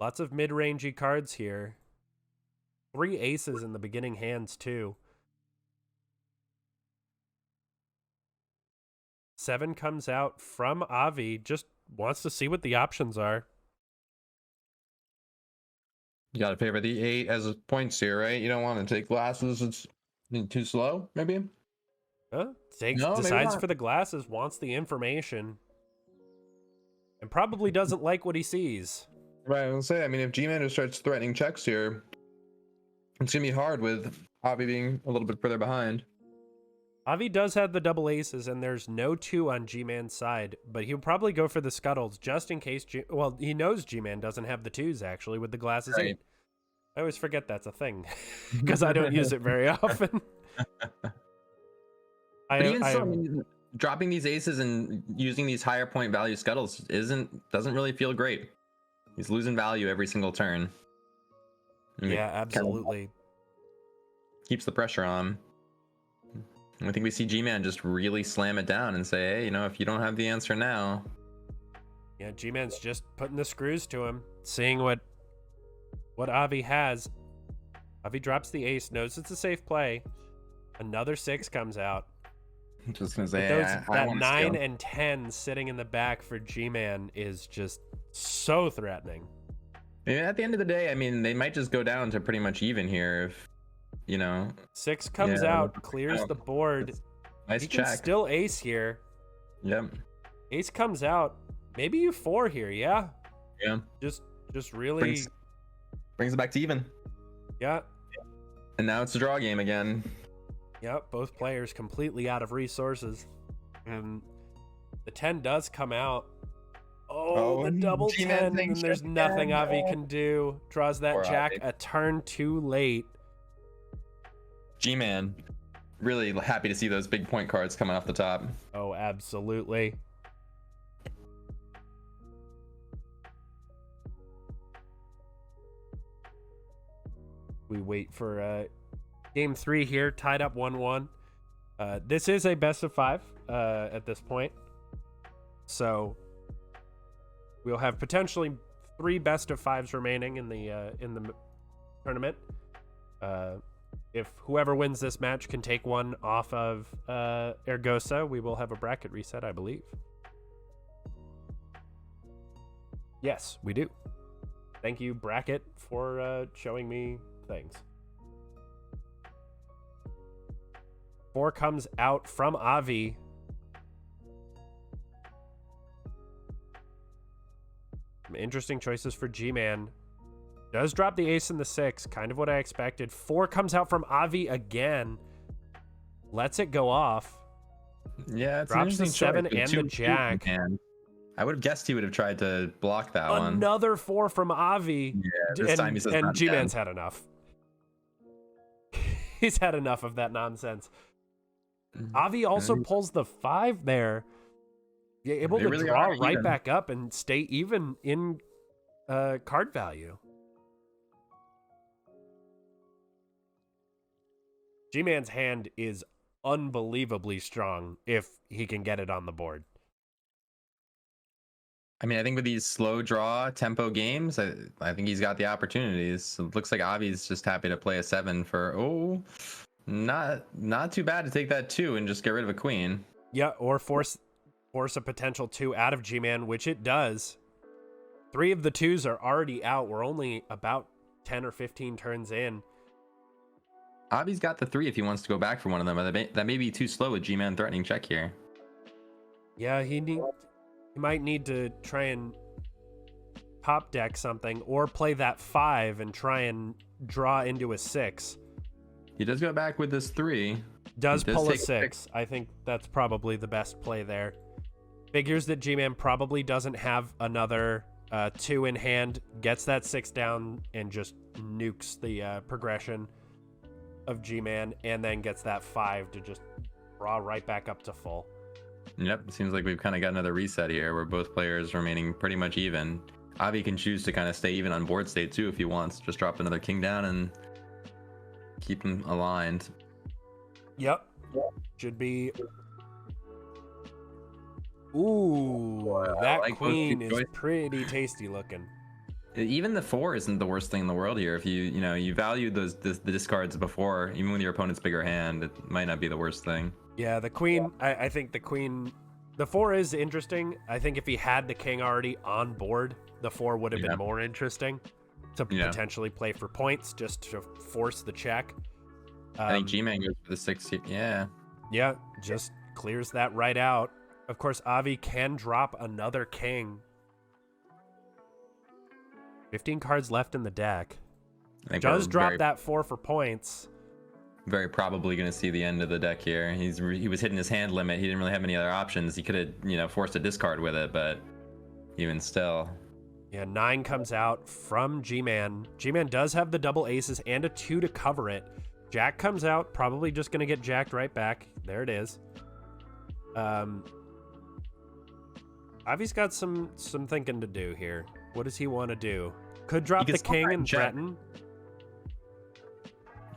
Lots of mid-rangey cards here. 3 aces in the beginning hands, too. 7 comes out from Avi. Just wants to see what the options are. You got to favor the 8 as points here, right? You don't want to take glasses. It's too slow, maybe? Decides for the glasses, wants the information, and probably doesn't like what he sees. Right, I was gonna say, if G-Man just starts threatening checks here, it's gonna be hard with Avi being a little bit further behind. Avi does have the double aces, and there's no 2 on G-Man's side, but he'll probably go for the scuttles just in case. He knows G-Man doesn't have the 2s actually with the glasses 8. I always forget that's a thing because I don't use it very often. Dropping these aces and using these higher point value scuttles doesn't really feel great. He's losing value every single turn. Yeah, absolutely. Keeps the pressure on. I think we see G-Man just really slam it down and say, hey, if you don't have the answer now. Yeah, G-Man's just putting the screws to him, seeing what Avi has. Avi drops the ace, knows it's a safe play. Another 6 comes out. I'm just gonna say, that 9 and 10 sitting in the back for G-Man is just so threatening. At the end of the day, they might just go down to pretty much even here if 6 comes out, clears the board. Nice he check. Can still ace here. Yep. Ace comes out. Maybe you 4 here, yeah. Yeah. Just really brings it back to even. Yeah. And now it's a draw game again. Yep, both players completely out of resources. And the 10 does come out. Oh, the double G-Man 10, thing and there's shit nothing again. Avi can do. Draws that Poor jack Avi. a turn too late. G-Man, really happy to see those big point cards coming off the top. Oh, absolutely. We wait for game 3 here, tied up 1-1. This is a best of 5 at this point. So we'll have potentially 3 best of 5s remaining in the tournament. If whoever wins this match can take one off of Eorgosa, we will have a bracket reset, I believe. Yes, we do. Thank you, bracket, for showing me things. 4 comes out from Avi. Some interesting choices for G-Man. Does drop the ace and the 6, kind of what I expected. 4 comes out from Avi again. Lets it go off. Yeah, it's Drops an the interesting 7 choice. and the Two jack. man. I would have guessed he would have tried to block that one. Another 4 from Avi. Yeah, this time he says and not G-Man's again. had enough. He's had enough of that nonsense. Avi also pulls the 5 there. You're able They to really draw are right even. back up and stay even in card value. G-Man's hand is unbelievably strong if he can get it on the board. I mean, I think with these slow draw tempo games, I think he's got the opportunities. So it looks like Avi's just happy to play a 7 for not too bad to take that 2 and just get rid of a queen. Yeah, or force a potential 2 out of G-Man, which it does. 3 of the 2s are already out. We're only about 10 or 15 turns in. Avi's got the 3 if he wants to go back for one of them. That may be too slow with G-Man threatening check here. Yeah, he might need to try and top deck something or play that 5 and try and draw into a 6. He does go back with this 3. Does He pull a take 6. I think that's probably the best play there. Figures that G-Man probably doesn't have another 2 in hand, gets that 6 down and just nukes the progression of G-Man, and then gets that 5 to just draw right back up to full. Yep, seems like we've kind of got another reset here where both players remaining pretty much even. Avi can choose to kind of stay even on board state too if he wants. Just drop another king down and keep them aligned. Yep. Should be. Ooh, that like those queen two is choices. pretty tasty looking. Even the 4 isn't the worst thing in the world here. If you valued the discards before, even with your opponent's bigger hand, it might not be the worst thing. Yeah, the queen, I think the queen, the 4 is interesting. I think if he had the king already on board, the 4 would have Yeah. been more interesting to Yeah. potentially play for points, just to force the check. I think G-Man goes for the 6 here. Yeah. Yeah, just clears that right out. Of course, Avi can drop another king. 15 cards left in the deck. I think Does we're drop that 4 for points. very probably going to see the end of the deck here. He was hitting his hand limit. He didn't really have any other options. He could have forced a discard with it, but even still. Yeah, 9 comes out from G-Man. G-Man does have the double aces and a 2 to cover it. Jack comes out, probably just going to get jacked right back. There it is. Avi's got some thinking to do here. What does he want to do? Could drop He the could still king try and check. threaten.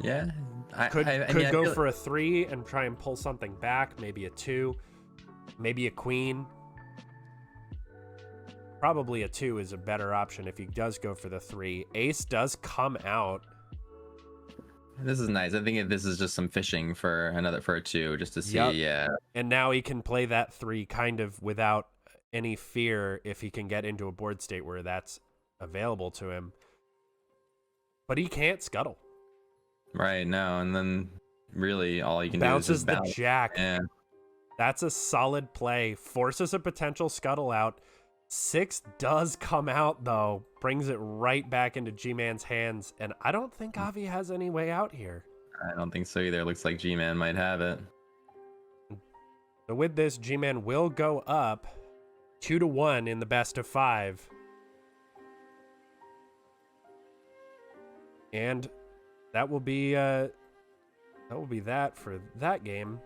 Yeah. Could I mean, I go feel- for a 3 and try and pull something back. Maybe a 2. Maybe a queen. Probably a 2 is a better option if he does go for the 3. Ace does come out. This is nice. I think this is just some fishing for a 2, just to see. Yep. Yeah. And now he can play that 3 kind of without any fear if he can get into a board state where that's available to him. But he can't scuttle. Right. No. And then really all you can Bounces do is just the bounce. jack. Yeah. That's a solid play. Forces a potential scuttle out. 6 does come out, though. Brings it right back into G-Man's hands. And I don't think Avi has any way out here. I don't think so either. Looks like G-Man might have it. So with this, G-Man will go up. 2-1 in the best of 5. And that will be that for that game.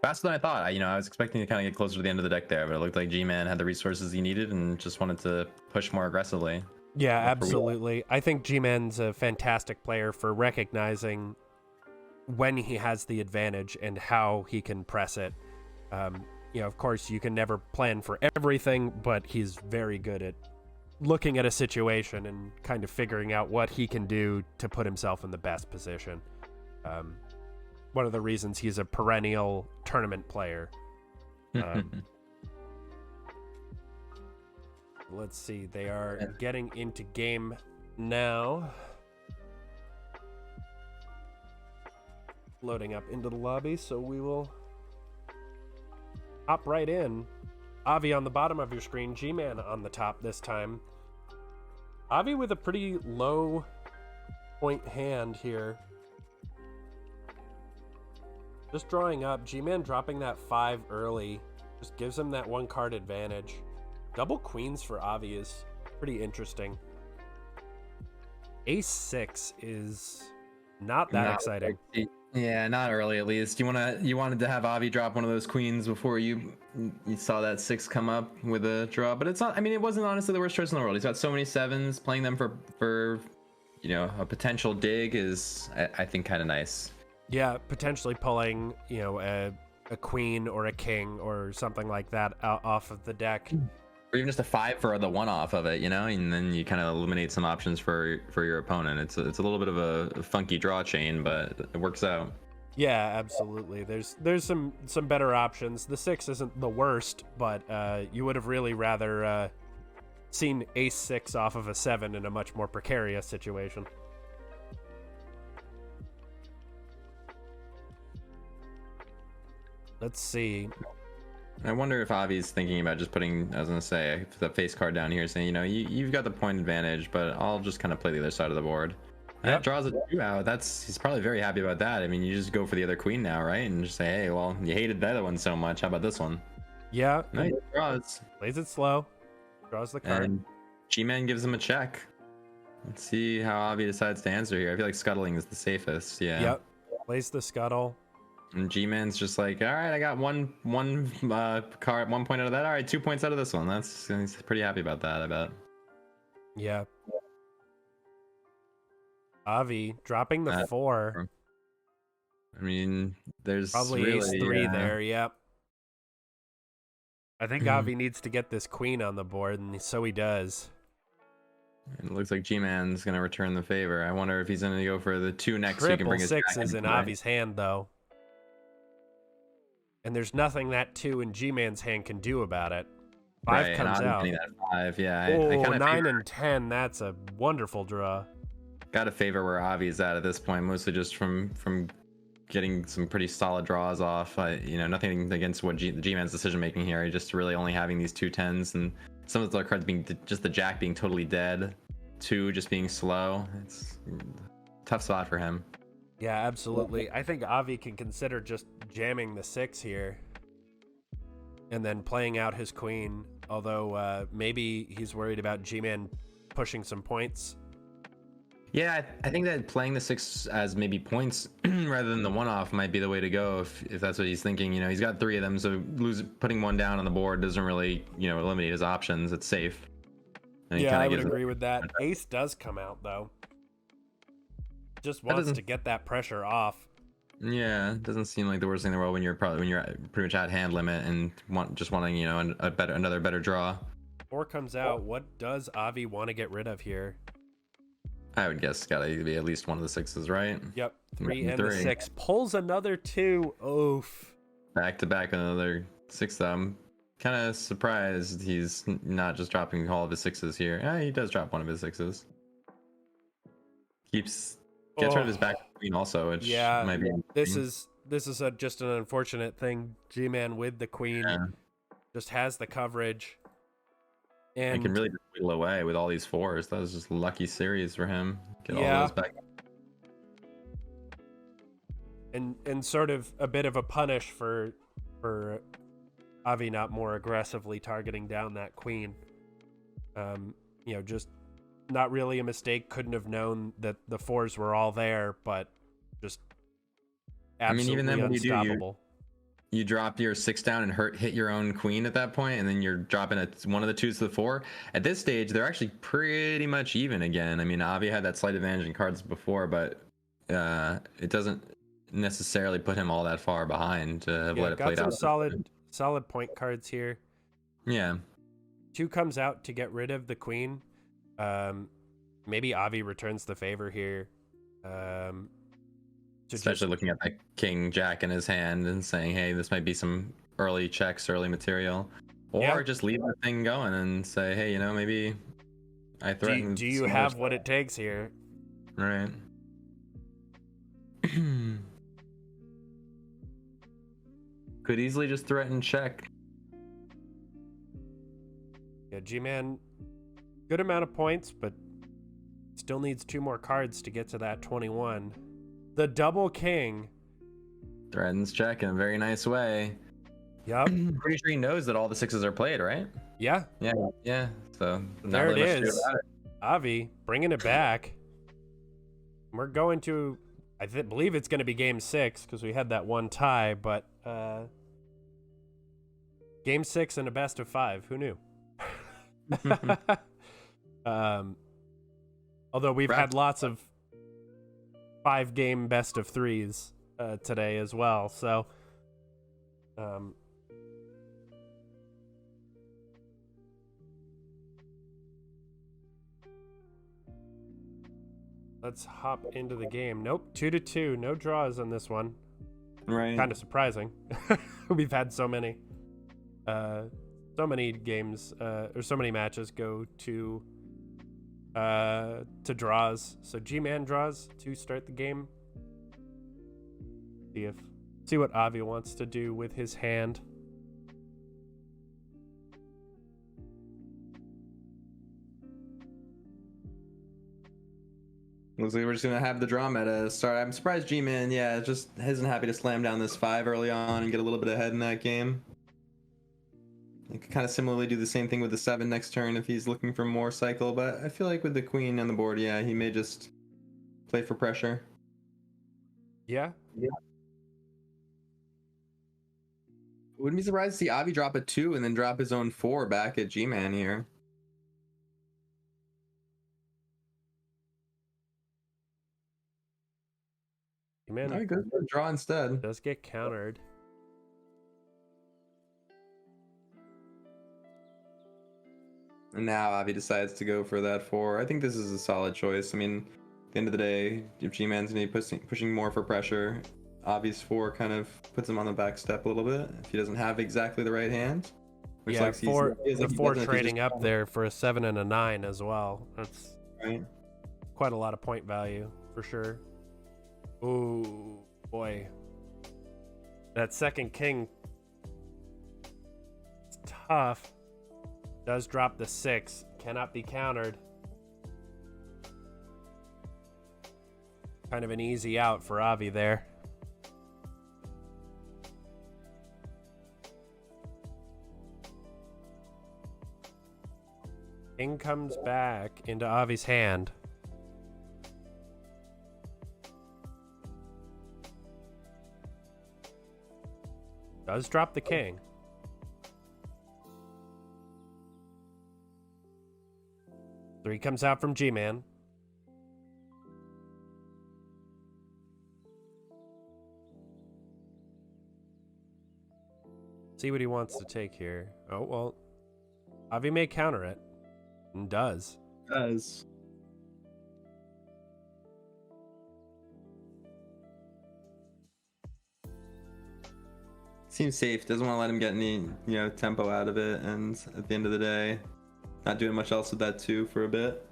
Faster than I thought. I was expecting to kind of get closer to the end of the deck there, but it looked like G-Man had the resources he needed and just wanted to push more aggressively. Yeah, absolutely. I think G-Man's a fantastic player for recognizing when he has the advantage and how he can press it. Of course, you can never plan for everything, but he's very good at looking at a situation and kind of figuring out what he can do to put himself in the best position. One of the reasons he's a perennial tournament player. Let's see. They are getting into game now. Loading up into the lobby, so we will hop right in. Avi on the bottom of your screen, G-Man on the top this time. Avi with a pretty low point hand here. Just drawing up, G-Man dropping that 5 early. Just gives him that 1 card advantage. Double queens for Avi is pretty interesting. Ace 6 is not that exciting. Yeah, not early at least. You wanted to have Avi drop one of those queens before you saw that 6 come up with a draw, but it's not. I mean, it wasn't honestly the worst choice in the world. He's got so many 7s. Playing them for a potential dig is, I think, kind of nice. Yeah, potentially pulling a queen or a king or something like that off of the deck. Or even just a 5 for the 1-off of it, and then you kind of eliminate some options for your opponent. It's a little bit of a funky draw chain, but it works out. Yeah, absolutely. There's some better options. The 6 isn't the worst, but you would have really rather seen ace 6 off of a 7 in a much more precarious situation. Let's see. I wonder if Avi's thinking about just putting, I was going to say, the face card down here saying, you've got the point advantage, but I'll just kind of play the other side of the board. Yep. That draws a 2 out. He's probably very happy about that. I mean, you just go for the other queen now, right? And just say, hey, well, you hated the other one so much. How about this one? Yeah. Nice draws. Plays it slow. Draws the card. And G-Man gives him a check. Let's see how Avi decides to answer here. I feel like scuttling is the safest. Yeah. Yep. Plays the scuttle. And G-Man's just like, all right, I got one card, 1 point out of that. All right, 2 points out of this one. He's pretty happy about that, I bet. Yeah. Avi dropping the 4. I mean, there's probably really, ace 3 there. Yep. I think Avi needs to get this queen on the board, and so he does. It looks like G-Man's going to return the favor. I wonder if he's going to go for the 2 next. Triple so he can bring his 6 is in Avi's hand, though. And there's nothing that 2 in G-Man's hand can do about it. 5 comes out. That 5, yeah. I 9 and 10, that's a wonderful draw. Got to favor where Avi's at this point, mostly just from getting some pretty solid draws off. Nothing against what G-Man's decision making here. He just really only having these 2 10s and some of the cards being just the jack being totally dead, 2 just being slow. It's a tough spot for him. Yeah, absolutely. I think Avi can consider just jamming the 6 here and then playing out his queen, although maybe he's worried about G-Man pushing some points. Yeah, I think that playing the 6 as maybe points rather than the 1-off might be the way to go if that's what he's thinking. He's got 3 of them, so putting 1 down on the board doesn't really eliminate his options. It's safe. Yeah, I would agree with that. Ace does come out though. Just wants to get that pressure off. Yeah, it doesn't seem like the worst thing in the world when you're pretty much at hand limit and wanting another better draw. 4 comes out. What does Avi want to get rid of here? I would guess it's gotta be at least one of the 6s, right? Yep, 3 and the 6 pulls another 2. Oof. Back to back another 6. I'm kind of surprised he's not just dropping all of his 6s here. Yeah, he does drop one of his 6s. Gets rid of his back queen also, which might be. This is just an unfortunate thing. G-Man with the queen just has the coverage. And he can really just whittle away with all these 4s. That was just a lucky series for him. Get all those back. And sort of a bit of a punish for Avi not more aggressively targeting down that queen. Just not really a mistake. Couldn't have known that the 4s were all there, but just absolutely even then, what do you do? unstoppable. You drop your 6 down and hit your own queen at that point, and then you're dropping one of the 2s to the 4. At this stage, they're actually pretty much even again. I mean, Avi had that slight advantage in cards before, but it doesn't necessarily put him all that far behind what it got played some out. solid point cards here. Yeah. 2 comes out to get rid of the queen. Maybe Avi returns the favor here. Especially looking at that king jack in his hand and saying, hey, this might be some early checks, early material. Or just leave the thing going and say, hey, maybe I threaten. Do you have what it takes here? Right. Could easily just threaten check. Yeah, G-Man, good amount of points, but still needs 2 more cards to get to that 21. The double king. Threatens check in a very nice way. Yep. Pretty sure he knows that all the 6s are played, right? Yeah. Yeah. So there it is. Avi bringing it back. We're going to, I believe it's going to be game 6 because we had that one tie, but game 6 and a best of 5. Who knew? Although we've had lots of 5-game best of 3s today as well, so let's hop into the game. Nope, 2-2, no draws on this one. Right. Kind of surprising. We've had so many games or so many matches go to draws. So G-Man draws to start the game. See what Avi wants to do with his hand. Looks like we're just gonna have the draw meta start. I'm surprised G-Man, just isn't happy to slam down this 5 early on and get a little bit ahead in that game. You could kind of similarly do the same thing with the 7 next turn if he's looking for more cycle, but I feel like with the queen on the board, he may just play for pressure. Yeah. Wouldn't be surprised to see Avi drop a 2 and then drop his own 4 back at G-Man here. G-Man All right, good. Draw instead. does get countered. And now Avi decides to go for that 4. I think this is a solid choice. I mean, at the end of the day, if G-Man's going to be pushing more for pressure, Avi's 4 kind of puts him on the back step a little bit if he doesn't have exactly the right hand. Yeah, the 4 trading up there for a 7 and a 9 as well. That's quite a lot of point value for sure. Ooh, boy. That second king, it's tough. Does drop the 6. Cannot be countered. Kind of an easy out for Avi there. King comes back into Avi's hand. Does drop the king. Three comes out from G-Man. See what he wants to take here. Oh, well. Avi may counter it. And does. Seems safe. Doesn't want to let him get any, tempo out of it. And at the end of the day, not doing much else with that 2 for a bit.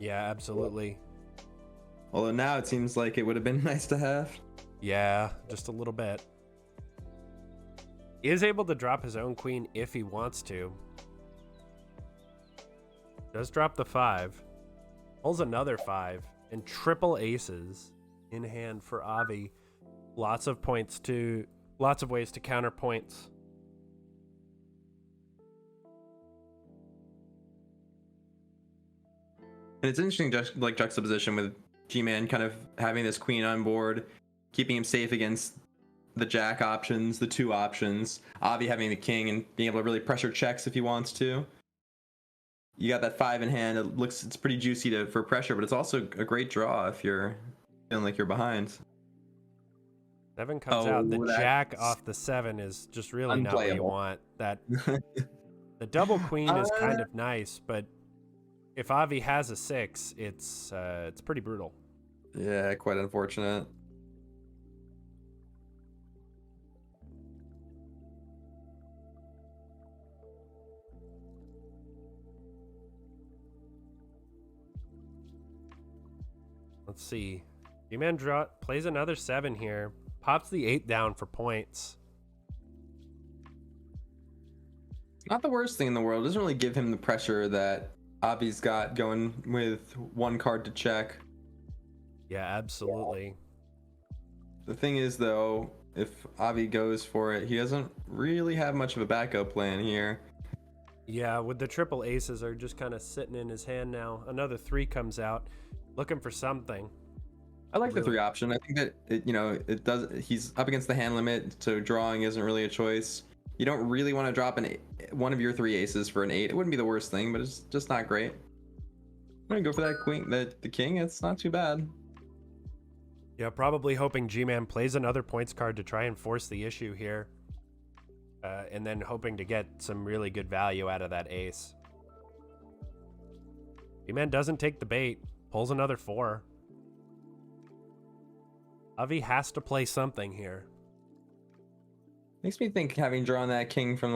Yeah, absolutely. Although now it seems like it would have been nice to have. Yeah, just a little bit. He is able to drop his own queen if he wants to. Does drop the 5. Pulls another 5. And triple aces in hand for Avi. Lots of ways to counter points. And it's interesting, just like juxtaposition with G-Man kind of having this queen on board, keeping him safe against the jack options, the 2 options. Avi having the king and being able to really pressure checks if he wants to. You got that 5 in hand. It's pretty juicy for pressure, but it's also a great draw if you're feeling like you're behind. 7 comes out. The jack off the 7 is just really not what you want. That the double queen is kind of nice, but if Avi has a 6, it's pretty brutal. Yeah, quite unfortunate. Let's see. G-Man plays another 7 here. Pops the 8 down for points. Not the worst thing in the world. It doesn't really give him the pressure that Avi's got going with 1 card to check. Yeah, absolutely. The thing is, though, if Avi goes for it, he doesn't really have much of a backup plan here. Yeah, with the triple aces are just kind of sitting in his hand now. Another 3 comes out, looking for something. I like the 3 option. I think that it does. He's up against the hand limit, so drawing isn't really a choice. You don't really want to drop one of your 3 aces for an 8. It wouldn't be the worst thing, but it's just not great. I'm gonna go for that queen, the king. It's not too bad. Yeah, probably hoping G-Man plays another points card to try and force the issue here. And then hoping to get some really good value out of that ace. G-Man doesn't take the bait. Pulls another 4. Avi has to play something here. Makes me think, having drawn that king from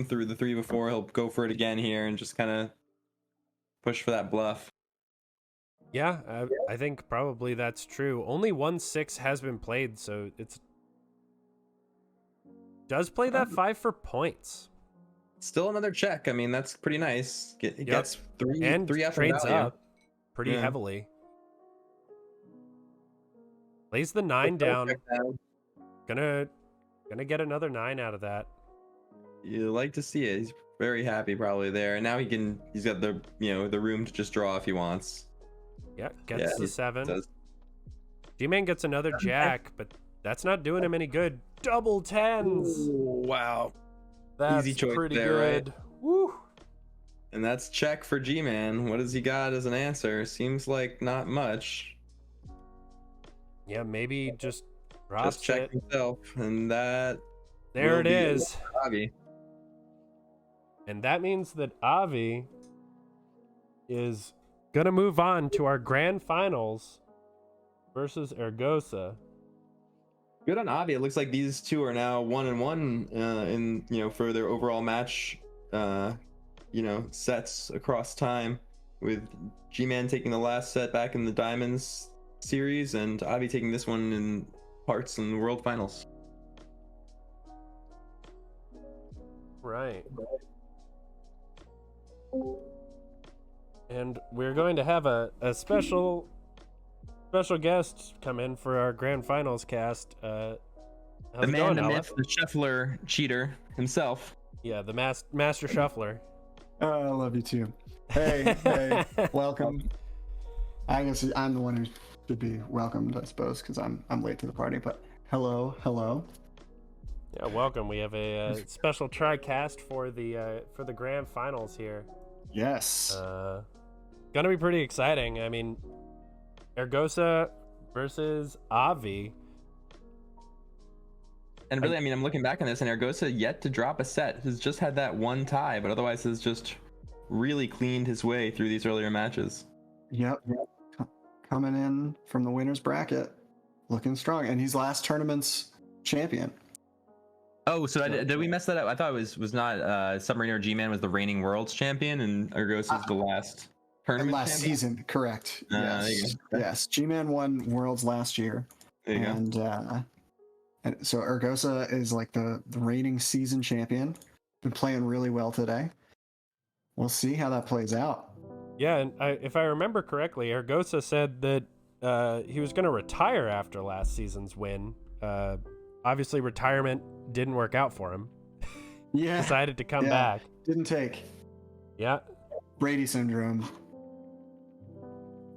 through the 3 before, he'll go for it again here and just kind of push for that bluff. Yeah, I think probably that's true. Only 1 6 has been played, so does play that 5 for points. Still another check. I mean, that's pretty nice. Gets 3 and 3 F trades value. up pretty heavily. Lays the 9 down. Gonna get another 9 out of that. You like to see it. He's very happy probably there. And now he's got the the room to just draw if he wants. Yeah, gets the 7. Does. G-Man gets another jack, but that's not doing him any good. Double 10s. Ooh, wow. That's easy choice pretty there, good. right? Woo. And that's check for G-Man. What has he got as an answer? Seems like not much. Yeah, maybe just drops Just check it. himself, and that. There it is. Avi. And that means that Avi is gonna move on to our grand finals versus Eorgosa. Good on Avi. It looks like these two are now 1-1 in for their overall match sets across time, with G-Man taking the last set back in the Diamonds series and Avi taking this one in Hearts in the World Finals. Right. And we're going to have a special guest come in for our grand finals cast. The man, the myth, the shuffler cheater himself. Yeah, the master shuffler. Oh, I love you too. Hey, welcome. I guess I'm the one who should be welcomed, I suppose, because I'm late to the party. But hello. Yeah, welcome. We have a special tri-cast for the grand finals here. Yes. Gonna be pretty exciting. I mean, Eorgosa versus Avi. And really, I mean, I'm looking back on this, and Eorgosa yet to drop a set. Has just had that one tie, but otherwise has just really cleaned his way through these earlier matches. Yep. Coming in from the winner's bracket, looking strong, and he's last tournament's champion. Oh, so did we mess that up? I thought it was not SUBMARINO G-Man was the reigning world's champion, and Eorgosa's the last tournament last champion? Season, correct. Yes. There you go. Yes. G-Man won Worlds last year. There you go. And so Eorgosa is like the reigning season champion. Been playing really well today. We'll see how that plays out. Yeah, and if I remember correctly, Eorgosa said that he was going to retire after last season's win. Obviously, retirement didn't work out for him. Yeah. Decided to come back. Didn't take. Yeah. Brady syndrome.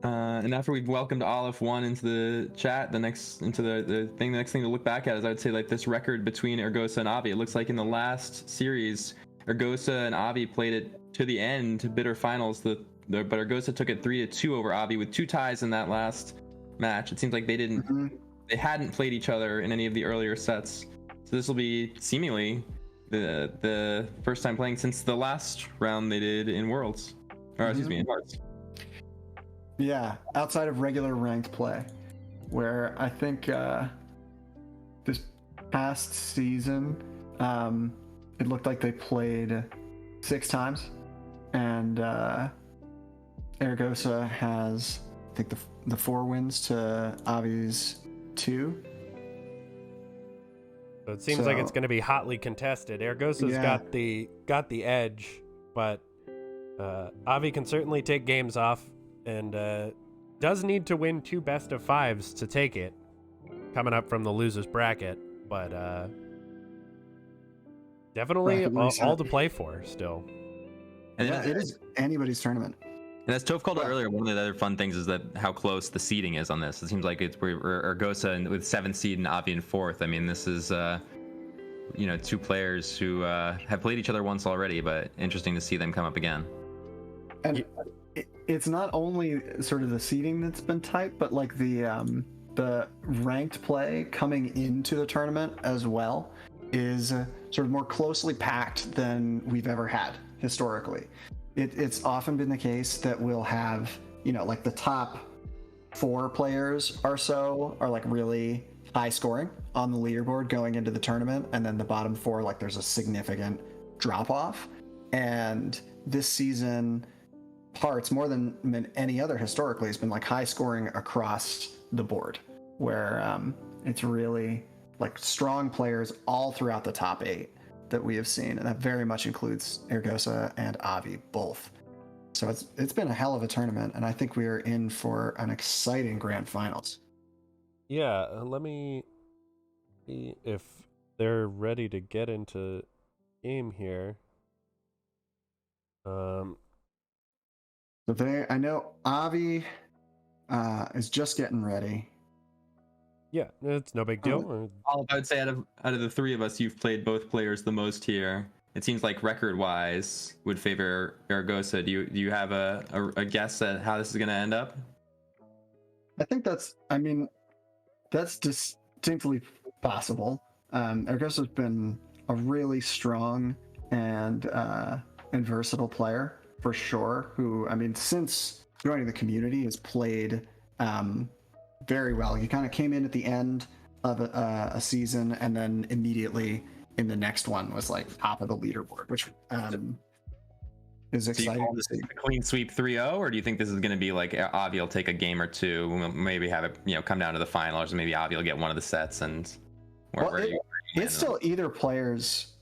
And after we've welcomed Olive One into the chat, the next thing to look back at is, I would say, like, this record between Eorgosa and Avi. It looks like in the last series, Eorgosa and Avi played it to the end, to bitter finals. But Eorgosa took it 3-2 over Avi with 2 ties in that last match. It seems like they hadn't played each other in any of the earlier sets. So this will be seemingly the first time playing since the last round they did in Worlds, or excuse me, in Hearts. Yeah, outside of regular ranked play, where I think this past season, it looked like they played 6 times, and Eorgosa has, I think, the 4 wins to Avi's 2. So it seems like it's going to be hotly contested. Eorgosa's got the edge, but Avi can certainly take games off, and does need to win 2 best of 5s to take it, coming up from the losers bracket. But definitely all to play for still. And Yeah, it is anybody's tournament. And as Toph called out earlier, one of the other fun things is that how close the seeding is on this. It seems like we're Eorgosa with 7th seed and Avi in 4th. I mean, this is 2 players who have played each other once already, but interesting to see them come up again. And it's not only sort of the seeding that's been tight, but like the ranked play coming into the tournament as well is sort of more closely packed than we've ever had historically. It's often been the case that we'll have, like the top 4 players or so are like really high scoring on the leaderboard going into the tournament, and then the bottom 4, like there's a significant drop off. And this season, Hearts, more than any other historically, has been like high scoring across the board, where it's really like strong players all throughout the top 8 that we have seen, and that very much includes Eorgosa and Avi both. So it's been a hell of a tournament, and I think we are in for an exciting grand finals. Yeah, let me see if they're ready to get into game here. So I know Avi is just getting ready. Yeah, it's no big deal. I would say out of the 3 of us, you've played both players the most here. It seems like record-wise would favor Eorgosa. Do you have a guess at how this is going to end up? I think that's distinctly possible. Eorgosa's been a really strong and versatile player for sure, who, since joining the community, has played very well. He kind of came in at the end of a season, and then immediately in the next one was like top of the leaderboard, which is exciting. Do you call this a clean sweep 3-0, or do you think this is going to be like Avi will take a game or 2, we'll maybe have it come down to the finals, or maybe Avi will get one of the sets, and it's still either player's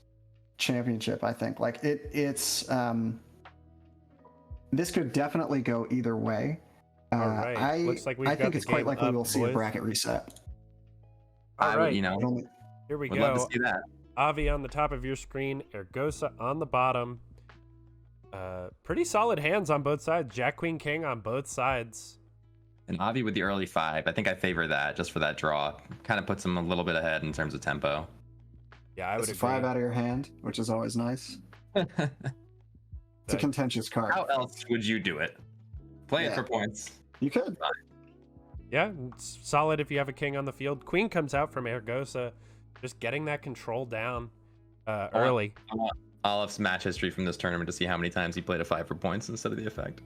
championship, I think. Like it's this could definitely go either way. All right. Looks like I think it's quite likely we'll see a bracket reset. All right. Here we go. Love to see that. Avi on the top of your screen, Eorgosa on the bottom. Pretty solid hands on both sides. Jack, Queen, King on both sides. And Avi with the early 5. I think I favor that just for that draw. Kind of puts him a little bit ahead in terms of tempo. Yeah, I would agree. 5 out of your hand, which is always nice. It's a contentious card. How else would you do it? Play it for points. You could. Yeah, it's solid if you have a king on the field. Queen comes out from Eorgosa, just getting that control down early. Olive's match history from this tournament to see how many times he played a 5 for points instead of the effect.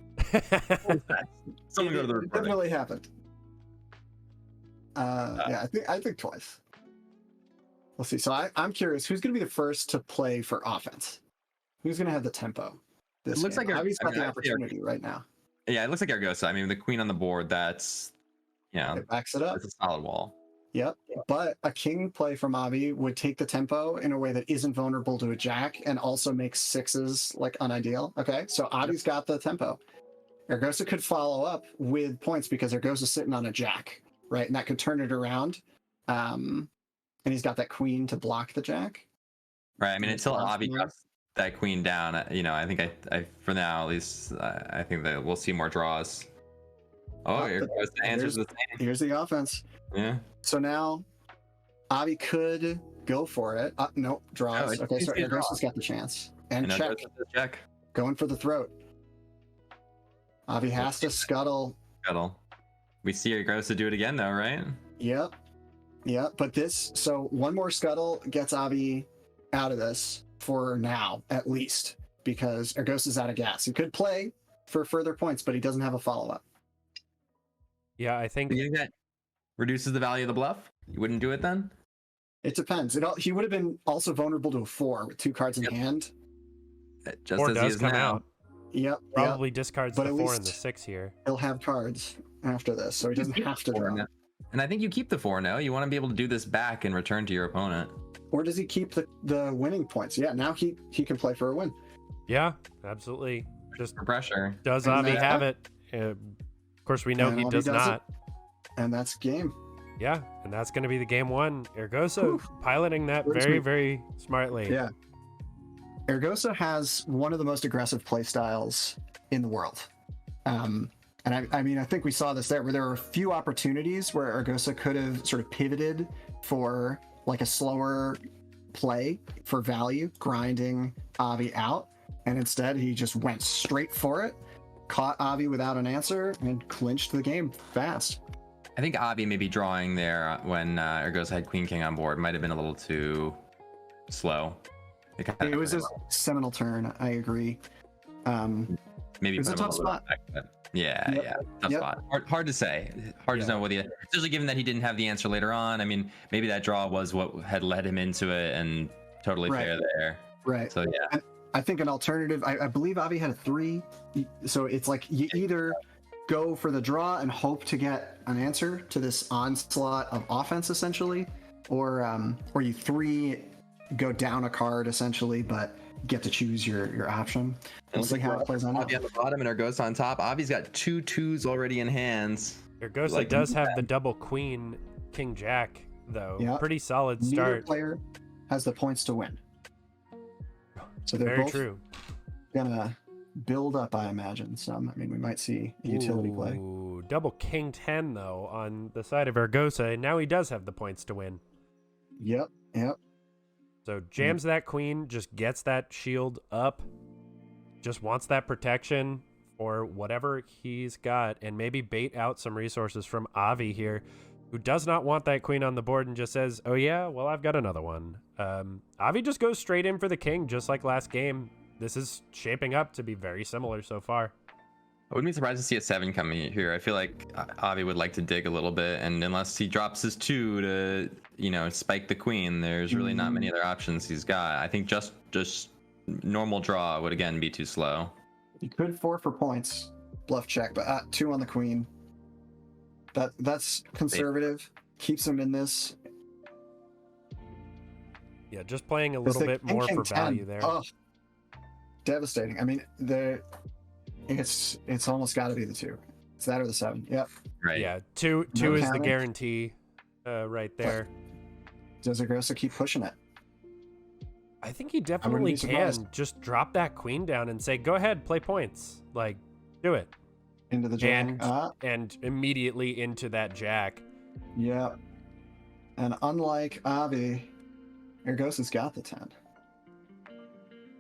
Someone go to the recording. It definitely happened. I think twice. Let's see. So I'm curious, who's going to be the first to play for offense? Who's going to have the tempo? This looks like Avi's got the opportunity right now. Yeah, it looks like Eorgosa. The queen on the board, that's, it backs it up. It's a solid wall. Yep. But a king play from Avi would take the tempo in a way that isn't vulnerable to a jack and also makes 6s like unideal. Okay. So Avi's got the tempo. Eorgosa could follow up with points because Eorgosa's sitting on a jack, right? And that could turn it around. And he's got that queen to block the jack. Right. Until Avi that queen down, I think I for now at least, I think that we'll see more draws. Oh, here goes the answers the same. Here's the offense. Yeah. So now, Avi could go for it. No, draws. No, Okay, so it's a draw. Eorgosa's got the chance. And I know, check. check. Going for the throat. Avi has to scuttle. Scuttle. We see Eorgosa do it again, though, right? Yep. But so one more scuttle gets Avi out of this for now, at least, because Eorgosa's out of gas. He could play for further points, but he doesn't have a follow-up. Yeah, I think You think that reduces the value of the bluff? You wouldn't do it then? It depends. He would have been also vulnerable to a 4 with 2 cards in hand. Just or as he does is come now. out. Yep. Probably discards But the at 4 and the least- 6 here. He'll have cards after this, so he doesn't have to draw. And I think you keep the 4 now. You want to be able to do this back and return to your opponent. Or does he keep the winning points? Yeah, now he can play for a win. Yeah, absolutely. Just For pressure. does And Avi that- have it? Of course, we know And he Avi does does not. And that's game. Yeah, and that's going to be the game 1. Eorgosa Whew. piloting that Pretty very, sweet. very smartly. Yeah. Eorgosa has one of the most aggressive play styles in the world. And I mean, I think we saw this there, where there were a few opportunities where Eorgosa could have sort of pivoted for like a slower play for value, grinding Avi out. And instead, he just went straight for it, caught Avi without an answer, and clinched the game fast. I think Avi maybe drawing there when Eorgosa had Queen King on board might have been a little too slow. It was his seminal turn, I agree. Maybe it was a put him tough little spot. back, but yeah, Yep. yeah, tough Yep. spot. Hard to say. Hard to know whether, especially given that he didn't have the answer later on. I mean, maybe that draw was what had led him into it, and totally Right. fair there. Right. So yeah, I think an alternative, I believe Avi had a 3. So it's like you either go for the draw and hope to get an answer to this onslaught of offense, essentially, or you 3 go down a card, essentially, but get to choose your option. We'll see how it plays on Avi out. on the bottom and Eorgosa on top. Avi's got 2 2s already in hands. Eorgosa Like, does have the double queen, king jack, though. Yeah. Pretty solid Neither start. player has the points to win. So they're Very both true. gonna build up, I imagine. Some. I mean, we might see a utility play. Ooh, double king 10, though, on the side of Eorgosa, and now he does have the points to win. Yep. So jams that queen, just gets that shield up, just wants that protection for whatever he's got, and maybe bait out some resources from Avi here, who does not want that queen on the board and just says, oh yeah, well, I've got another one. Avi just goes straight in for the king, just like last game. This is shaping up to be very similar so far. I wouldn't be surprised to see a 7 coming here. I feel like Avi would like to dig a little bit, and unless he drops his 2 to, spike the queen, there's really not many other options he's got. I think just normal draw would again be too slow. You could 4 for points, bluff check, but 2 on the queen. That's conservative. Keeps him in this. Yeah, just playing a It's little the bit king, more king, for 10. value there. Oh, devastating. I mean, it's almost got to be the 2. It's that or the 7. Yep. Right. Yeah, two No is the panic. guarantee right there. Does Eorgosa keep pushing it? I think he be definitely surprised. can just drop that queen down and say, go ahead, play points. Like, do it. Into the jack. And immediately into that jack. Yep. And unlike Avi, Eorgosa's got the 10.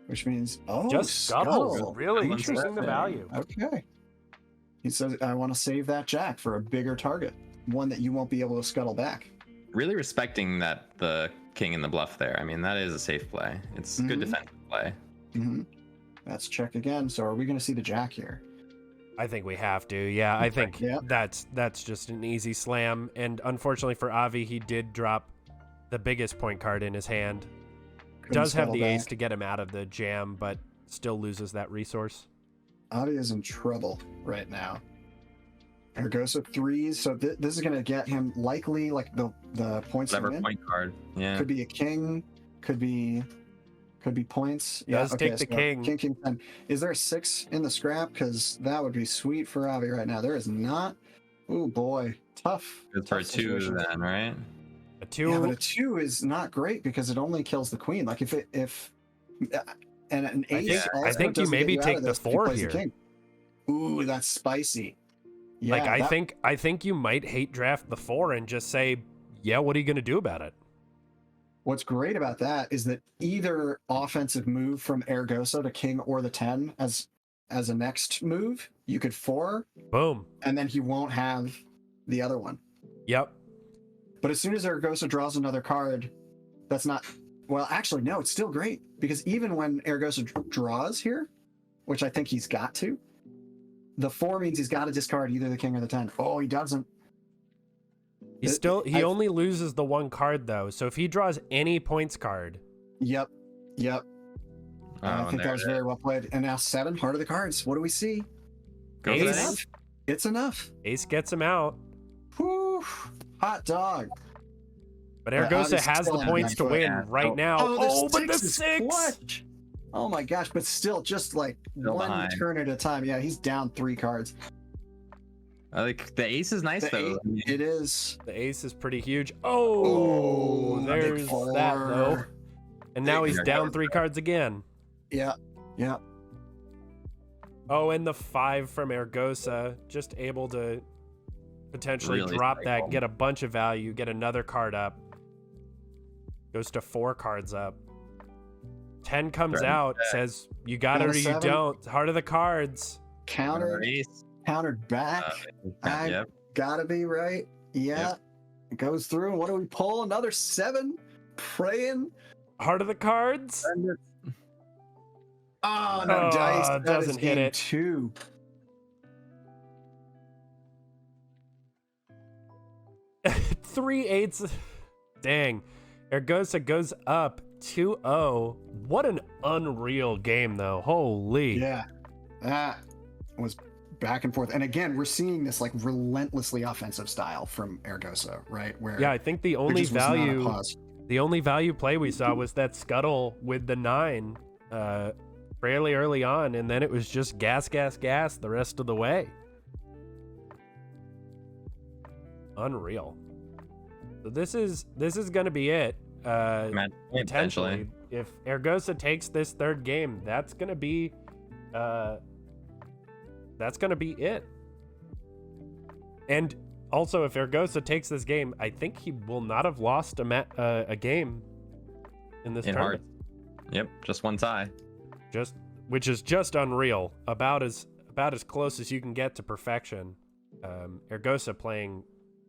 Which means, Just scuttle. Really Someone's increasing the laughing. value. Okay. He says, I want to save that jack for a bigger target. One that you won't be able to scuttle back. Really respecting that the king in the bluff there. I mean, that is a safe play. It's good Mhm. defensive play. Mm-hmm. That's check again. So are we going to see the jack here? I think we have to. Yeah, I think Yeah. that's just an easy slam. And unfortunately for Avi, he did drop the biggest point card in his hand. Couldn't Does have scuttle the ace back. to get him out of the jam, but still loses that resource. Avi is in trouble right now. Eorgosa 3s. So this is going to get him likely like the points to Whatever win. point card. Yeah. Could be a king. Could be points. Does take the king. King 10. Is there a 6 in the scrap? Because that would be sweet for Avi right now. There is not. Oh boy, tough. Good for a Tough 2 situation. then, right? A 2. Yeah, but a 2 is not great because it only kills the queen. Like if And an ace. I think you maybe take the 4 here. King. Ooh, that's spicy. Yeah, like I think you might hate draft the 4 and just say, yeah, what are you going to do about it? What's great about that is that either offensive move from Eorgosa to king or the 10 as a next move, you could 4. Boom. And then he won't have the other one. Yep. But as soon as Eorgosa draws another card, that's not... Well, actually, no, it's still great. Because even when Eorgosa draws here, which I think he's got to, the 4 means he's got to discard either the king or the 10. Oh, he doesn't. He only loses the 1 card, though. So if he draws any points card... Yep. Oh, I think that was very well played. And now 7, heart of the cards. What do we see? Ace. It's enough. Ace gets him out. Whew. Hot dog. But Eorgosa has the points to win right now. Oh, but the 6! Clutch. Oh my gosh, but still just like Still one behind. turn at a time. Yeah, he's down 3 cards. I like the ace is nice though. It is. The ace is pretty huge. Oh, there's big 4. that, though. And now he's Big down 4. 3 cards again. Yeah. Oh, and the 5 from Eorgosa, just able to potentially Really drop that, cycle. get a bunch of value, get another card up. Goes to 4 cards up. 10 comes Threaten out, back. says, you got it Down or to you 7. don't. Heart of the cards. Countered Ace. back. I Yep. gotta be right. Yeah. Yep. It goes through. And what do we pull? Another 7. Praying. Heart of the cards. Oh, no Oh, dice. it That doesn't is hit game it. 2. 3 8s. Dang. Eorgosa goes up 2-0. What an unreal game, though. Holy. Yeah. That was back and forth. And again, we're seeing this like relentlessly offensive style from Eorgosa, right? Where Yeah, I think the there only just was not a value pause. play we saw was that scuttle with the 9 fairly early on, and then it was just gas the rest of the way. Unreal. So this is gonna be it. Potentially, if Eorgosa takes this 3rd game, that's gonna be it. And also, if Eorgosa takes this game, I think he will not have lost a game in this tournament. Yep, just 1 tie. Which is just unreal. About as close as you can get to perfection. Eorgosa playing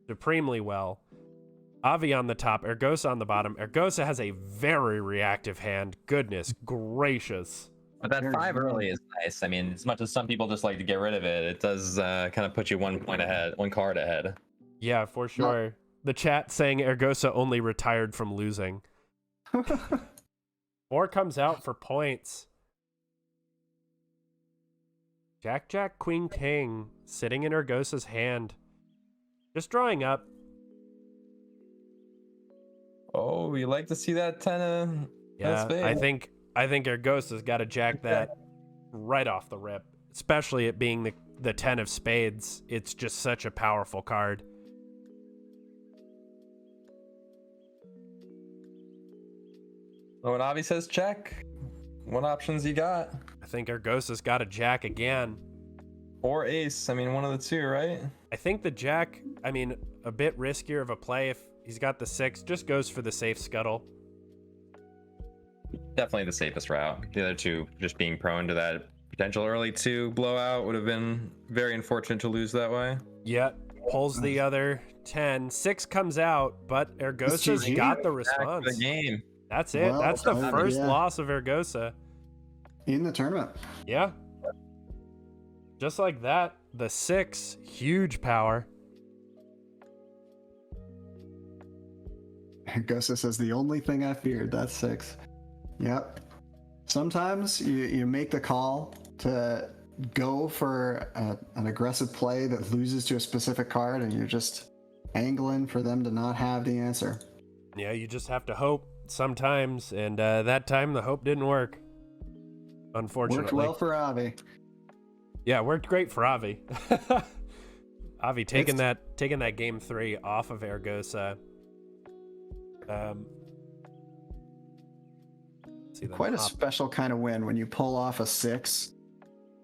supremely well. Avi on the top, Eorgosa on the bottom. Eorgosa has a very reactive hand. Goodness gracious. But that 5 early is nice. I mean, as much as some people just like to get rid of it, it does kind of put you 1 point ahead, 1 card ahead. Yeah, for sure. The chat saying Eorgosa only retired from losing. 4 comes out for points. Jack, Queen, King, sitting in Eorgosa's hand. Just drawing up. Oh, you like to see that 10 of Yeah, spade. I think Eorgosa's got to jack that right off the rip. Especially it being the 10 of spades. It's just such a powerful card. So when Avi says check, what options you got? I think Eorgosa's got a jack again. Or ace. I mean, one of the 2, right? I think the jack, I mean, a bit riskier of a play if he's got the 6. Just goes for the safe scuttle. Definitely the safest route. The other 2, just being prone to that potential early 2 blowout, would have been very unfortunate to lose that way. Yeah, pulls the other 10. 6 comes out, but Eorgosa's GG. got the Back response. to the game. That's it. Well That's the done, first yeah. loss of Eorgosa. In the tournament. Yeah. Just like that, the 6, huge power. Eorgosa says the only thing I feared, that's 6. Yep. Sometimes you make the call to go for an aggressive play that loses to a specific card, and you're just angling for them to not have the answer. Yeah, you just have to hope sometimes, and that time the hope didn't work. Unfortunately. Worked well for Avi. Yeah, worked great for Avi. Avi taking that game 3 off of See them Quite a hop special kind of win when you pull off a 6.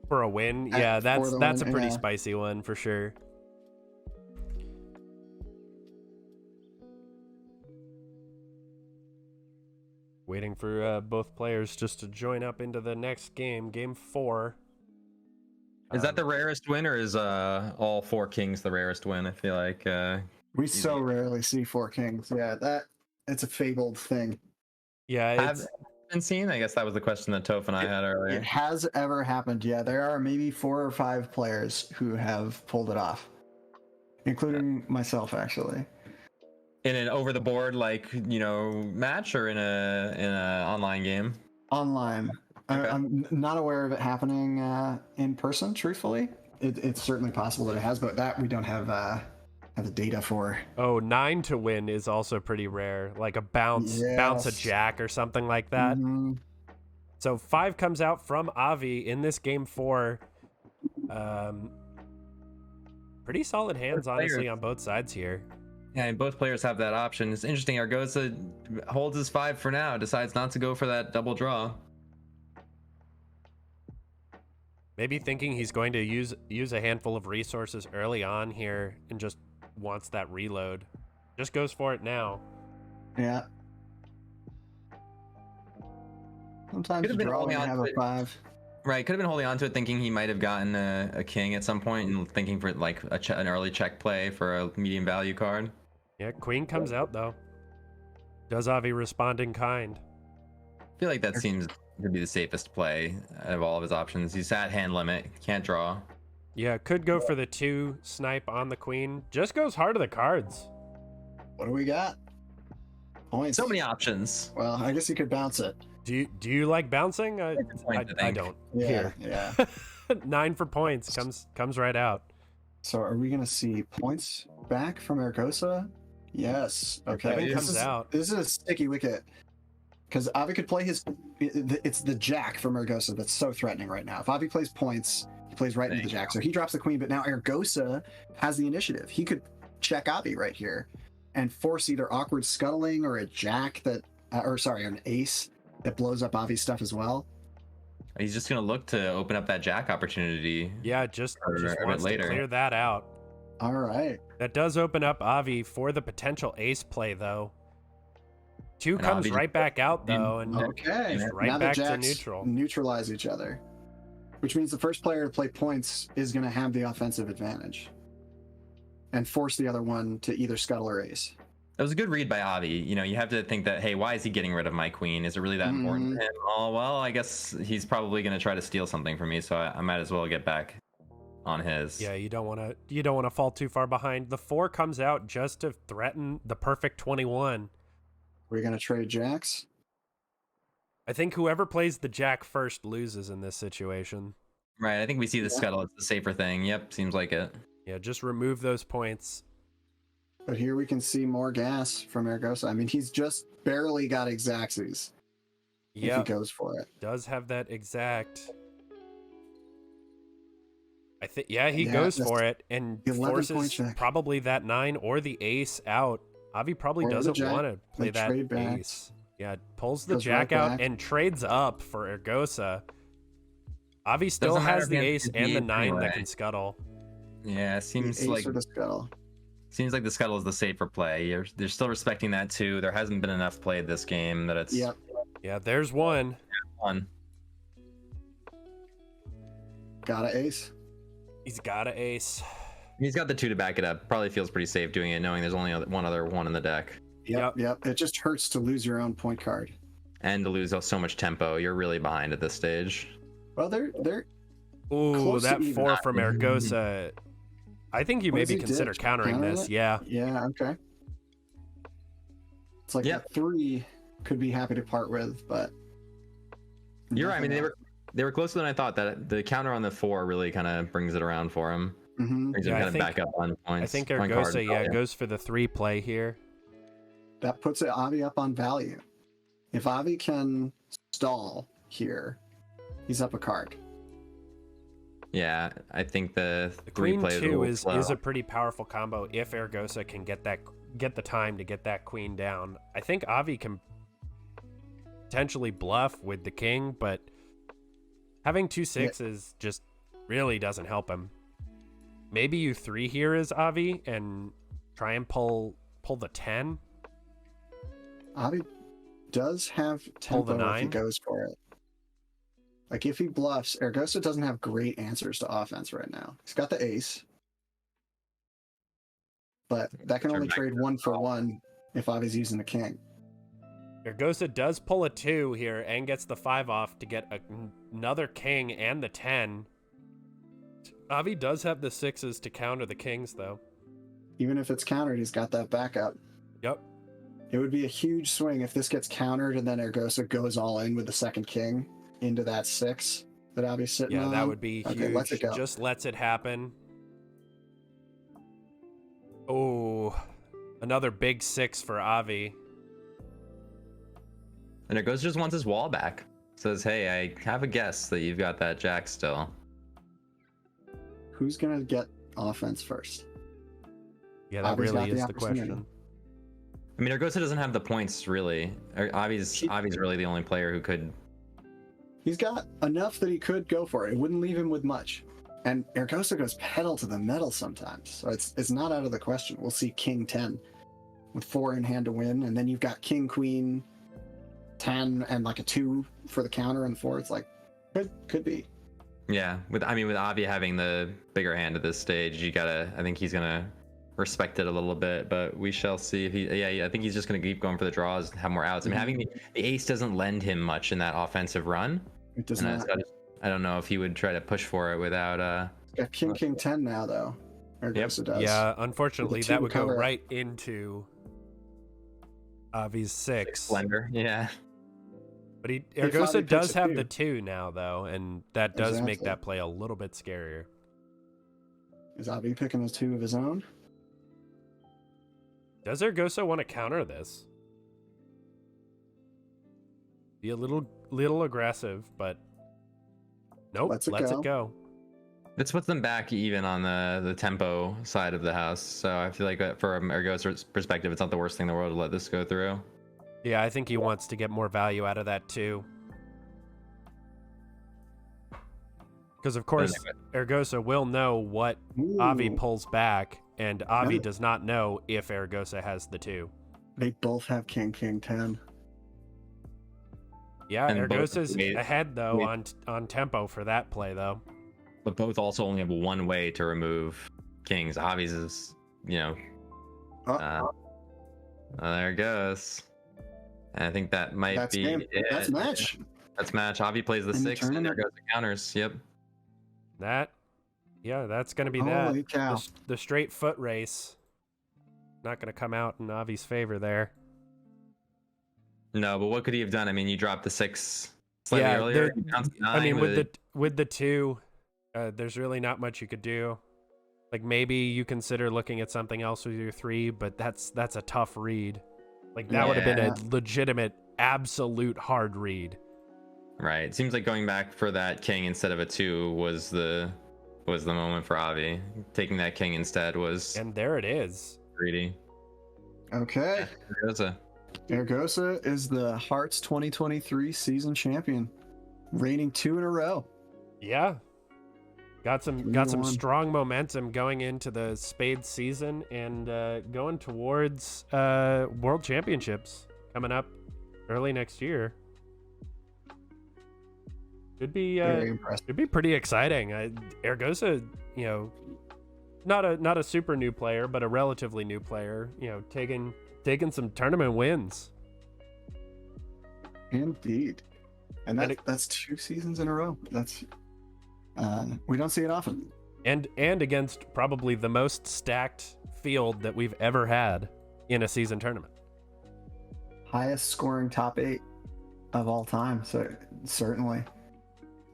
for a win. for Yeah, that's the a win, pretty yeah. spicy one for sure. Waiting for both players just to join up into the next game, game 4. Is that the rarest win, or is all 4 kings the rarest win? I feel like We so rarely see 4 kings. Yeah, it's a fabled thing. Yeah, have it's been seen. I guess that was the question that Toph and I had earlier. It has ever happened. Yeah, there are maybe 4 or 5 players who have pulled it off, including myself, actually. In an over the board match, or in a online game? Online. Okay. I'm not aware of it happening in person, truthfully. It's certainly possible that it has, but that we don't have the data for. 9 to win is also pretty rare, like a bounce a Yes. jack or something like that. Mhm. So 5 comes out from Avi in this game 4. Pretty solid hands, honestly, on both sides here. Yeah, and both players have that option. It's interesting. Eorgosa holds his 5 for now, decides not to go for that double draw. Maybe thinking he's going to use a handful of resources early on here and just wants that reload. Just goes for it now. Yeah. Sometimes Could've been draw holding when you on have to a it. 5. Right, could have been holding on to it, thinking he might have gotten a king at some point, and thinking for like an early check play for a medium value card. Yeah, queen comes out though. Does Avi respond in kind? I feel like that seems to be the safest play out of all of his options. He's at hand limit, can't draw. Yeah, could go for the 2 snipe on the queen. Just goes hard to the cards. What do we got? Points. So many options. Well, I guess you could bounce it. Do you like bouncing? I think. don't. Yeah, Here. yeah. 9 for points comes right out. So are we gonna see points back from Eorgosa? Yes. Okay. Seven comes out. This is a sticky wicket. Because Avi could play it's the jack from Eorgosa that's so threatening right now. If Avi plays points, he plays right into the jack. So he drops the queen, but now Eorgosa has the initiative. He could check Avi right here and force either awkward scuttling or a jack an ace that blows up Avi's stuff as well. He's just gonna look to open up that jack opportunity. Yeah, just a bit wants to later. clear that out. All right. That does open up Avi for the potential ace play, though. 2 And comes Avi right back out, though, and Okay. just right now back the to jacks neutral. neutralize each other, which means the first player to play points is going to have the offensive advantage and force the other one to either scuttle or ace. That was a good read by Avi. You have to think that, hey, why is he getting rid of my queen? Is it really that important to him? Oh, well, I guess he's probably going to try to steal something from me, so I might as well get back on his. Yeah, you don't want to fall too far behind. The 4 comes out just to threaten the perfect 21. We're going to trade jacks. I think whoever plays the jack first loses in this situation. Right, I think we see the scuttle. It's the safer thing. Yep, seems like it. Yeah, just remove those points. But here we can see more gas from Eorgosa. I mean, he's just barely got Exacxes. If Yeah, he goes for it. does have that exact. I think he Yeah, goes that's for it and 11-point forces check. probably that 9 or the ace out. Avi probably Or the doesn't jack. want to play They that trade back. ace. Yeah, pulls the Goes jack right out back. and trades up for Eorgosa. Avi still Doesn't matter has if the he ace has the and the ace 9 anyway. that can scuttle. Yeah, The seems ace like or the scuttle. the scuttle is the safer play. They're still respecting that too. There hasn't been enough played this game that it's Yep. Yeah, there's one. fun. Got an ace. He's got an ace. He's got the 2 to back it up. Probably feels pretty safe doing it, knowing there's only one other one in the deck. Yep. It just hurts to lose your own point card. And to lose so much tempo, you're really behind at this stage. Well, they're Ooh, Close to that even. 4 from Eorgosa. I think you What does maybe he consider do? countering Counter this. it? Yeah. Yeah, okay. It's like Yep. that 3 could be happy to part with, but You're right. I mean, nothing they were closer than I thought. That the counter on the 4 really kind of brings it around for him. else. Mhm. Brings Yeah, him I kind of think- back up on points. I think point card Eorgosa, value. goes for the 3 play here. That puts it Avi up on value. If Avi can stall here, he's up a card. Yeah, I think the The 3 queen play 2 is is a pretty powerful combo if Eorgosa can get the time to get that queen down. I think Avi can potentially bluff with the king, but having 2 6s just really doesn't help him. Maybe you 3 here as Avi and try and pull the 10. Avi does have Pull the tempo if he 9. goes for it. Like if he bluffs, Eorgosa doesn't have great answers to offense right now. He's got the ace, but that can only trade 1 for 1 if Avi's using the king. Eorgosa does pull a 2 here and gets the 5 off to get another king and the 10. Avi does have the 6s to counter the kings, though. Even if it's countered, he's got that backup. Yep. It would be a huge swing if this gets countered and then Eorgosa goes all in with the second king into that 6 that Avi's sitting on. Yeah, that would be huge. Okay, lets it go. Just lets it happen. Oh, another big 6 for Avi. And Eorgosa just wants his wall back. Says, hey, I have a guess that you've got that jack still. Who's going to get offense first? Yeah, that Avi's really got the is the question. opportunity. I mean, Eorgosa doesn't have the points, really. Avi's really the only player who could... He's got enough that he could go for it. It wouldn't leave him with much. And Eorgosa goes pedal to the metal sometimes. So it's not out of the question. We'll see King 10 with 4 in hand to win. And then you've got King, Queen, 10, and like a 2 for the counter and 4. It's like, could be. Yeah, with Avi having the bigger hand at this stage, I think he's gonna respect it a little bit, but we shall see if I think he's just gonna keep going for the draws and have more outs. I mean, having the ace doesn't lend him much in that offensive run. It does not. I don't know if he would try to push for it without He's got King 10 now though. Eorgosa does. Yeah, unfortunately, With a that 2 would go cover. right into Avi's 6. Splendor. Yeah. But Avi Eorgosa picks does a have 2. the 2 now, though, and that does make Exactly. that play a little bit scarier. Is Avi picking a 2 of his own? Does Eorgosa want to counter this? Be a little aggressive, but nope, Lets lets it it go. This puts them back even on the tempo side of the house. So I feel like from Eorgosa's perspective, it's not the worst thing in the world to let this go through. Yeah, I think he wants to get more value out of that too. Because of course, Eorgosa will know what Avi Ooh, pulls back, and Avi Yeah. does not know if Eorgosa has the 2. they both have King 10. Yeah, And both Eorgosa's ways- ahead though wait. on tempo for that play though. But both also only have one way to remove kings. Avi's is, there it goes. And I think that might That's be game. it. That's match. That's match. Avi plays the In the 6 and tournament. Eorgosa counters. Yep. That's going to be Holy that. cow. The straight foot race. Not going to come out in Avi's favor there. No, but what could he have done? I mean, you dropped the 6 slightly Yeah, earlier. the- you bounced I mean, nine with the 2, there's really not much you could do. Like maybe you consider looking at something else with your 3, but that's a tough read. Like that would have been a legitimate, absolute hard read. Right. It seems like going back for that king instead of a 2 was the moment for Avi. Taking that king instead was And there it is. greedy. Okay. Eorgosa. Eorgosa is the Hearts 2023 season champion, reigning 2 in a row. Yeah. Got some 3-1. strong momentum going into the Spade season and going towards World Championships coming up early next year. Should be Very impressive. should be pretty exciting. Eorgosa, not a super new player, but a relatively new player. Taking some tournament wins. Indeed. And that's 2 seasons in a row. That's we don't see it often. And against probably the most stacked field that we've ever had in a season tournament. Highest scoring top 8 of all time. So certainly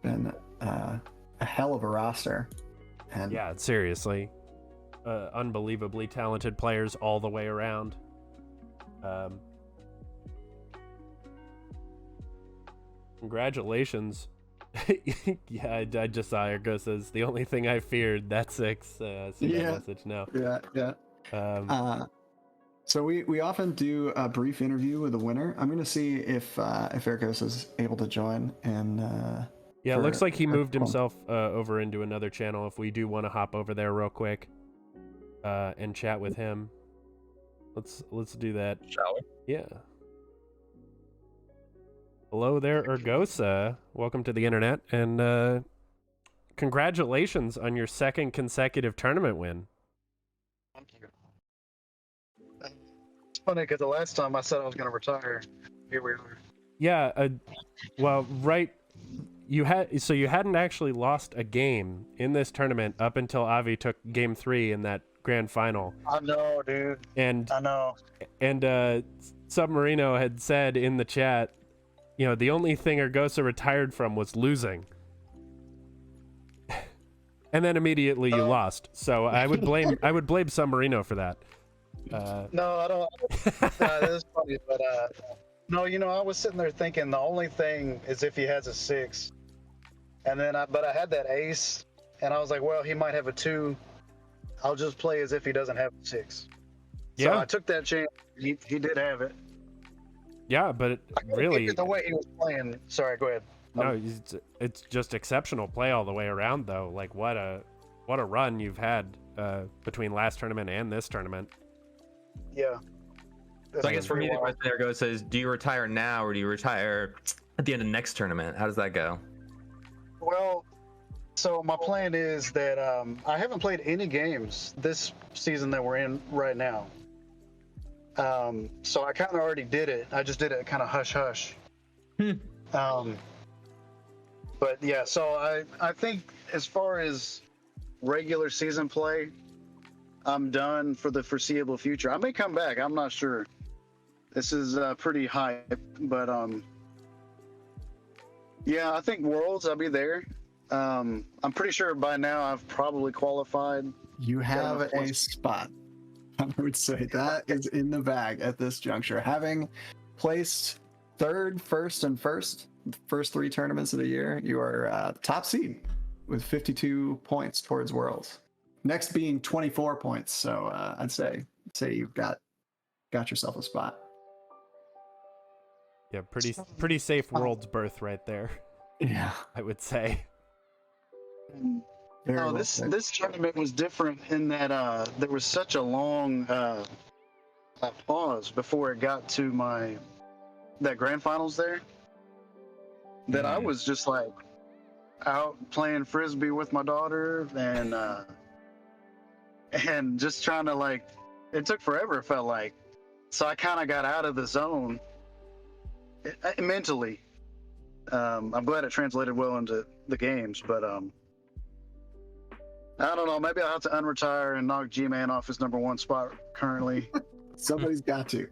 been a hell of a roster. And Yeah, seriously. Unbelievably talented players all the way around. Congratulations. Yeah, I just saw Eorgosa's the only thing I feared, that 6. See that Yeah. message now. yeah. So we often do a brief interview with the winner. I'm going to see if Eorgosa is able to join. And yeah, it looks like he moved fun. himself over into another channel. If we do want to hop over there real quick and chat with him, let's do that. Shall we? Yeah. Hello there, Eorgosa. Welcome to the internet, and congratulations on your second consecutive tournament win. Thank you. It's funny because the last time I said I was going to retire, here we are. Yeah, well, right. You hadn't actually lost a game in this tournament up until Avi took game 3 in that grand final. I know, dude. And I know. And SUBMARINO had said in the chat, you know, the only thing Eorgosa retired from was losing. And then immediately you lost. So I would blame SUBMARINO for that. No, I don't. This is funny, but no, you know, I was sitting there thinking the only thing is if he has a 6, and then but I had that ace, and I was like, well, he might have a 2. I'll just play as if he doesn't have a 6. Yeah. So I took that chance. He did have it. Yeah, but really, the way he was playing. Sorry, go ahead. No, it's just exceptional play all the way around, though. Like what a run you've had between last tournament and this tournament. Yeah. So I guess for me, the question there goes is, do you retire now or do you retire at the end of next tournament? How does that go? Well, so my plan is that I haven't played any games this season that we're in right now. So I kind of already did it. I just did it kind of hush hush. But yeah, so I think as far as regular season play, I'm done for the foreseeable future. I may come back. I'm not sure. This is pretty hype, but yeah, I think Worlds, I'll be there. I'm pretty sure by now I've probably qualified. You have a spot. I would say that is in the bag at this juncture. Having placed third, first, and first 3 tournaments of the year, you are top seed with 52 points towards Worlds. Next being 24 points. So I'd say you've got yourself a spot. Yeah, pretty safe World's berth right there. Yeah, I would say. No, this tournament was different in that there was such a long pause before it got to that grand finals there that I was just like out playing frisbee with my daughter and just trying to, like, it took forever, it felt like. So I kind of got out of the zone mentally. I'm glad it translated well into the games, but I don't know. Maybe I'll have to unretire and knock G-Man off his #1 spot currently. Somebody's got to.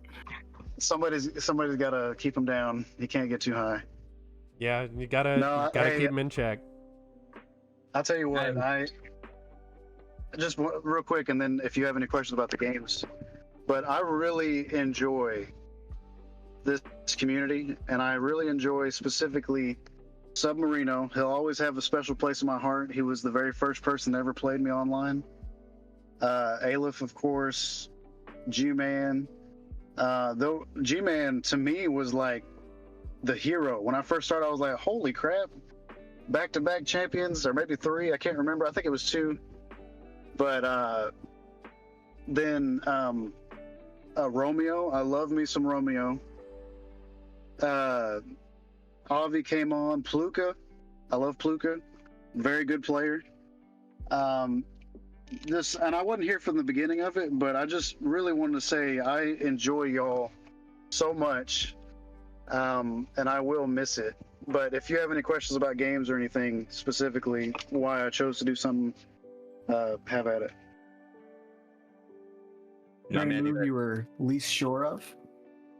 Somebody's got to keep him down. He can't get too high. Yeah, you gotta keep him in check. I'll tell you what. I just real quick, and then if you have any questions about the games, but I really enjoy this community, and I really enjoy specifically SUBMARINO. He'll always have a special place in my heart. He was the very first person that ever played me online. Aleph, of course, G-Man. Though G-Man to me was like the hero. When I first started, I was like, holy crap, back-to-back champions, or maybe 3, I can't remember. I think it was 2. But then Romeo, I love me some Romeo. Avi came on. Pluka, I love Pluka, very good player. And I wasn't here from the beginning of it, but I just really wanted to say I enjoy y'all so much, and I will miss it. But if you have any questions about games or anything specifically, why I chose to do something, have at it. Any move you were least sure of,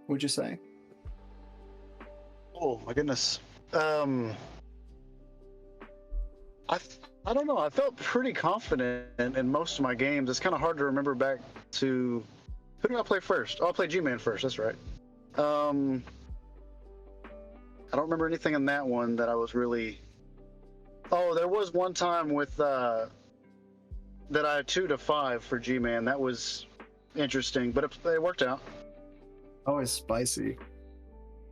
would you say? Oh my goodness. I don't know. I felt pretty confident in most of my games. It's kind of hard to remember back to who did I play first? Oh, I played G-Man first. That's right. I don't remember anything in that one that I was really. Oh, there was one time with that I had 2 to 5 for G-Man. That was interesting, but it worked out. Always spicy.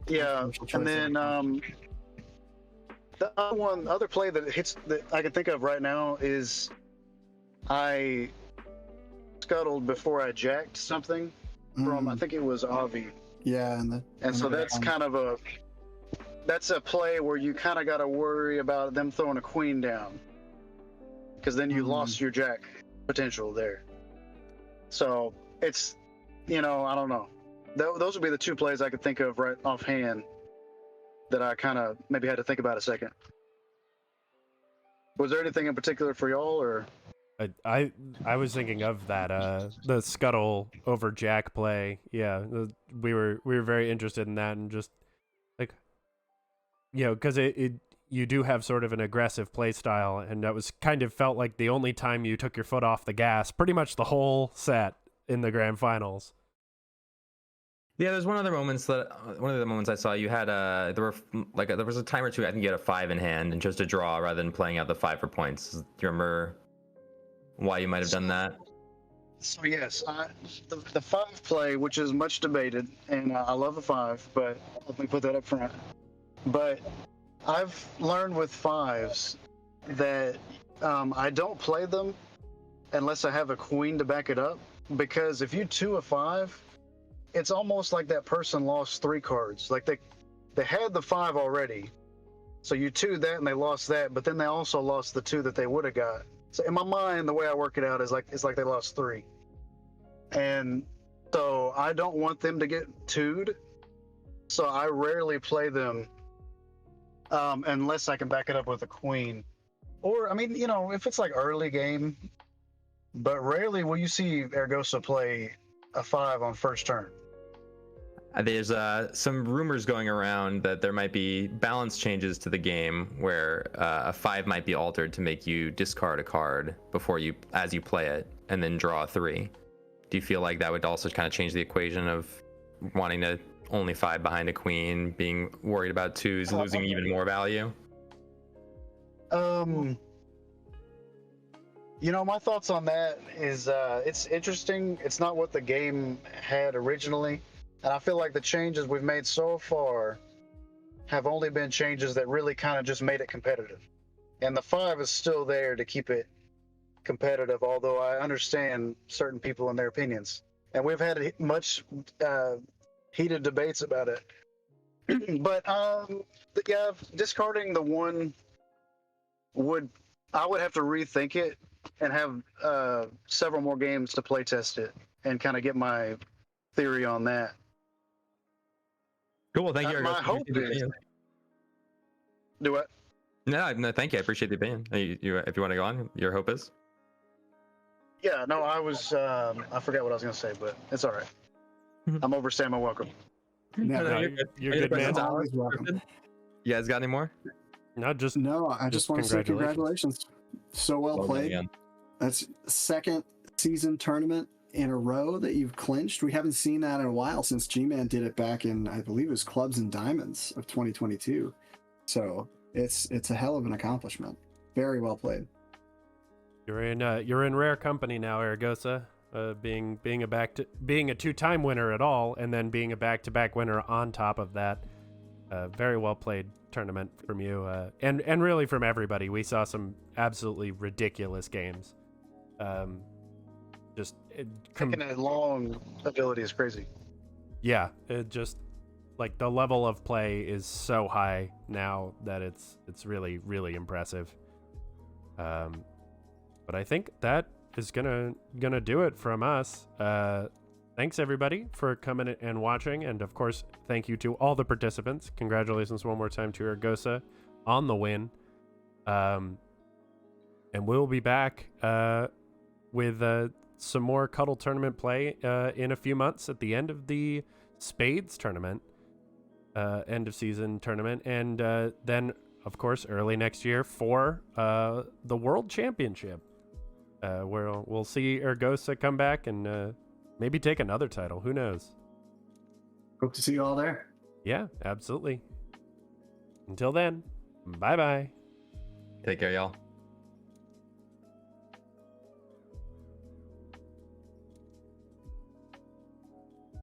Yeah, Controversial and choice then of the other play that hits that I can think of right now is I scuttled before I jacked something from I think it was Avi, Yeah, and so that's kind of a play where you kind of got to worry about them throwing a queen down, because then you lost your jack potential there. So it's, I don't know. Those would be the two plays I could think of right offhand that I kind of maybe had to think about a second. Was there anything in particular for y'all, or? I was thinking of that the scuttle over jack play. Yeah, we were very interested in that, and just like, because you do have sort of an aggressive play style, and that was kind of felt like the only time you took your foot off the gas pretty much the whole set in the grand finals. Yeah, there's one of the moments I saw you had there was a time or two I think you had a 5 in hand and chose to draw rather than playing out the 5 for points. Do you remember why you might have done that? So yes, the 5 play, which is much debated, and I love the 5, but let me put that up front. But I've learned with 5s that I don't play them unless I have a queen to back it up, because if you 2 a 5, it's almost like that person lost 3 cards. Like they had the 5 already, so you 2 that and they lost that, but then they also lost the 2 that they would have got. So in my mind, the way I work it out is like it's like they lost 3, and so I don't want them to get 2'd. So I rarely play them unless I can back it up with a queen, or I mean, if it's like early game. But rarely will you see Eorgosa play a 5 on first turn. There's some rumors going around that there might be balance changes to the game where a 5 might be altered to make you discard a card as you play it and then draw a 3. Do you feel like that would also kind of change the equation of wanting to only 5 behind a queen, being worried about 2s losing even more value? My thoughts on that is it's interesting. It's not what the game had originally. And I feel like the changes we've made so far have only been changes that really kind of just made it competitive. And the 5 is still there to keep it competitive, although I understand certain people and their opinions. And we've had much heated debates about it. But yeah, discarding the 1 I would have to rethink it and have several more games to play test it and kind of get my theory on that. Cool. Well, thank you. My hope is. Do what? No, thank you. I appreciate the opinion. If you want to go on, your hope is. Yeah, no, I was. I forgot what I was going to say, but it's all right. I'm overstaying my welcome. No, you're good, man. Always welcome. You guys got any more? I just want to say congratulations. So well played. Again. That's second season tournament in a row that you've clinched. We haven't seen that in a while since G-Man did it back in, I believe it was Clubs and Diamonds of 2022. So it's a hell of an accomplishment. Very well played. You're in rare company now, Eorgosa. Being a 2-time winner at all, and then being a back-to-back winner on top of that. Very well played tournament from you, and really from everybody. We saw some absolutely ridiculous games. Taking a long ability is crazy. Yeah, it just like the level of play is so high now that it's really, really impressive. But I think that is gonna do it from us. Thanks everybody for coming and watching, and of course thank you to all the participants. Congratulations one more time to Eorgosa on the win. And we'll be back with some more Cuddle tournament play in a few months at the end of the Spades tournament, end of season tournament, and then of course early next year for the World Championship, where we'll see Eorgosa come back and maybe take another title. Who knows? Hope to see you all there. Yeah, absolutely. Until then, bye-bye. Take care, y'all.